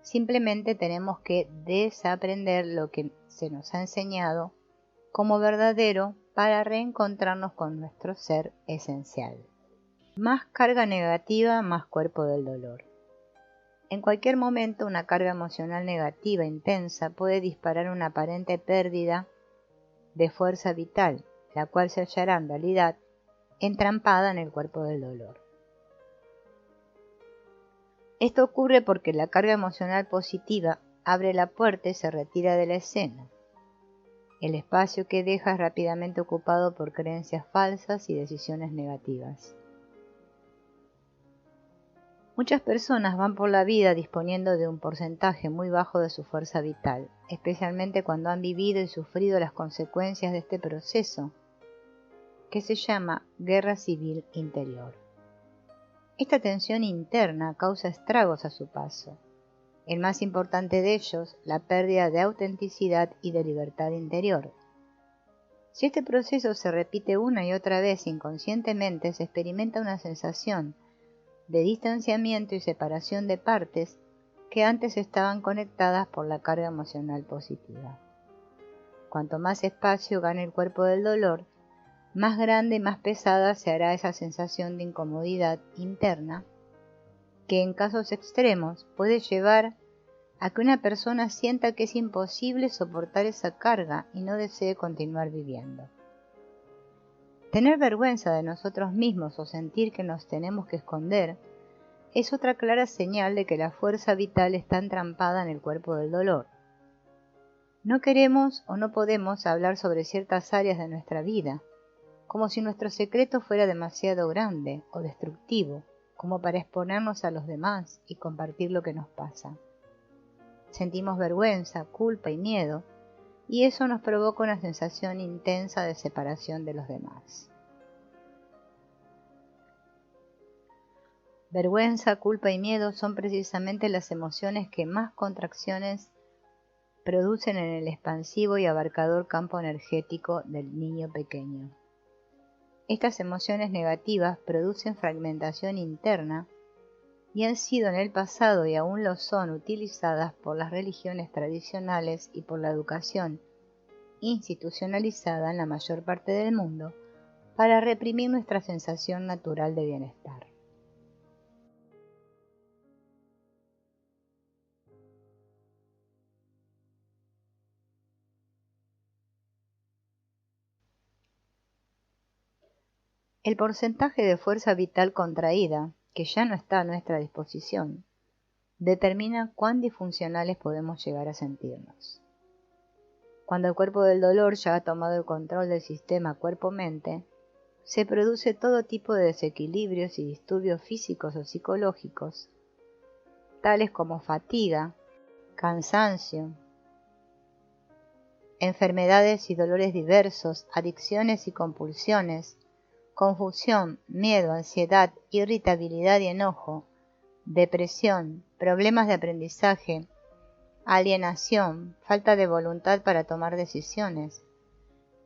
Simplemente tenemos que desaprender lo que se nos ha enseñado como verdadero para reencontrarnos con nuestro ser esencial. Más carga negativa, más cuerpo del dolor. En cualquier momento, una carga emocional negativa intensa puede disparar una aparente pérdida de fuerza vital, la cual se hallará en realidad entrampada en el cuerpo del dolor. Esto ocurre porque la carga emocional positiva abre la puerta y se retira de la escena. El espacio que deja es rápidamente ocupado por creencias falsas y decisiones negativas. Muchas personas van por la vida disponiendo de un porcentaje muy bajo de su fuerza vital, especialmente cuando han vivido y sufrido las consecuencias de este proceso, que se llama guerra civil interior. Esta tensión interna causa estragos a su paso. El más importante de ellos, la pérdida de autenticidad y de libertad interior. Si este proceso se repite una y otra vez inconscientemente, se experimenta una sensación de distanciamiento y separación de partes que antes estaban conectadas por la carga emocional positiva. Cuanto más espacio gane el cuerpo del dolor, más grande y más pesada se hará esa sensación de incomodidad interna que en casos extremos puede llevar a que una persona sienta que es imposible soportar esa carga y no desee continuar viviendo. Tener vergüenza de nosotros mismos o sentir que nos tenemos que esconder es otra clara señal de que la fuerza vital está entrampada en el cuerpo del dolor. No queremos o no podemos hablar sobre ciertas áreas de nuestra vida, como si nuestro secreto fuera demasiado grande o destructivo, como para exponernos a los demás y compartir lo que nos pasa. Sentimos vergüenza, culpa y miedo, y eso nos provoca una sensación intensa de separación de los demás. Vergüenza, culpa y miedo son precisamente las emociones que más contracciones producen en el expansivo y abarcador campo energético del niño pequeño. Estas emociones negativas producen fragmentación interna y han sido en el pasado y aún lo son utilizadas por las religiones tradicionales y por la educación institucionalizada en la mayor parte del mundo para reprimir nuestra sensación natural de bienestar. El porcentaje de fuerza vital contraída, que ya no está a nuestra disposición, determina cuán disfuncionales podemos llegar a sentirnos. Cuando el cuerpo del dolor ya ha tomado el control del sistema cuerpo-mente, se produce todo tipo de desequilibrios y disturbios físicos o psicológicos, tales como fatiga, cansancio, enfermedades y dolores diversos, adicciones y compulsiones, confusión, miedo, ansiedad, irritabilidad y enojo, depresión, problemas de aprendizaje, alienación, falta de voluntad para tomar decisiones,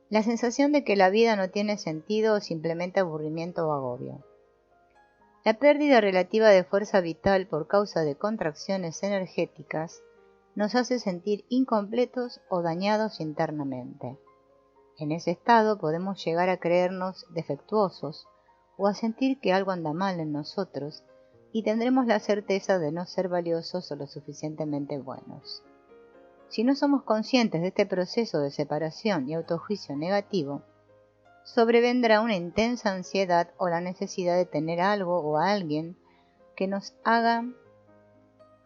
la sensación de que la vida no tiene sentido o simplemente aburrimiento o agobio. La pérdida relativa de fuerza vital por causa de contracciones energéticas nos hace sentir incompletos o dañados internamente. En ese estado podemos llegar a creernos defectuosos o a sentir que algo anda mal en nosotros y tendremos la certeza de no ser valiosos o lo suficientemente buenos. Si no somos conscientes de este proceso de separación y autojuicio negativo, sobrevendrá una intensa ansiedad o la necesidad de tener algo o a alguien que nos haga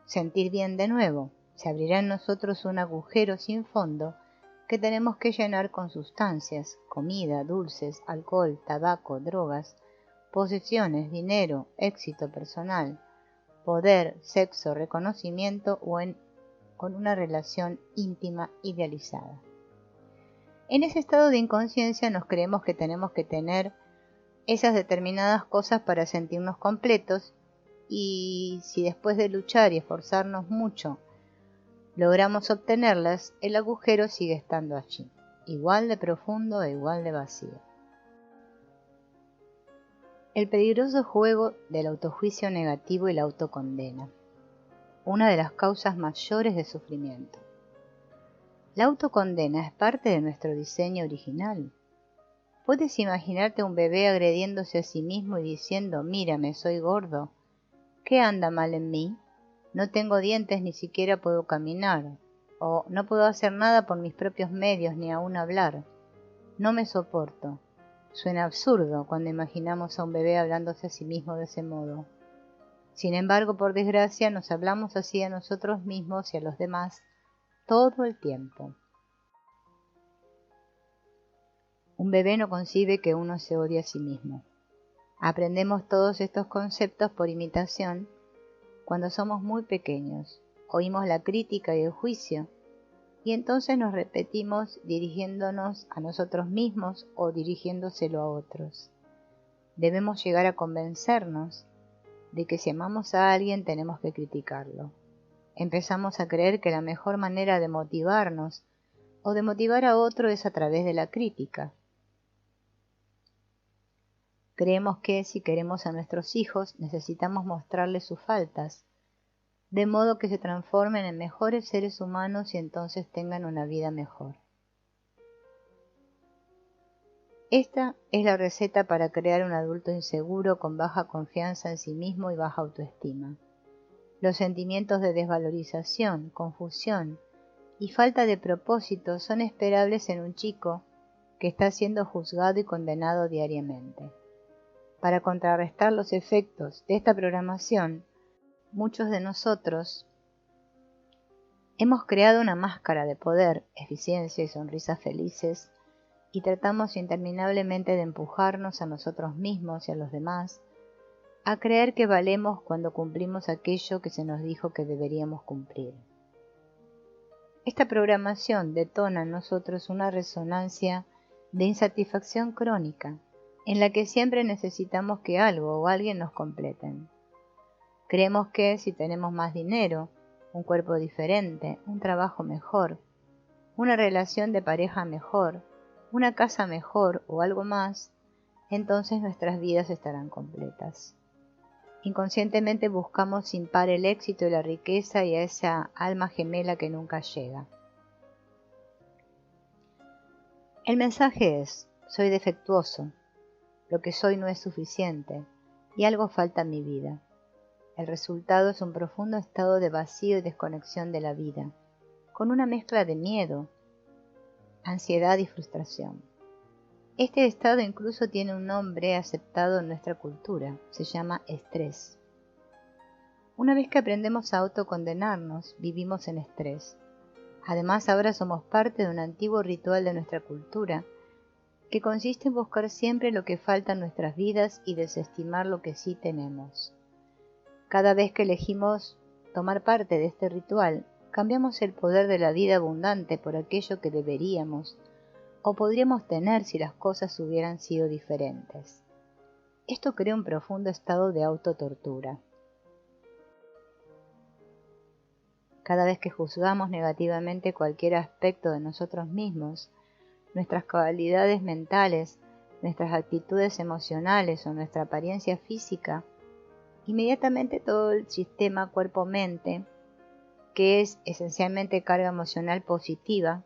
sentir bien de nuevo. Se abrirá en nosotros un agujero sin fondo que tenemos que llenar con sustancias, comida, dulces, alcohol, tabaco, drogas, posesiones, dinero, éxito personal, poder, sexo, reconocimiento o con una relación íntima idealizada. En ese estado de inconsciencia nos creemos que tenemos que tener esas determinadas cosas para sentirnos completos y si después de luchar y esforzarnos mucho logramos obtenerlas, el agujero sigue estando allí, igual de profundo e igual de vacío. El peligroso juego del autojuicio negativo y la autocondena, una de las causas mayores de sufrimiento. La autocondena es parte de nuestro diseño original. ¿Puedes imaginarte a un bebé agrediéndose a sí mismo y diciendo, mírame, soy gordo? ¿Qué anda mal en mí? No tengo dientes, ni siquiera puedo caminar, o no puedo hacer nada por mis propios medios, ni aún hablar. No me soporto. Suena absurdo cuando imaginamos a un bebé hablándose a sí mismo de ese modo. Sin embargo, por desgracia, nos hablamos así a nosotros mismos y a los demás todo el tiempo. Un bebé no concibe que uno se odie a sí mismo. Aprendemos todos estos conceptos por imitación cuando somos muy pequeños. Oímos la crítica y el juicio, y entonces nos repetimos dirigiéndonos a nosotros mismos o dirigiéndoselo a otros. Debemos llegar a convencernos de que si amamos a alguien tenemos que criticarlo. Empezamos a creer que la mejor manera de motivarnos o de motivar a otro es a través de la crítica. Creemos que si queremos a nuestros hijos necesitamos mostrarles sus faltas, de modo que se transformen en mejores seres humanos y entonces tengan una vida mejor. Esta es la receta para crear un adulto inseguro con baja confianza en sí mismo y baja autoestima. Los sentimientos de desvalorización, confusión y falta de propósito son esperables en un chico que está siendo juzgado y condenado diariamente. Para contrarrestar los efectos de esta programación, muchos de nosotros hemos creado una máscara de poder, eficiencia y sonrisas felices y tratamos interminablemente de empujarnos a nosotros mismos y a los demás a creer que valemos cuando cumplimos aquello que se nos dijo que deberíamos cumplir. Esta programación detona en nosotros una resonancia de insatisfacción crónica, en la que siempre necesitamos que algo o alguien nos completen. Creemos que si tenemos más dinero, un cuerpo diferente, un trabajo mejor, una relación de pareja mejor, una casa mejor o algo más, entonces nuestras vidas estarán completas. Inconscientemente buscamos sin par el éxito y la riqueza y a esa alma gemela que nunca llega. El mensaje es: soy defectuoso, lo que soy no es suficiente y algo falta en mi vida. El resultado es un profundo estado de vacío y desconexión de la vida, con una mezcla de miedo, ansiedad y frustración. Este estado incluso tiene un nombre aceptado en nuestra cultura, se llama estrés. Una vez que aprendemos a autocondenarnos, vivimos en estrés. Además, ahora somos parte de un antiguo ritual de nuestra cultura, que consiste en buscar siempre lo que falta en nuestras vidas y desestimar lo que sí tenemos. Cada vez que elegimos tomar parte de este ritual, cambiamos el poder de la vida abundante por aquello que deberíamos o podríamos tener si las cosas hubieran sido diferentes. Esto crea un profundo estado de autotortura. Cada vez que juzgamos negativamente cualquier aspecto de nosotros mismos, nuestras cualidades mentales, nuestras actitudes emocionales o nuestra apariencia física, inmediatamente todo el sistema cuerpo-mente, que es esencialmente carga emocional positiva,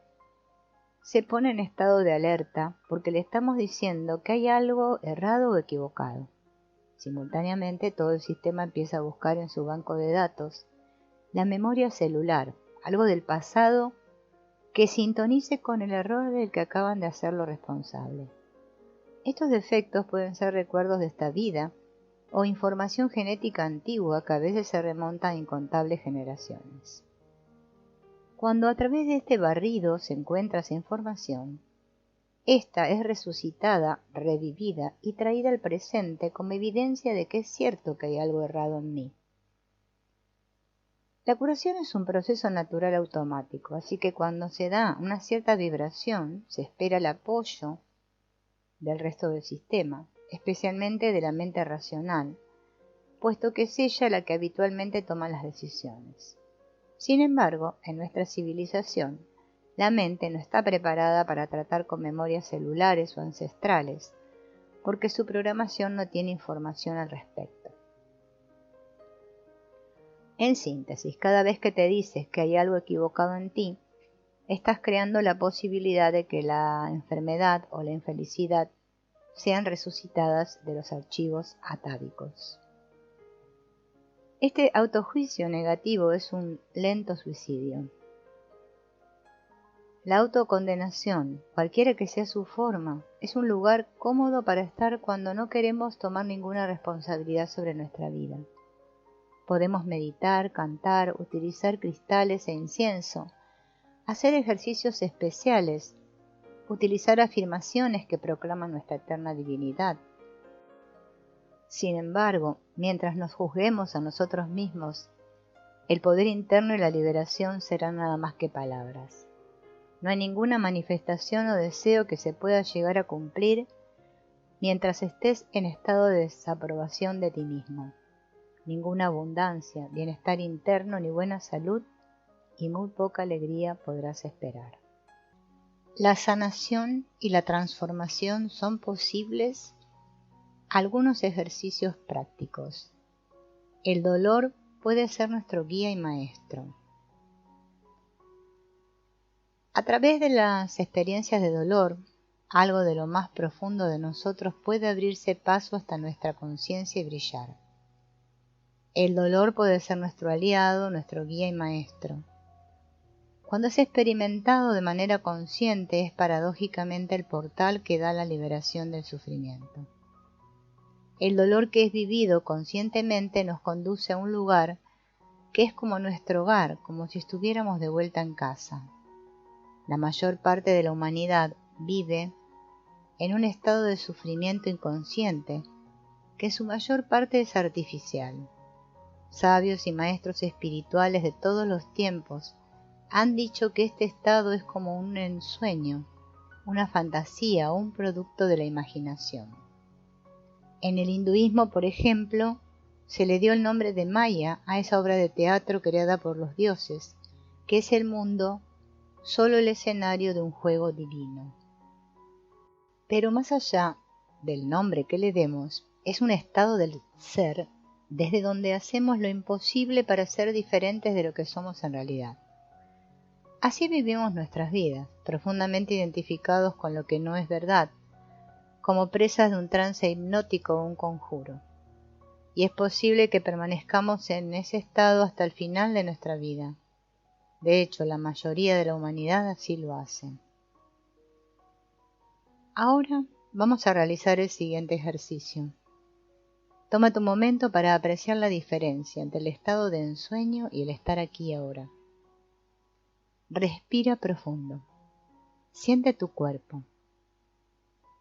se pone en estado de alerta porque le estamos diciendo que hay algo errado o equivocado. Simultáneamente todo el sistema empieza a buscar en su banco de datos la memoria celular, algo del pasado que sintonice con el error del que acaban de hacerlo responsable. Estos defectos pueden ser recuerdos de esta vida o información genética antigua que a veces se remonta a incontables generaciones. Cuando a través de este barrido se encuentra esa información, esta es resucitada, revivida y traída al presente como evidencia de que es cierto que hay algo errado en mí. La curación es un proceso natural automático, así que cuando se da una cierta vibración, se espera el apoyo del resto del sistema, especialmente de la mente racional, puesto que es ella la que habitualmente toma las decisiones. Sin embargo, en nuestra civilización, la mente no está preparada para tratar con memorias celulares o ancestrales, porque su programación no tiene información al respecto. En síntesis, cada vez que te dices que hay algo equivocado en ti, estás creando la posibilidad de que la enfermedad o la infelicidad sean resucitadas de los archivos atávicos. Este autojuicio negativo es un lento suicidio. La autocondenación, cualquiera que sea su forma, es un lugar cómodo para estar cuando no queremos tomar ninguna responsabilidad sobre nuestra vida. Podemos meditar, cantar, utilizar cristales e incienso, hacer ejercicios especiales, utilizar afirmaciones que proclaman nuestra eterna divinidad. Sin embargo, mientras nos juzguemos a nosotros mismos, el poder interno y la liberación serán nada más que palabras. No hay ninguna manifestación o deseo que se pueda llegar a cumplir mientras estés en estado de desaprobación de ti mismo. Ninguna abundancia, bienestar interno ni buena salud y muy poca alegría podrás esperar. La sanación y la transformación son posibles. Algunos ejercicios prácticos. El dolor puede ser nuestro guía y maestro. A través de las experiencias de dolor, algo de lo más profundo de nosotros puede abrirse paso hasta nuestra conciencia y brillar. El dolor puede ser nuestro aliado, nuestro guía y maestro. Cuando es experimentado de manera consciente, es paradójicamente el portal que da la liberación del sufrimiento. El dolor que es vivido conscientemente nos conduce a un lugar que es como nuestro hogar, como si estuviéramos de vuelta en casa. La mayor parte de la humanidad vive en un estado de sufrimiento inconsciente, que su mayor parte es artificial. Sabios y maestros espirituales de todos los tiempos han dicho que este estado es como un ensueño, una fantasía o un producto de la imaginación. En el hinduismo, por ejemplo, se le dio el nombre de Maya a esa obra de teatro creada por los dioses, que es el mundo, solo el escenario de un juego divino. Pero más allá del nombre que le demos, es un estado del ser desde donde hacemos lo imposible para ser diferentes de lo que somos en realidad. Así vivimos nuestras vidas, profundamente identificados con lo que no es verdad, como presas de un trance hipnótico o un conjuro. Y es posible que permanezcamos en ese estado hasta el final de nuestra vida. De hecho, la mayoría de la humanidad así lo hace. Ahora vamos a realizar el siguiente ejercicio. Toma tu momento para apreciar la diferencia entre el estado de ensueño y el estar aquí y ahora. Respira profundo. Siente tu cuerpo.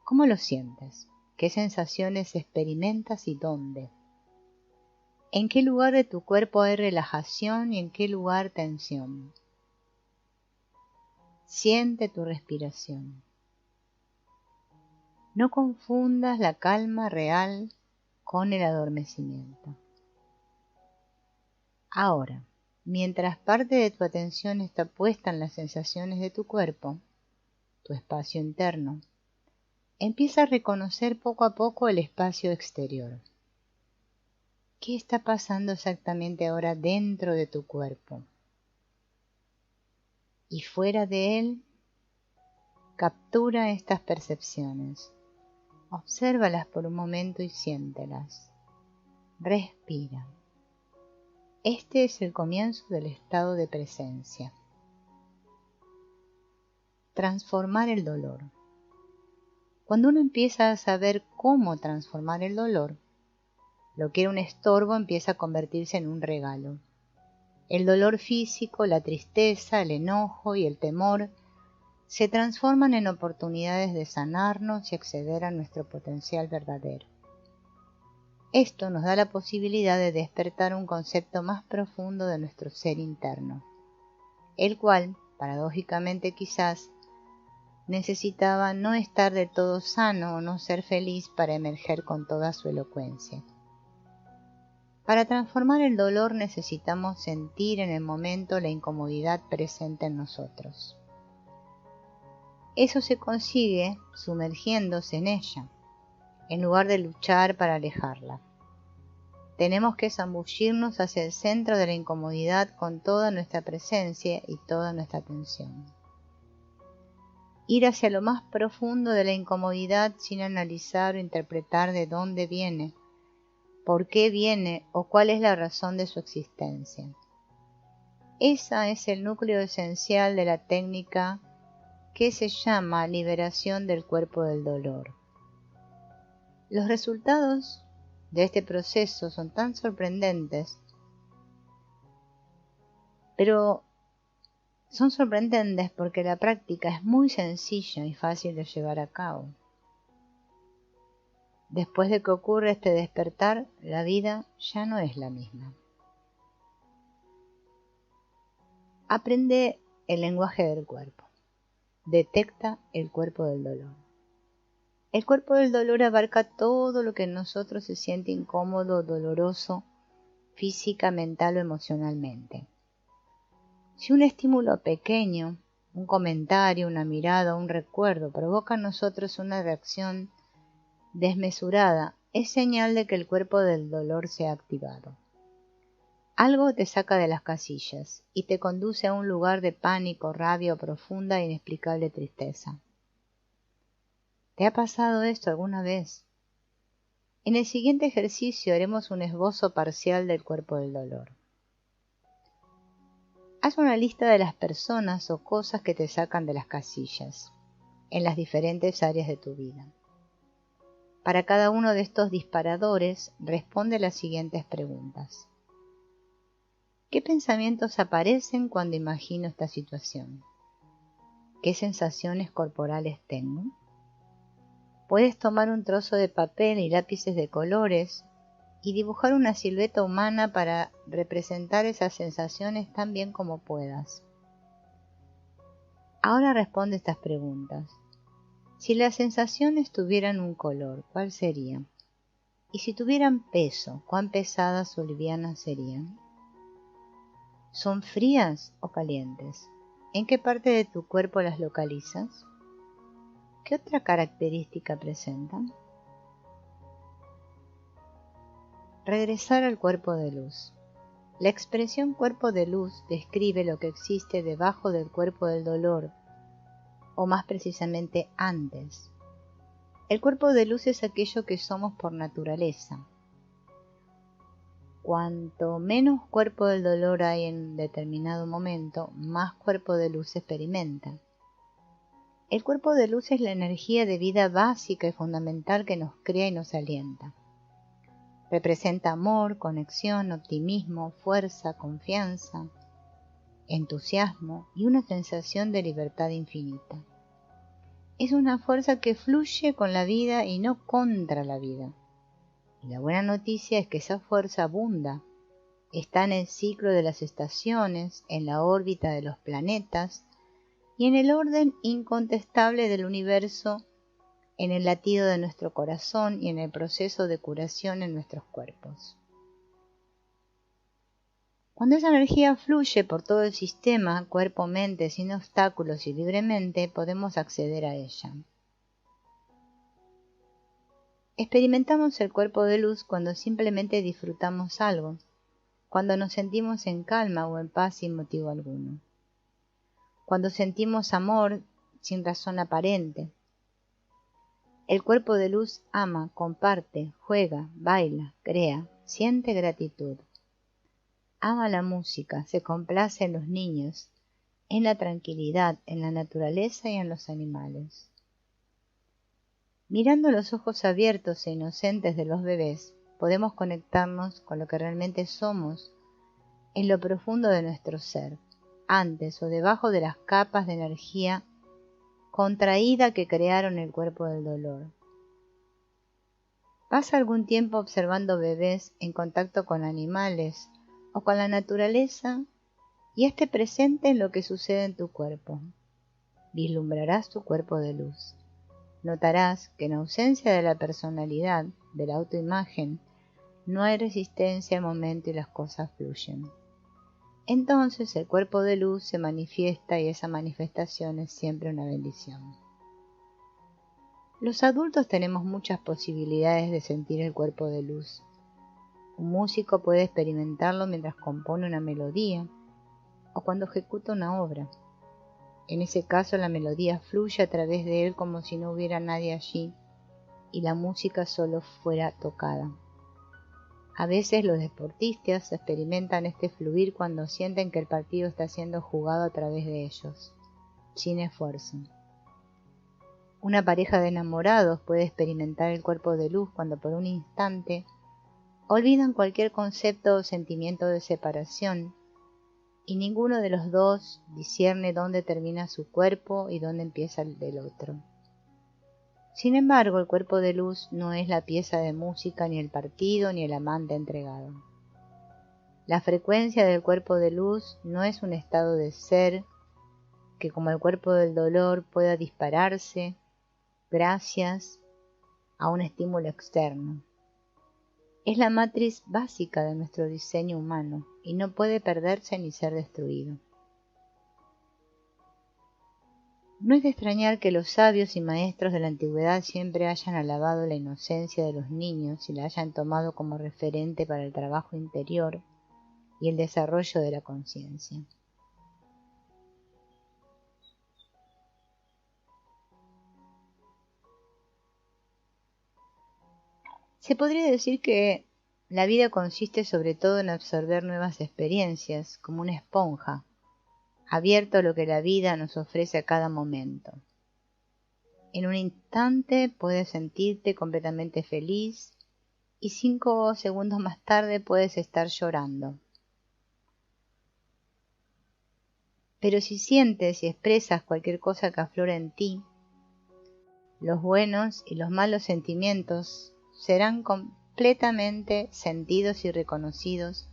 ¿Cómo lo sientes? ¿Qué sensaciones experimentas y dónde? ¿En qué lugar de tu cuerpo hay relajación y en qué lugar tensión? Siente tu respiración. No confundas la calma real con el adormecimiento. Ahora, mientras parte de tu atención está puesta en las sensaciones de tu cuerpo, tu espacio interno, empieza a reconocer poco a poco el espacio exterior. ¿Qué está pasando exactamente ahora dentro de tu cuerpo? Y fuera de él, captura estas percepciones. Obsérvalas por un momento y siéntelas. Respira. Este es el comienzo del estado de presencia. Transformar el dolor. Cuando uno empieza a saber cómo transformar el dolor, lo que era un estorbo empieza a convertirse en un regalo. El dolor físico, la tristeza, el enojo y el temor se transforman en oportunidades de sanarnos y acceder a nuestro potencial verdadero. Esto nos da la posibilidad de despertar un concepto más profundo de nuestro ser interno, el cual, paradójicamente quizás, necesitaba no estar del todo sano o no ser feliz para emerger con toda su elocuencia. Para transformar el dolor necesitamos sentir en el momento la incomodidad presente en nosotros. Eso se consigue sumergiéndose en ella, en lugar de luchar para alejarla. Tenemos que zambullirnos hacia el centro de la incomodidad con toda nuestra presencia y toda nuestra atención. Ir hacia lo más profundo de la incomodidad sin analizar o interpretar de dónde viene, por qué viene o cuál es la razón de su existencia. Ese es el núcleo esencial de la técnica que se llama liberación del cuerpo del dolor. Los resultados de este proceso son tan sorprendentes, pero son sorprendentes porque la práctica es muy sencilla y fácil de llevar a cabo. Después de que ocurre este despertar, la vida ya no es la misma. Aprende el lenguaje del cuerpo. Detecta el cuerpo del dolor. El cuerpo del dolor abarca todo lo que en nosotros se siente incómodo o doloroso física, mental o emocionalmente. Si un estímulo pequeño, un comentario, una mirada o un recuerdo provoca en nosotros una reacción desmesurada, es señal de que el cuerpo del dolor se ha activado. Algo te saca de las casillas y te conduce a un lugar de pánico, rabia o profunda e inexplicable tristeza. ¿Te ha pasado esto alguna vez? En el siguiente ejercicio haremos un esbozo parcial del cuerpo del dolor. Haz una lista de las personas o cosas que te sacan de las casillas, en las diferentes áreas de tu vida. Para cada uno de estos disparadores, responde las siguientes preguntas. ¿Qué pensamientos aparecen cuando imagino esta situación? ¿Qué sensaciones corporales tengo? Puedes tomar un trozo de papel y lápices de colores y dibujar una silueta humana para representar esas sensaciones tan bien como puedas. Ahora responde estas preguntas. Si las sensaciones tuvieran un color, ¿cuál sería? Y si tuvieran peso, ¿cuán pesadas o livianas serían? ¿Son frías o calientes? ¿En qué parte de tu cuerpo las localizas? ¿Qué otra característica presentan? Regresar al cuerpo de luz. La expresión cuerpo de luz describe lo que existe debajo del cuerpo del dolor, o más precisamente antes. El cuerpo de luz es aquello que somos por naturaleza. Cuanto menos cuerpo del dolor hay en determinado momento, más cuerpo de luz se experimenta. El cuerpo de luz es la energía de vida básica y fundamental que nos crea y nos alienta. Representa amor, conexión, optimismo, fuerza, confianza, entusiasmo y una sensación de libertad infinita. Es una fuerza que fluye con la vida y no contra la vida. Y la buena noticia es que esa fuerza abunda. Está en el ciclo de las estaciones, en la órbita de los planetas y en el orden incontestable del universo, en el latido de nuestro corazón y en el proceso de curación en nuestros cuerpos. Cuando esa energía fluye por todo el sistema, cuerpo-mente, sin obstáculos y libremente, podemos acceder a ella. Experimentamos el cuerpo de luz cuando simplemente disfrutamos algo, cuando nos sentimos en calma o en paz sin motivo alguno, cuando sentimos amor sin razón aparente. El cuerpo de luz ama, comparte, juega, baila, crea, siente gratitud. Ama la música, se complace en los niños, en la tranquilidad, en la naturaleza y en los animales. Mirando los ojos abiertos e inocentes de los bebés, podemos conectarnos con lo que realmente somos en lo profundo de nuestro ser, antes o debajo de las capas de energía contraída que crearon el cuerpo del dolor. Pasa algún tiempo observando bebés en contacto con animales o con la naturaleza y esté presente en lo que sucede en tu cuerpo. Vislumbrarás tu cuerpo de luz. Notarás que en ausencia de la personalidad, de la autoimagen, no hay resistencia al momento y las cosas fluyen. Entonces el cuerpo de luz se manifiesta y esa manifestación es siempre una bendición. Los adultos tenemos muchas posibilidades de sentir el cuerpo de luz. Un músico puede experimentarlo mientras compone una melodía o cuando ejecuta una obra. En ese caso la melodía fluye a través de él como si no hubiera nadie allí y la música solo fuera tocada. A veces los deportistas experimentan este fluir cuando sienten que el partido está siendo jugado a través de ellos, sin esfuerzo. Una pareja de enamorados puede experimentar el cuerpo de luz cuando por un instante olvidan cualquier concepto o sentimiento de separación y ninguno de los dos discierne dónde termina su cuerpo y dónde empieza el del otro. Sin embargo, el cuerpo de luz no es la pieza de música, ni el partido, ni el amante entregado. La frecuencia del cuerpo de luz no es un estado de ser que, como el cuerpo del dolor, pueda dispararse gracias a un estímulo externo. Es la matriz básica de nuestro diseño humano y no puede perderse ni ser destruido. No es de extrañar que los sabios y maestros de la antigüedad siempre hayan alabado la inocencia de los niños y la hayan tomado como referente para el trabajo interior y el desarrollo de la conciencia. Se podría decir que la vida consiste sobre todo en absorber nuevas experiencias, como una esponja, abierto a lo que la vida nos ofrece a cada momento. En un instante puedes sentirte completamente feliz y 5 segundos más tarde puedes estar llorando. Pero si sientes y expresas cualquier cosa que aflora en ti, los buenos y los malos sentimientos serán completamente sentidos y reconocidos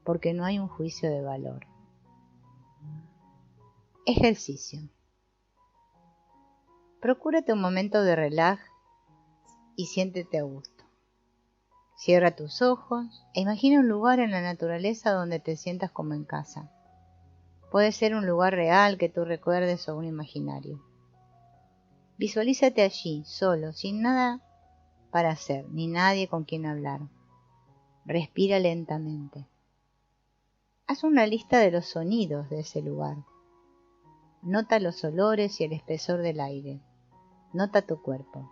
porque no hay un juicio de valor. Ejercicio. Procúrate un momento de relax y siéntete a gusto. Cierra tus ojos e imagina un lugar en la naturaleza donde te sientas como en casa. Puede ser un lugar real que tú recuerdes o un imaginario. Visualízate allí, solo, sin nada para hacer, ni nadie con quien hablar. Respira lentamente. Haz una lista de los sonidos de ese lugar. Nota los olores y el espesor del aire. Nota tu cuerpo.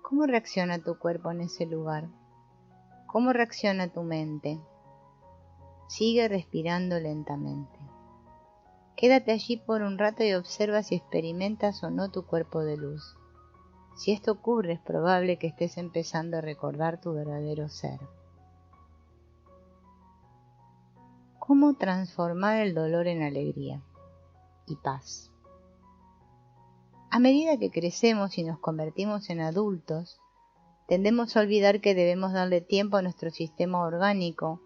¿Cómo reacciona tu cuerpo en ese lugar? ¿Cómo reacciona tu mente? Sigue respirando lentamente. Quédate allí por un rato y observa si experimentas o no tu cuerpo de luz. Si esto ocurre, es probable que estés empezando a recordar tu verdadero ser. ¿Cómo transformar el dolor en alegría y paz? A medida que crecemos y nos convertimos en adultos, tendemos a olvidar que debemos darle tiempo a nuestro sistema orgánico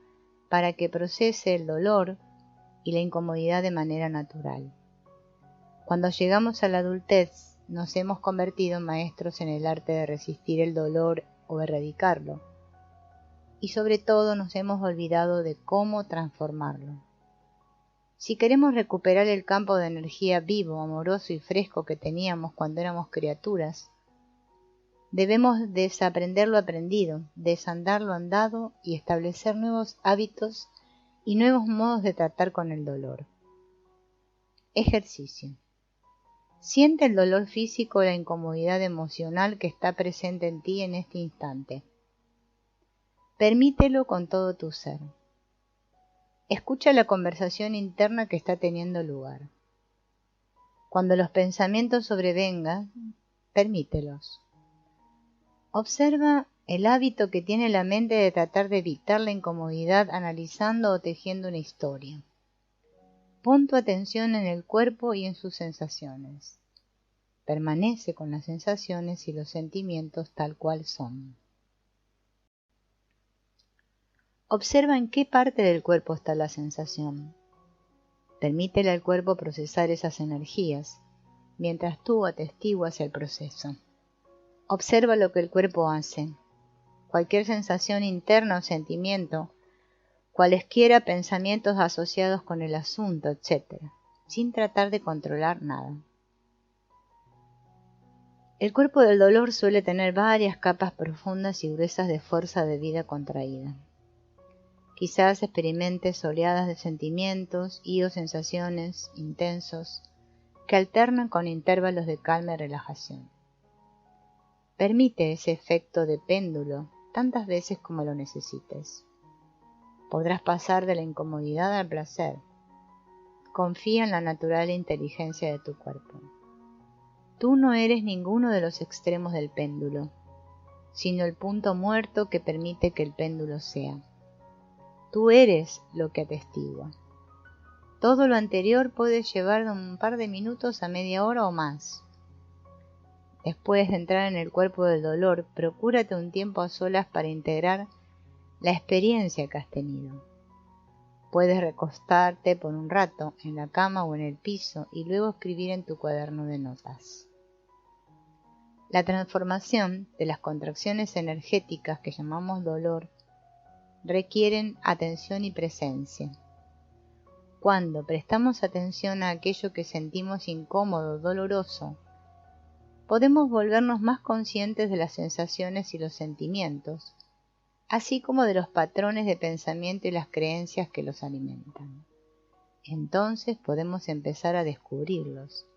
para que procese el dolor y la incomodidad de manera natural. Cuando llegamos a la adultez, nos hemos convertido en maestros en el arte de resistir el dolor o erradicarlo, y sobre todo nos hemos olvidado de cómo transformarlo. Si queremos recuperar el campo de energía vivo, amoroso y fresco que teníamos cuando éramos criaturas, debemos desaprender lo aprendido, desandar lo andado y establecer nuevos hábitos y nuevos modos de tratar con el dolor. Ejercicio. Siente el dolor físico o la incomodidad emocional que está presente en ti en este instante. Permítelo con todo tu ser. Escucha la conversación interna que está teniendo lugar. Cuando los pensamientos sobrevengan, permítelos. Observa el hábito que tiene la mente de tratar de evitar la incomodidad analizando o tejiendo una historia. Pon tu atención en el cuerpo y en sus sensaciones. Permanece con las sensaciones y los sentimientos tal cual son. Observa en qué parte del cuerpo está la sensación. Permítele al cuerpo procesar esas energías, mientras tú atestiguas el proceso. Observa lo que el cuerpo hace. Cualquier sensación interna o sentimiento, cualesquiera pensamientos asociados con el asunto, etc., sin tratar de controlar nada. El cuerpo del dolor suele tener varias capas profundas y gruesas de fuerza de vida contraída. Quizás experimentes oleadas de sentimientos y o sensaciones intensos que alternan con intervalos de calma y relajación. Permite ese efecto de péndulo tantas veces como lo necesites. Podrás pasar de la incomodidad al placer. Confía en la natural inteligencia de tu cuerpo. Tú no eres ninguno de los extremos del péndulo, sino el punto muerto que permite que el péndulo sea. Tú eres lo que atestigua. Todo lo anterior puede llevar de un par de minutos a media hora o más. Después de entrar en el cuerpo del dolor, procúrate un tiempo a solas para integrar la experiencia que has tenido. Puedes recostarte por un rato en la cama o en el piso y luego escribir en tu cuaderno de notas. La transformación de las contracciones energéticas que llamamos dolor requieren atención y presencia. Cuando prestamos atención a aquello que sentimos incómodo, doloroso, podemos volvernos más conscientes de las sensaciones y los sentimientos, así como de los patrones de pensamiento y las creencias que los alimentan. Entonces podemos empezar a descubrirlos.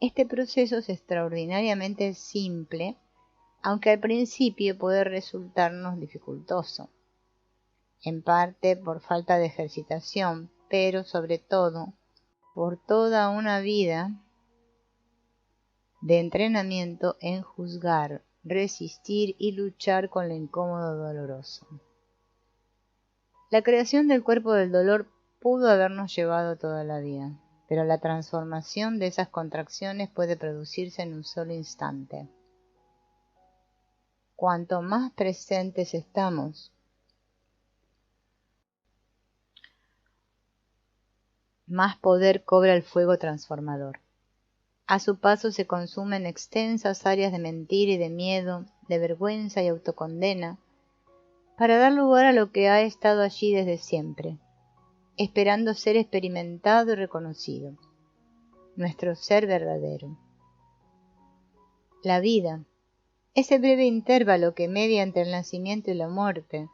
Este proceso es extraordinariamente simple aunque al principio puede resultarnos dificultoso, en parte por falta de ejercitación, pero sobre todo por toda una vida de entrenamiento en juzgar, resistir y luchar con lo incómodo doloroso. La creación del cuerpo del dolor pudo habernos llevado toda la vida, pero la transformación de esas contracciones puede producirse en un solo instante. Cuanto más presentes estamos, más poder cobra el fuego transformador. A su paso se consumen extensas áreas de mentira y de miedo, de vergüenza y autocondena, para dar lugar a lo que ha estado allí desde siempre, esperando ser experimentado y reconocido, nuestro ser verdadero. La vida, ese breve intervalo que media entre el nacimiento y la muerte,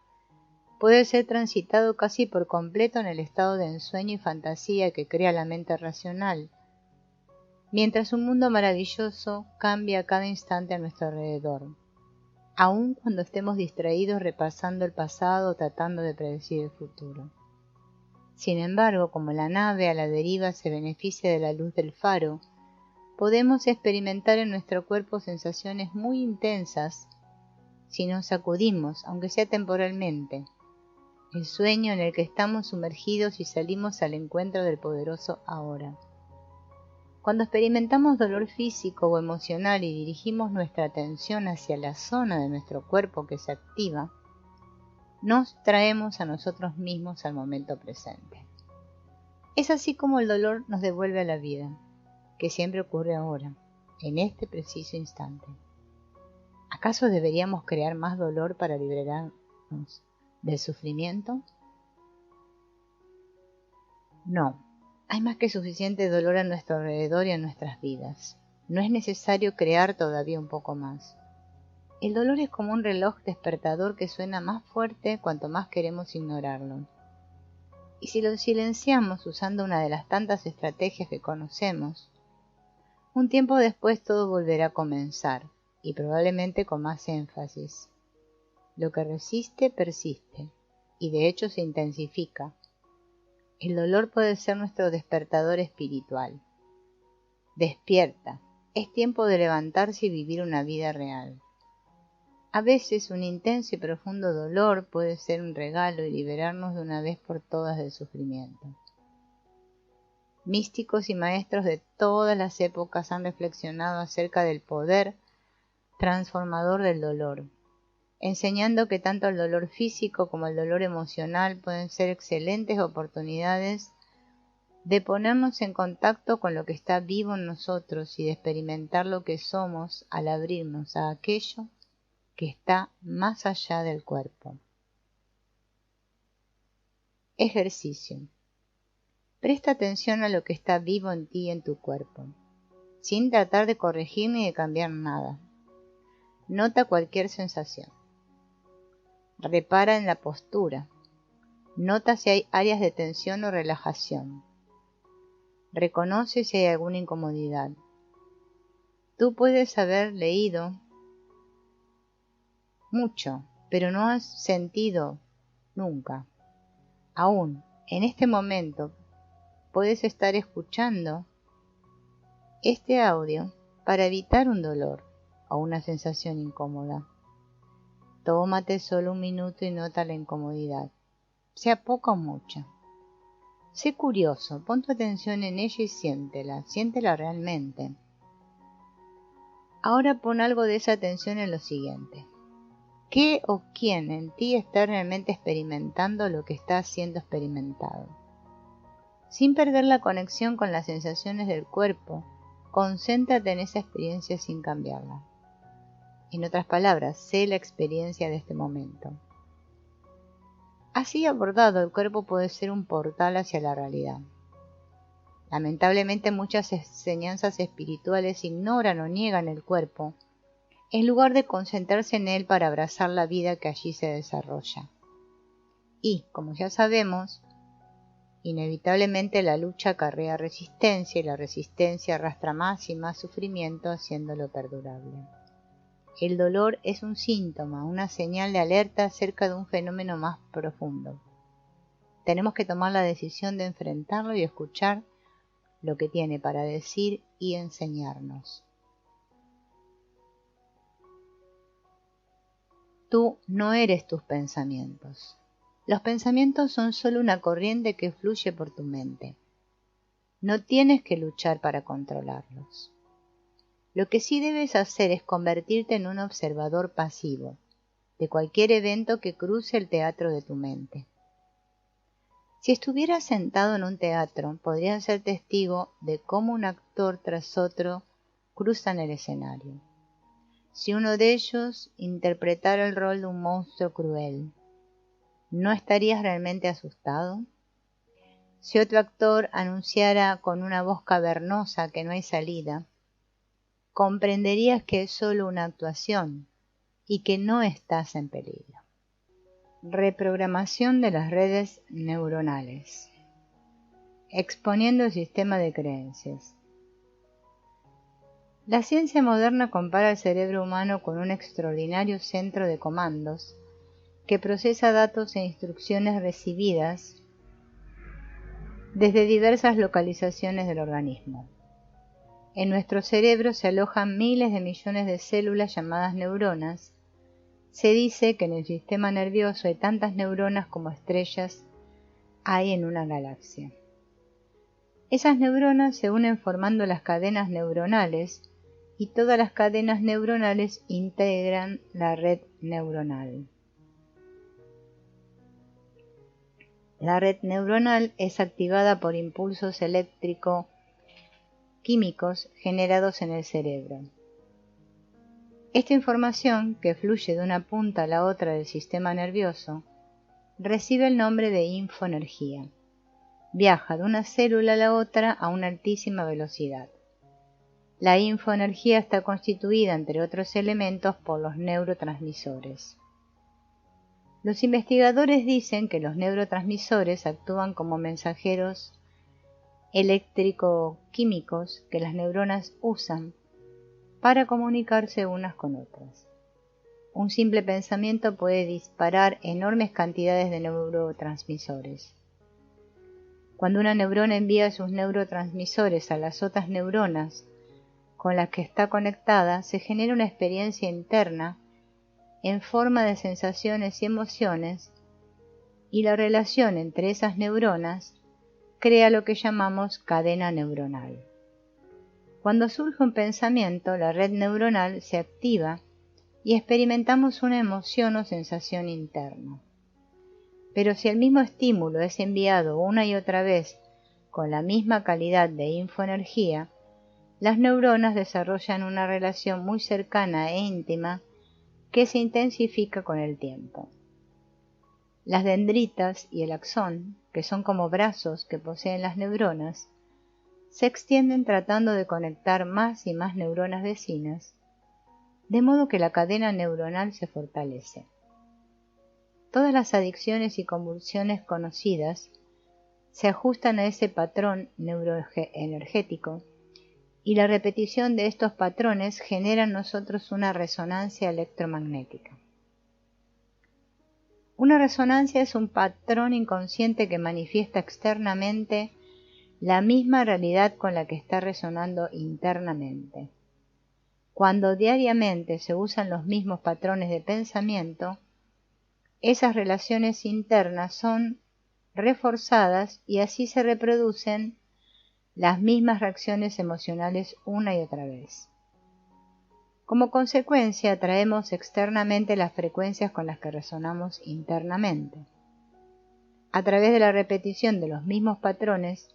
puede ser transitado casi por completo en el estado de ensueño y fantasía que crea la mente racional, mientras un mundo maravilloso cambia a cada instante a nuestro alrededor, aun cuando estemos distraídos repasando el pasado o tratando de predecir el futuro. Sin embargo, como la nave a la deriva se beneficia de la luz del faro, podemos experimentar en nuestro cuerpo sensaciones muy intensas si nos sacudimos, aunque sea temporalmente, el sueño en el que estamos sumergidos y salimos al encuentro del poderoso ahora. Cuando experimentamos dolor físico o emocional y dirigimos nuestra atención hacia la zona de nuestro cuerpo que se activa, nos traemos a nosotros mismos al momento presente. Es así como el dolor nos devuelve a la vida, que siempre ocurre ahora, en este preciso instante. ¿Acaso deberíamos crear más dolor para liberarnos del sufrimiento? No. Hay más que suficiente dolor a nuestro alrededor y en nuestras vidas. No es necesario crear todavía un poco más. El dolor es como un reloj despertador que suena más fuerte cuanto más queremos ignorarlo. Y si lo silenciamos usando una de las tantas estrategias que conocemos, un tiempo después todo volverá a comenzar, y probablemente con más énfasis. Lo que resiste, persiste, y de hecho se intensifica. El dolor puede ser nuestro despertador espiritual. Despierta, es tiempo de levantarse y vivir una vida real. A veces un intenso y profundo dolor puede ser un regalo y liberarnos de una vez por todas del sufrimiento. Místicos y maestros de todas las épocas han reflexionado acerca del poder transformador del dolor, enseñando que tanto el dolor físico como el dolor emocional pueden ser excelentes oportunidades de ponernos en contacto con lo que está vivo en nosotros y de experimentar lo que somos al abrirnos a aquello que está más allá del cuerpo. Ejercicio. Presta atención a lo que está vivo en ti y en tu cuerpo, sin tratar de corregir ni de cambiar nada. Nota cualquier sensación. Repara en la postura. Nota si hay áreas de tensión o relajación. Reconoce si hay alguna incomodidad. Tú puedes haber leído mucho, pero no has sentido nunca. Aún, en este momento, puedes estar escuchando este audio para evitar un dolor o una sensación incómoda. Tómate solo un minuto y nota la incomodidad, sea poca o mucha. Sé curioso, pon tu atención en ella y siéntela realmente. Ahora pon algo de esa atención en lo siguiente. ¿Qué o quién en ti está realmente experimentando lo que está siendo experimentado? Sin perder la conexión con las sensaciones del cuerpo, concéntrate en esa experiencia sin cambiarla. En otras palabras, sé la experiencia de este momento. Así abordado, el cuerpo puede ser un portal hacia la realidad. Lamentablemente muchas enseñanzas espirituales ignoran o niegan el cuerpo, en lugar de concentrarse en él para abrazar la vida que allí se desarrolla. Y, como ya sabemos, inevitablemente la lucha acarrea resistencia y la resistencia arrastra más y más sufrimiento haciéndolo perdurable. el dolor es un síntoma, una señal de alerta acerca de un fenómeno más profundo. Tenemos que tomar la decisión de enfrentarlo y escuchar lo que tiene para decir y enseñarnos. Tú no eres tus pensamientos. Los pensamientos son solo una corriente que fluye por tu mente. No tienes que luchar para controlarlos. Lo que sí debes hacer es convertirte en un observador pasivo de cualquier evento que cruce el teatro de tu mente. Si estuvieras sentado en un teatro, podrías ser testigo de cómo un actor tras otro cruzan el escenario. Si uno de ellos interpretara el rol de un monstruo cruel, ¿no estarías realmente asustado? Si otro actor anunciara con una voz cavernosa que no hay salida, comprenderías que es solo una actuación y que no estás en peligro. Reprogramación de las redes neuronales. Exponiendo el sistema de creencias. La ciencia moderna compara el cerebro humano con un extraordinario centro de comandos que procesa datos e instrucciones recibidas desde diversas localizaciones del organismo. En nuestro cerebro se alojan miles de millones de células llamadas neuronas. Se dice que en el sistema nervioso hay tantas neuronas como estrellas hay en una galaxia. Esas neuronas se unen formando las cadenas neuronales y todas las cadenas neuronales integran la red neuronal. La red neuronal es activada por impulsos eléctrico-químicos generados en el cerebro. Esta información, que fluye de una punta a la otra del sistema nervioso, recibe el nombre de infoenergía. Viaja de una célula a la otra a una altísima velocidad. La infoenergía está constituida, entre otros elementos, por los neurotransmisores. Los investigadores dicen que los neurotransmisores actúan como mensajeros eléctrico-químicos que las neuronas usan para comunicarse unas con otras. Un simple pensamiento puede disparar enormes cantidades de neurotransmisores. Cuando una neurona envía sus neurotransmisores a las otras neuronas con las que está conectada, se genera una experiencia interna en forma de sensaciones y emociones, y la relación entre esas neuronas crea lo que llamamos cadena neuronal. Cuando surge un pensamiento, la red neuronal se activa y experimentamos una emoción o sensación interna. Pero si el mismo estímulo es enviado una y otra vez con la misma calidad de infoenergía, las neuronas desarrollan una relación muy cercana e íntima que se intensifica con el tiempo. Las dendritas y el axón, que son como brazos que poseen las neuronas, se extienden tratando de conectar más y más neuronas vecinas, de modo que la cadena neuronal se fortalece. Todas las adicciones y convulsiones conocidas se ajustan a ese patrón neuroenergético, y la repetición de estos patrones genera en nosotros una resonancia electromagnética. Una resonancia es un patrón inconsciente que manifiesta externamente la misma realidad con la que está resonando internamente. Cuando diariamente se usan los mismos patrones de pensamiento, esas relaciones internas son reforzadas y así se reproducen las mismas reacciones emocionales una y otra vez. Como consecuencia, atraemos externamente las frecuencias con las que resonamos internamente. A través de la repetición de los mismos patrones,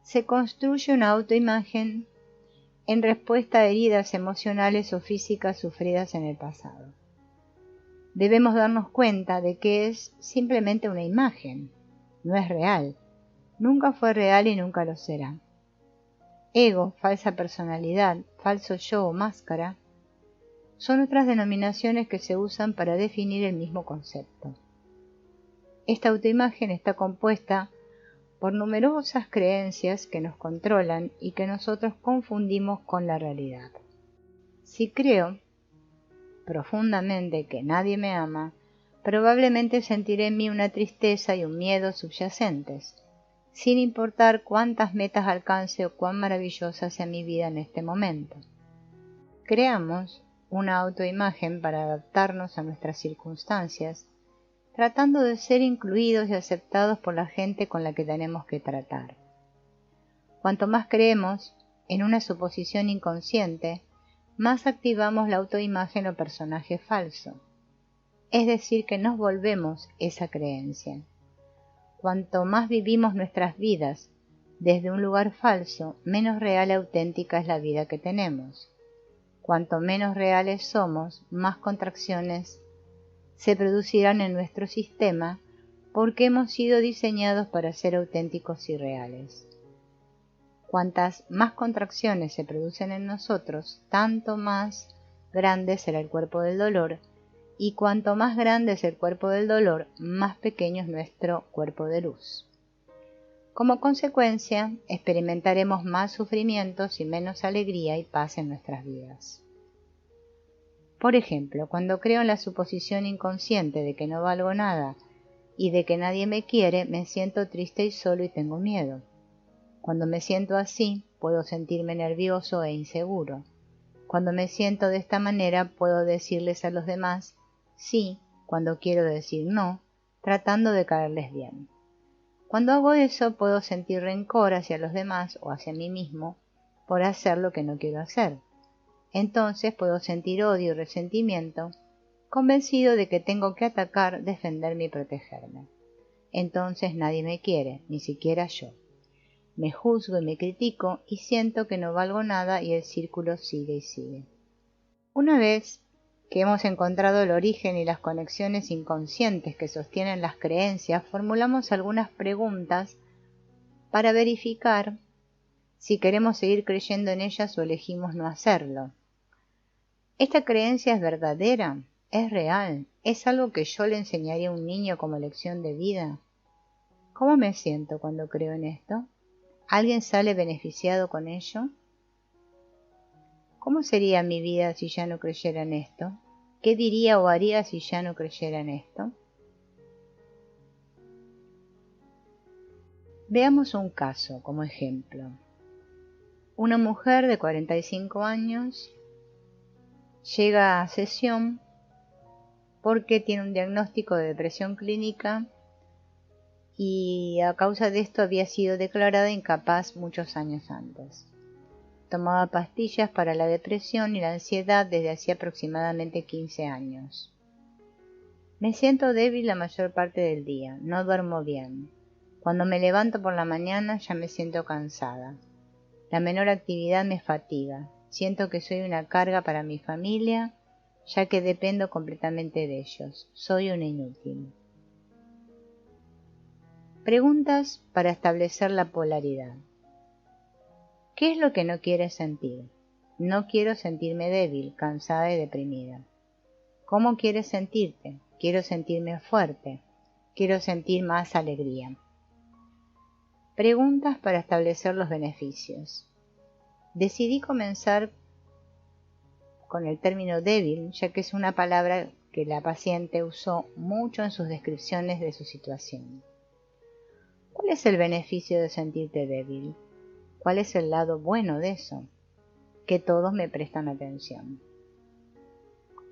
se construye una autoimagen en respuesta a heridas emocionales o físicas sufridas en el pasado. Debemos darnos cuenta de que es simplemente una imagen, no es real, nunca fue real y nunca lo será. Ego, falsa personalidad, falso yo o máscara son otras denominaciones que se usan para definir el mismo concepto. Esta autoimagen está compuesta por numerosas creencias que nos controlan y que nosotros confundimos con la realidad. Si creo profundamente que nadie me ama, probablemente sentiré en mí una tristeza y un miedo subyacentes, sin importar cuántas metas alcance o cuán maravillosa sea mi vida en este momento. Creamos una autoimagen para adaptarnos a nuestras circunstancias, tratando de ser incluidos y aceptados por la gente con la que tenemos que tratar. Cuanto más creemos en una suposición inconsciente, más activamos la autoimagen o personaje falso, es decir, que nos volvemos esa creencia. Cuanto más vivimos nuestras vidas desde un lugar falso, menos real y auténtica es la vida que tenemos. Cuanto menos reales somos, más contracciones se producirán en nuestro sistema porque hemos sido diseñados para ser auténticos y reales. Cuantas más contracciones se producen en nosotros, tanto más grande será el cuerpo del dolor, y cuanto más grande es el cuerpo del dolor, más pequeño es nuestro cuerpo de luz. Como consecuencia, experimentaremos más sufrimientos y menos alegría y paz en nuestras vidas. Por ejemplo, cuando creo en la suposición inconsciente de que no valgo nada y de que nadie me quiere, me siento triste y solo y tengo miedo. Cuando me siento así, puedo sentirme nervioso e inseguro. Cuando me siento de esta manera, puedo decirles a los demás sí cuando quiero decir no, tratando de caerles bien. Cuando hago eso, puedo sentir rencor hacia los demás o hacia mí mismo por hacer lo que no quiero hacer. Entonces puedo sentir odio y resentimiento, convencido de que tengo que atacar, defenderme y protegerme. Entonces nadie me quiere, ni siquiera yo. Me juzgo y me critico y siento que no valgo nada y el círculo sigue y sigue. Una vez que hemos encontrado el origen y las conexiones inconscientes que sostienen las creencias, formulamos algunas preguntas para verificar si queremos seguir creyendo en ellas o elegimos no hacerlo. ¿Esta creencia es verdadera? ¿Es real? ¿Es algo que yo le enseñaría a un niño como lección de vida? ¿Cómo me siento cuando creo en esto? ¿Alguien sale beneficiado con ello? ¿Cómo sería mi vida si ya no creyera en esto? ¿Qué diría o haría si ya no creyera en esto? Veamos un caso como ejemplo. Una mujer de 45 años llega a sesión porque tiene un diagnóstico de depresión clínica y a causa de esto había sido declarada incapaz muchos años antes. Tomaba pastillas para la depresión y la ansiedad desde hacía aproximadamente 15 años. Me siento débil la mayor parte del día, no duermo bien. Cuando me levanto por la mañana ya me siento cansada. La menor actividad me fatiga. Siento que soy una carga para mi familia, ya que dependo completamente de ellos. Soy una inútil. Preguntas para establecer la polaridad. ¿Qué es lo que no quieres sentir? No quiero sentirme débil, cansada y deprimida. ¿Cómo quieres sentirte? Quiero sentirme fuerte. Quiero sentir más alegría. Preguntas para establecer los beneficios. Decidí comenzar con el término débil, ya que es una palabra que la paciente usó mucho en sus descripciones de su situación. ¿Cuál es el beneficio de sentirte débil? ¿Cuál es el lado bueno de eso? Que todos me prestan atención.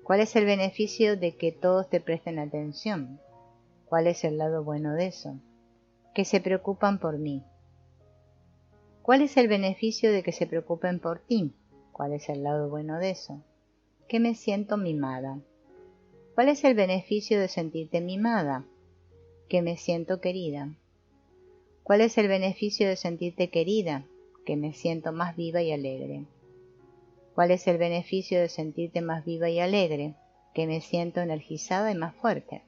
¿Cuál es el beneficio de que todos te presten atención? ¿Cuál es el lado bueno de eso? Que se preocupan por mí. ¿Cuál es el beneficio de que se preocupen por ti? ¿Cuál es el lado bueno de eso? Que me siento mimada. ¿Cuál es el beneficio de sentirte mimada? Que me siento querida. ¿Cuál es el beneficio de sentirte querida? Que me siento más viva y alegre. ¿Cuál es el beneficio de sentirte más viva y alegre? Que me siento energizada y más fuerte.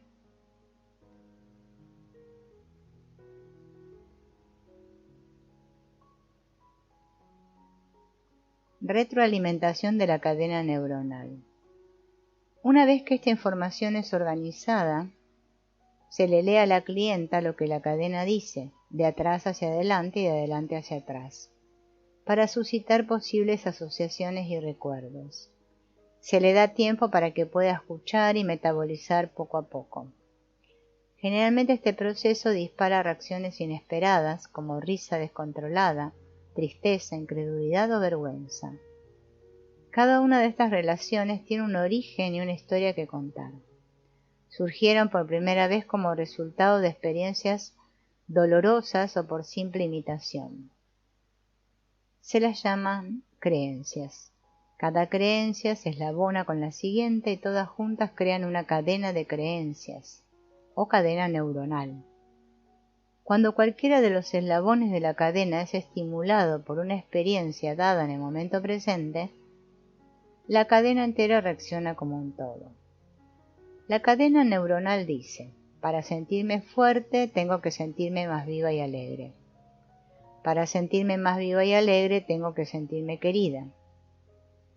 Retroalimentación de la cadena neuronal. Una vez que esta información es organizada, se le lee a la clienta lo que la cadena dice, de atrás hacia adelante y de adelante hacia atrás, para suscitar posibles asociaciones y recuerdos. Se le da tiempo para que pueda escuchar y metabolizar poco a poco. Generalmente este proceso dispara reacciones inesperadas como risa descontrolada, tristeza, incredulidad o vergüenza. Cada una de estas relaciones tiene un origen y una historia que contar. Surgieron por primera vez como resultado de experiencias dolorosas o por simple imitación. Se las llaman creencias. Cada creencia se eslabona con la siguiente y todas juntas crean una cadena de creencias o cadena neuronal. Cuando cualquiera de los eslabones de la cadena es estimulado por una experiencia dada en el momento presente, la cadena entera reacciona como un todo. La cadena neuronal dice: para sentirme fuerte tengo que sentirme más viva y alegre. Para sentirme más viva y alegre tengo que sentirme querida.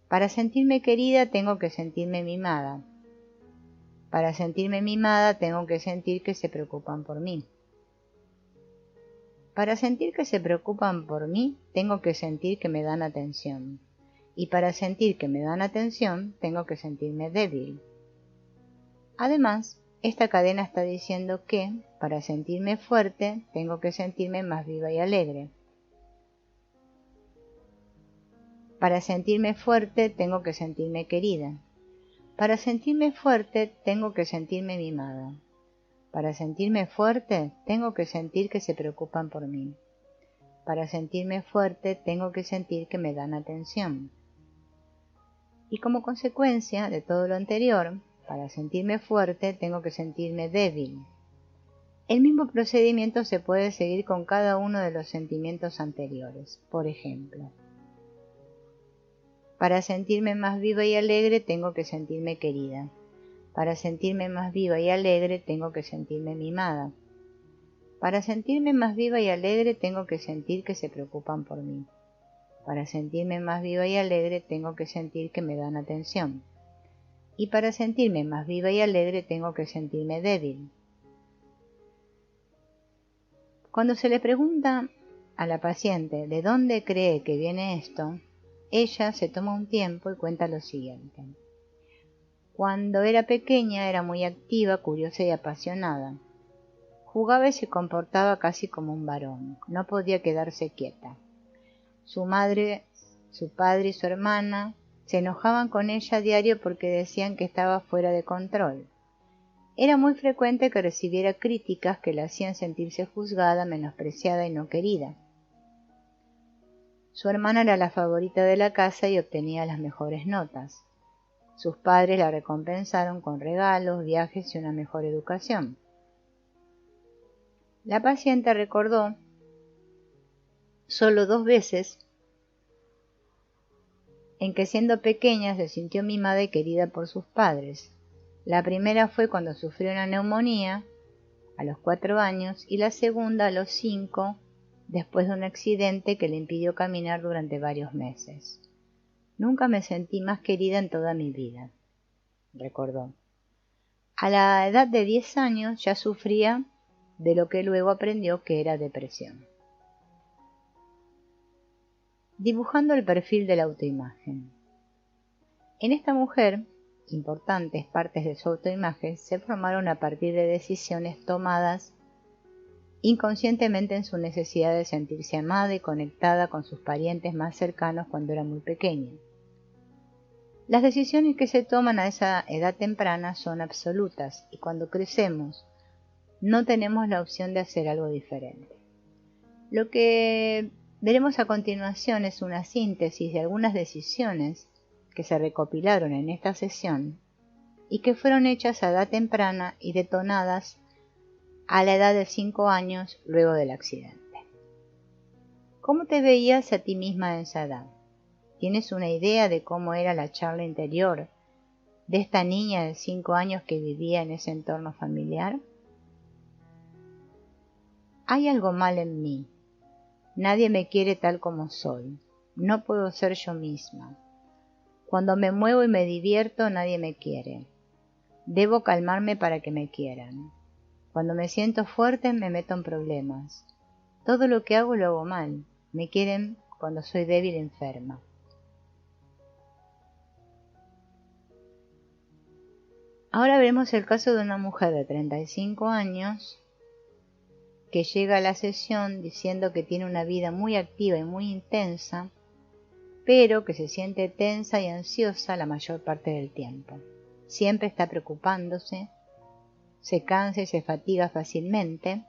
Para sentirme querida tengo que sentirme mimada. Para sentirme mimada tengo que sentir que se preocupan por mí. Para sentir que se preocupan por mí tengo que sentir que me dan atención. Y para sentir que me dan atención tengo que sentirme débil. Además, esta cadena está diciendo que, para sentirme fuerte, tengo que sentirme más viva y alegre. Para sentirme fuerte, tengo que sentirme querida. Para sentirme fuerte, tengo que sentirme mimada. Para sentirme fuerte, tengo que sentir que se preocupan por mí. Para sentirme fuerte, tengo que sentir que me dan atención. Y como consecuencia de todo lo anterior, para sentirme fuerte tengo que sentirme débil. El mismo procedimiento se puede seguir con cada uno de los sentimientos anteriores. Por ejemplo, para sentirme más viva y alegre tengo que sentirme querida. Para sentirme más viva y alegre tengo que sentirme mimada. Para sentirme más viva y alegre tengo que sentir que se preocupan por mí. Para sentirme más viva y alegre tengo que sentir que me dan atención. Y para sentirme más viva y alegre tengo que sentirme débil. Cuando se le pregunta a la paciente de dónde cree que viene esto, ella se toma un tiempo y cuenta lo siguiente. Cuando era pequeña era muy activa, curiosa y apasionada. Jugaba y se comportaba casi como un varón. No podía quedarse quieta. Su madre, su padre y su hermana se enojaban con ella a diario porque decían que estaba fuera de control. Era muy frecuente que recibiera críticas que la hacían sentirse juzgada, menospreciada y no querida. Su hermana era la favorita de la casa y obtenía las mejores notas. Sus padres la recompensaron con regalos, viajes y una mejor educación. La paciente recordó solo 2 veces en que siendo pequeña se sintió mimada y querida por sus padres. La primera fue cuando sufrió una neumonía a los 4 años y la segunda a los 5, después de un accidente que le impidió caminar durante varios meses. Nunca me sentí más querida en toda mi vida, recordó. A la edad de 10 años ya sufría de lo que luego aprendió que era depresión. Dibujando el perfil de la autoimagen. En esta mujer, importantes partes de su autoimagen se formaron a partir de decisiones tomadas inconscientemente en su necesidad de sentirse amada y conectada con sus parientes más cercanos cuando era muy pequeña. Las decisiones que se toman a esa edad temprana son absolutas y cuando crecemos no tenemos la opción de hacer algo diferente. Lo que veremos a continuación es una síntesis de algunas decisiones que se recopilaron en esta sesión y que fueron hechas a edad temprana y detonadas a la edad de 5 años luego del accidente. ¿Cómo te veías a ti misma en esa edad? ¿Tienes una idea de cómo era la charla interior de esta niña de 5 años que vivía en ese entorno familiar? Hay algo mal en mí. Nadie me quiere tal como soy. No puedo ser yo misma. Cuando me muevo y me divierto, nadie me quiere. Debo calmarme para que me quieran. Cuando me siento fuerte, me meto en problemas. Todo lo que hago lo hago mal. Me quieren cuando soy débil y enferma. Ahora veremos el caso de una mujer de 35 años que llega a la sesión diciendo que tiene una vida muy activa y muy intensa, pero que se siente tensa y ansiosa la mayor parte del tiempo. Siempre está preocupándose, se cansa y se fatiga fácilmente,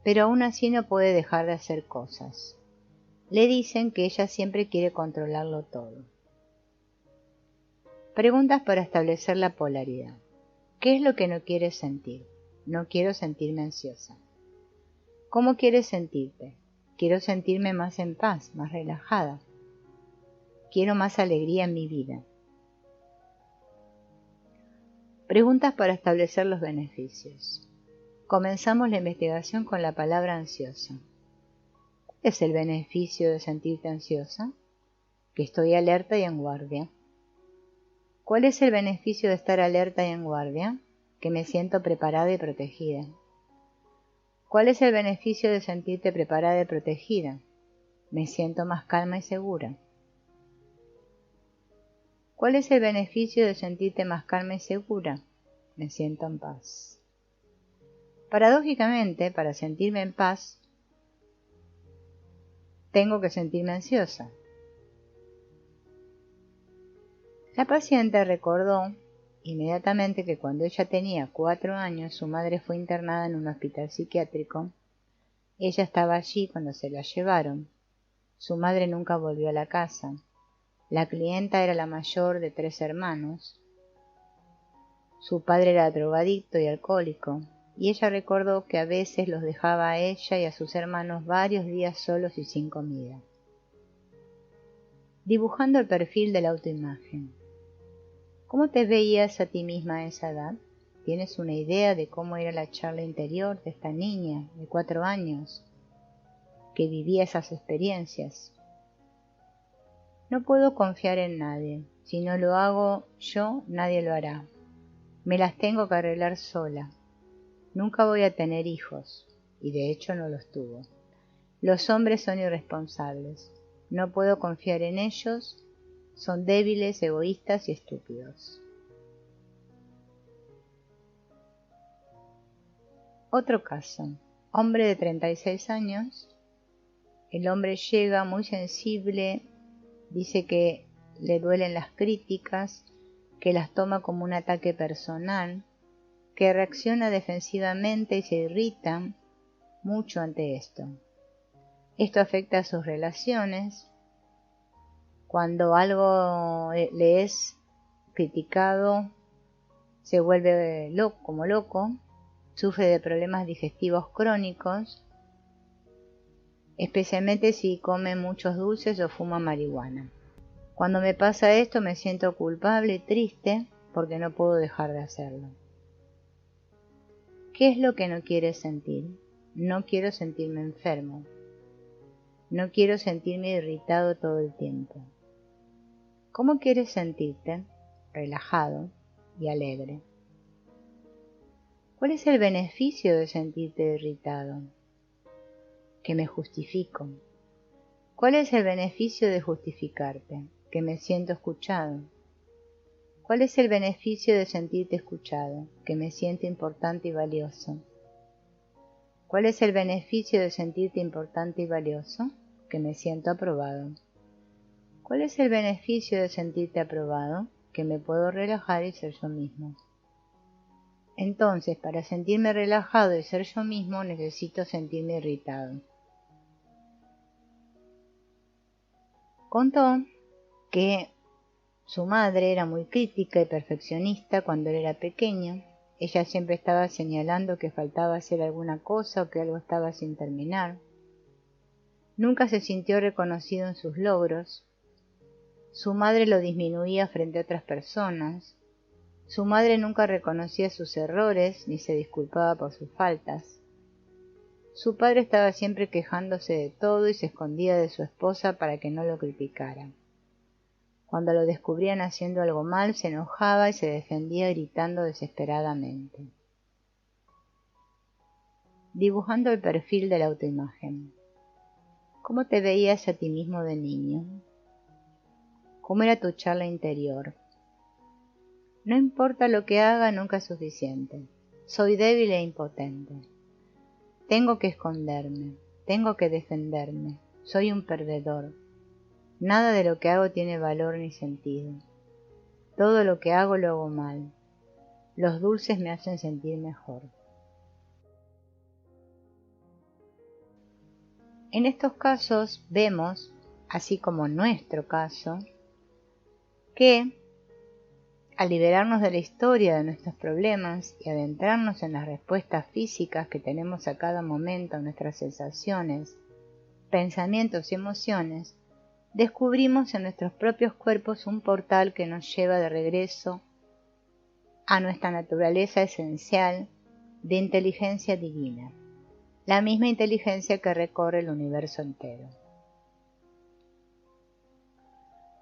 pero aún así no puede dejar de hacer cosas. Le dicen que ella siempre quiere controlarlo todo. Preguntas para establecer la polaridad. ¿Qué es lo que no quieres sentir? No quiero sentirme ansiosa. ¿Cómo quieres sentirte? Quiero sentirme más en paz, más relajada. Quiero más alegría en mi vida. Preguntas para establecer los beneficios. Comenzamos la investigación con la palabra ansiosa. ¿Cuál es el beneficio de sentirte ansiosa? Que estoy alerta y en guardia. ¿Cuál es el beneficio de estar alerta y en guardia? Que me siento preparada y protegida. ¿Cuál es el beneficio de sentirte preparada y protegida? Me siento más calma y segura. ¿Cuál es el beneficio de sentirte más calma y segura? Me siento en paz. Paradójicamente, para sentirme en paz, tengo que sentirme ansiosa. La paciente recordó inmediatamente que cuando ella tenía 4 años, su madre fue internada en un hospital psiquiátrico. Ella estaba allí cuando se la llevaron. Su madre nunca volvió a la casa. La clienta era la mayor de 3 hermanos. Su padre era drogadicto y alcohólico, y ella recordó que a veces los dejaba a ella y a sus hermanos varios días solos y sin comida. Dibujando el perfil de la autoimagen. ¿Cómo te veías a ti misma a esa edad? ¿Tienes una idea de cómo era la charla interior de esta niña de 4 años que vivía esas experiencias? No puedo confiar en nadie. Si no lo hago yo, nadie lo hará. Me las tengo que arreglar sola. Nunca voy a tener hijos, y de hecho no los tuvo. Los hombres son irresponsables. No puedo confiar en ellos. Son débiles, egoístas y estúpidos. Otro caso. Hombre de 36 años. El hombre llega muy sensible. Dice que le duelen las críticas, que las toma como un ataque personal, que reacciona defensivamente y se irrita mucho ante esto. Esto afecta a sus relaciones. Cuando algo le es criticado, se vuelve como loco, sufre de problemas digestivos crónicos, especialmente si come muchos dulces o fuma marihuana. Cuando me pasa esto me siento culpable y triste porque no puedo dejar de hacerlo. ¿Qué es lo que no quieres sentir? No quiero sentirme enfermo. No quiero sentirme irritado todo el tiempo. ¿Cómo quieres sentirte? Relajado y alegre. ¿Cuál es el beneficio de sentirte irritado? Que me justifico. ¿Cuál es el beneficio de justificarte? Que me siento escuchado. ¿Cuál es el beneficio de sentirte escuchado? Que me siento importante y valioso. ¿Cuál es el beneficio de sentirte importante y valioso? Que me siento aprobado. ¿Cuál es el beneficio de sentirte aprobado? Que me puedo relajar y ser yo mismo. Entonces, para sentirme relajado y ser yo mismo, necesito sentirme irritado. Contó que su madre era muy crítica y perfeccionista cuando él era pequeño. Ella siempre estaba señalando que faltaba hacer alguna cosa o que algo estaba sin terminar. Nunca se sintió reconocido en sus logros. Su madre lo disminuía frente a otras personas. Su madre nunca reconocía sus errores ni se disculpaba por sus faltas. Su padre estaba siempre quejándose de todo y se escondía de su esposa para que no lo criticara. Cuando lo descubrían haciendo algo mal, se enojaba y se defendía gritando desesperadamente. Dibujando el perfil de la autoimagen. ¿Cómo te veías a ti mismo de niño? ¿Cómo era tu charla interior? No importa lo que haga, nunca es suficiente. Soy débil e impotente. Tengo que esconderme, tengo que defenderme. Soy un perdedor. Nada de lo que hago tiene valor ni sentido. Todo lo que hago lo hago mal. Los dulces me hacen sentir mejor. En estos casos vemos, así como en nuestro caso, que al liberarnos de la historia de nuestros problemas y adentrarnos en las respuestas físicas que tenemos a cada momento a nuestras sensaciones, pensamientos y emociones, descubrimos en nuestros propios cuerpos un portal que nos lleva de regreso a nuestra naturaleza esencial de inteligencia divina, la misma inteligencia que recorre el universo entero.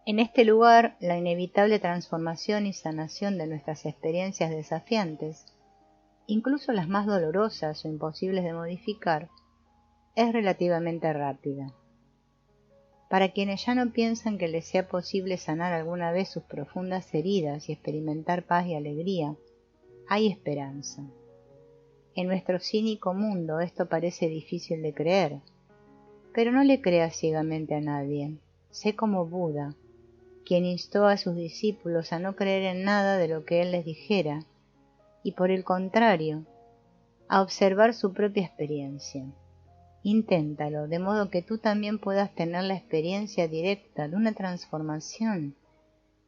En este lugar, la inevitable transformación y sanación de nuestras experiencias desafiantes, incluso las más dolorosas o imposibles de modificar, es relativamente rápida. Para quienes ya no piensan que les sea posible sanar alguna vez sus profundas heridas y experimentar paz y alegría, hay esperanza. En nuestro cínico mundo esto parece difícil de creer, pero no le creas ciegamente a nadie. Sé como Buda, quien instó a sus discípulos a no creer en nada de lo que él les dijera, y por el contrario, a observar su propia experiencia. Inténtalo, de modo que tú también puedas tener la experiencia directa de una transformación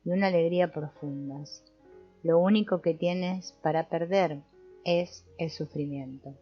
y una alegría profundas. Lo único que tienes para perder es el sufrimiento.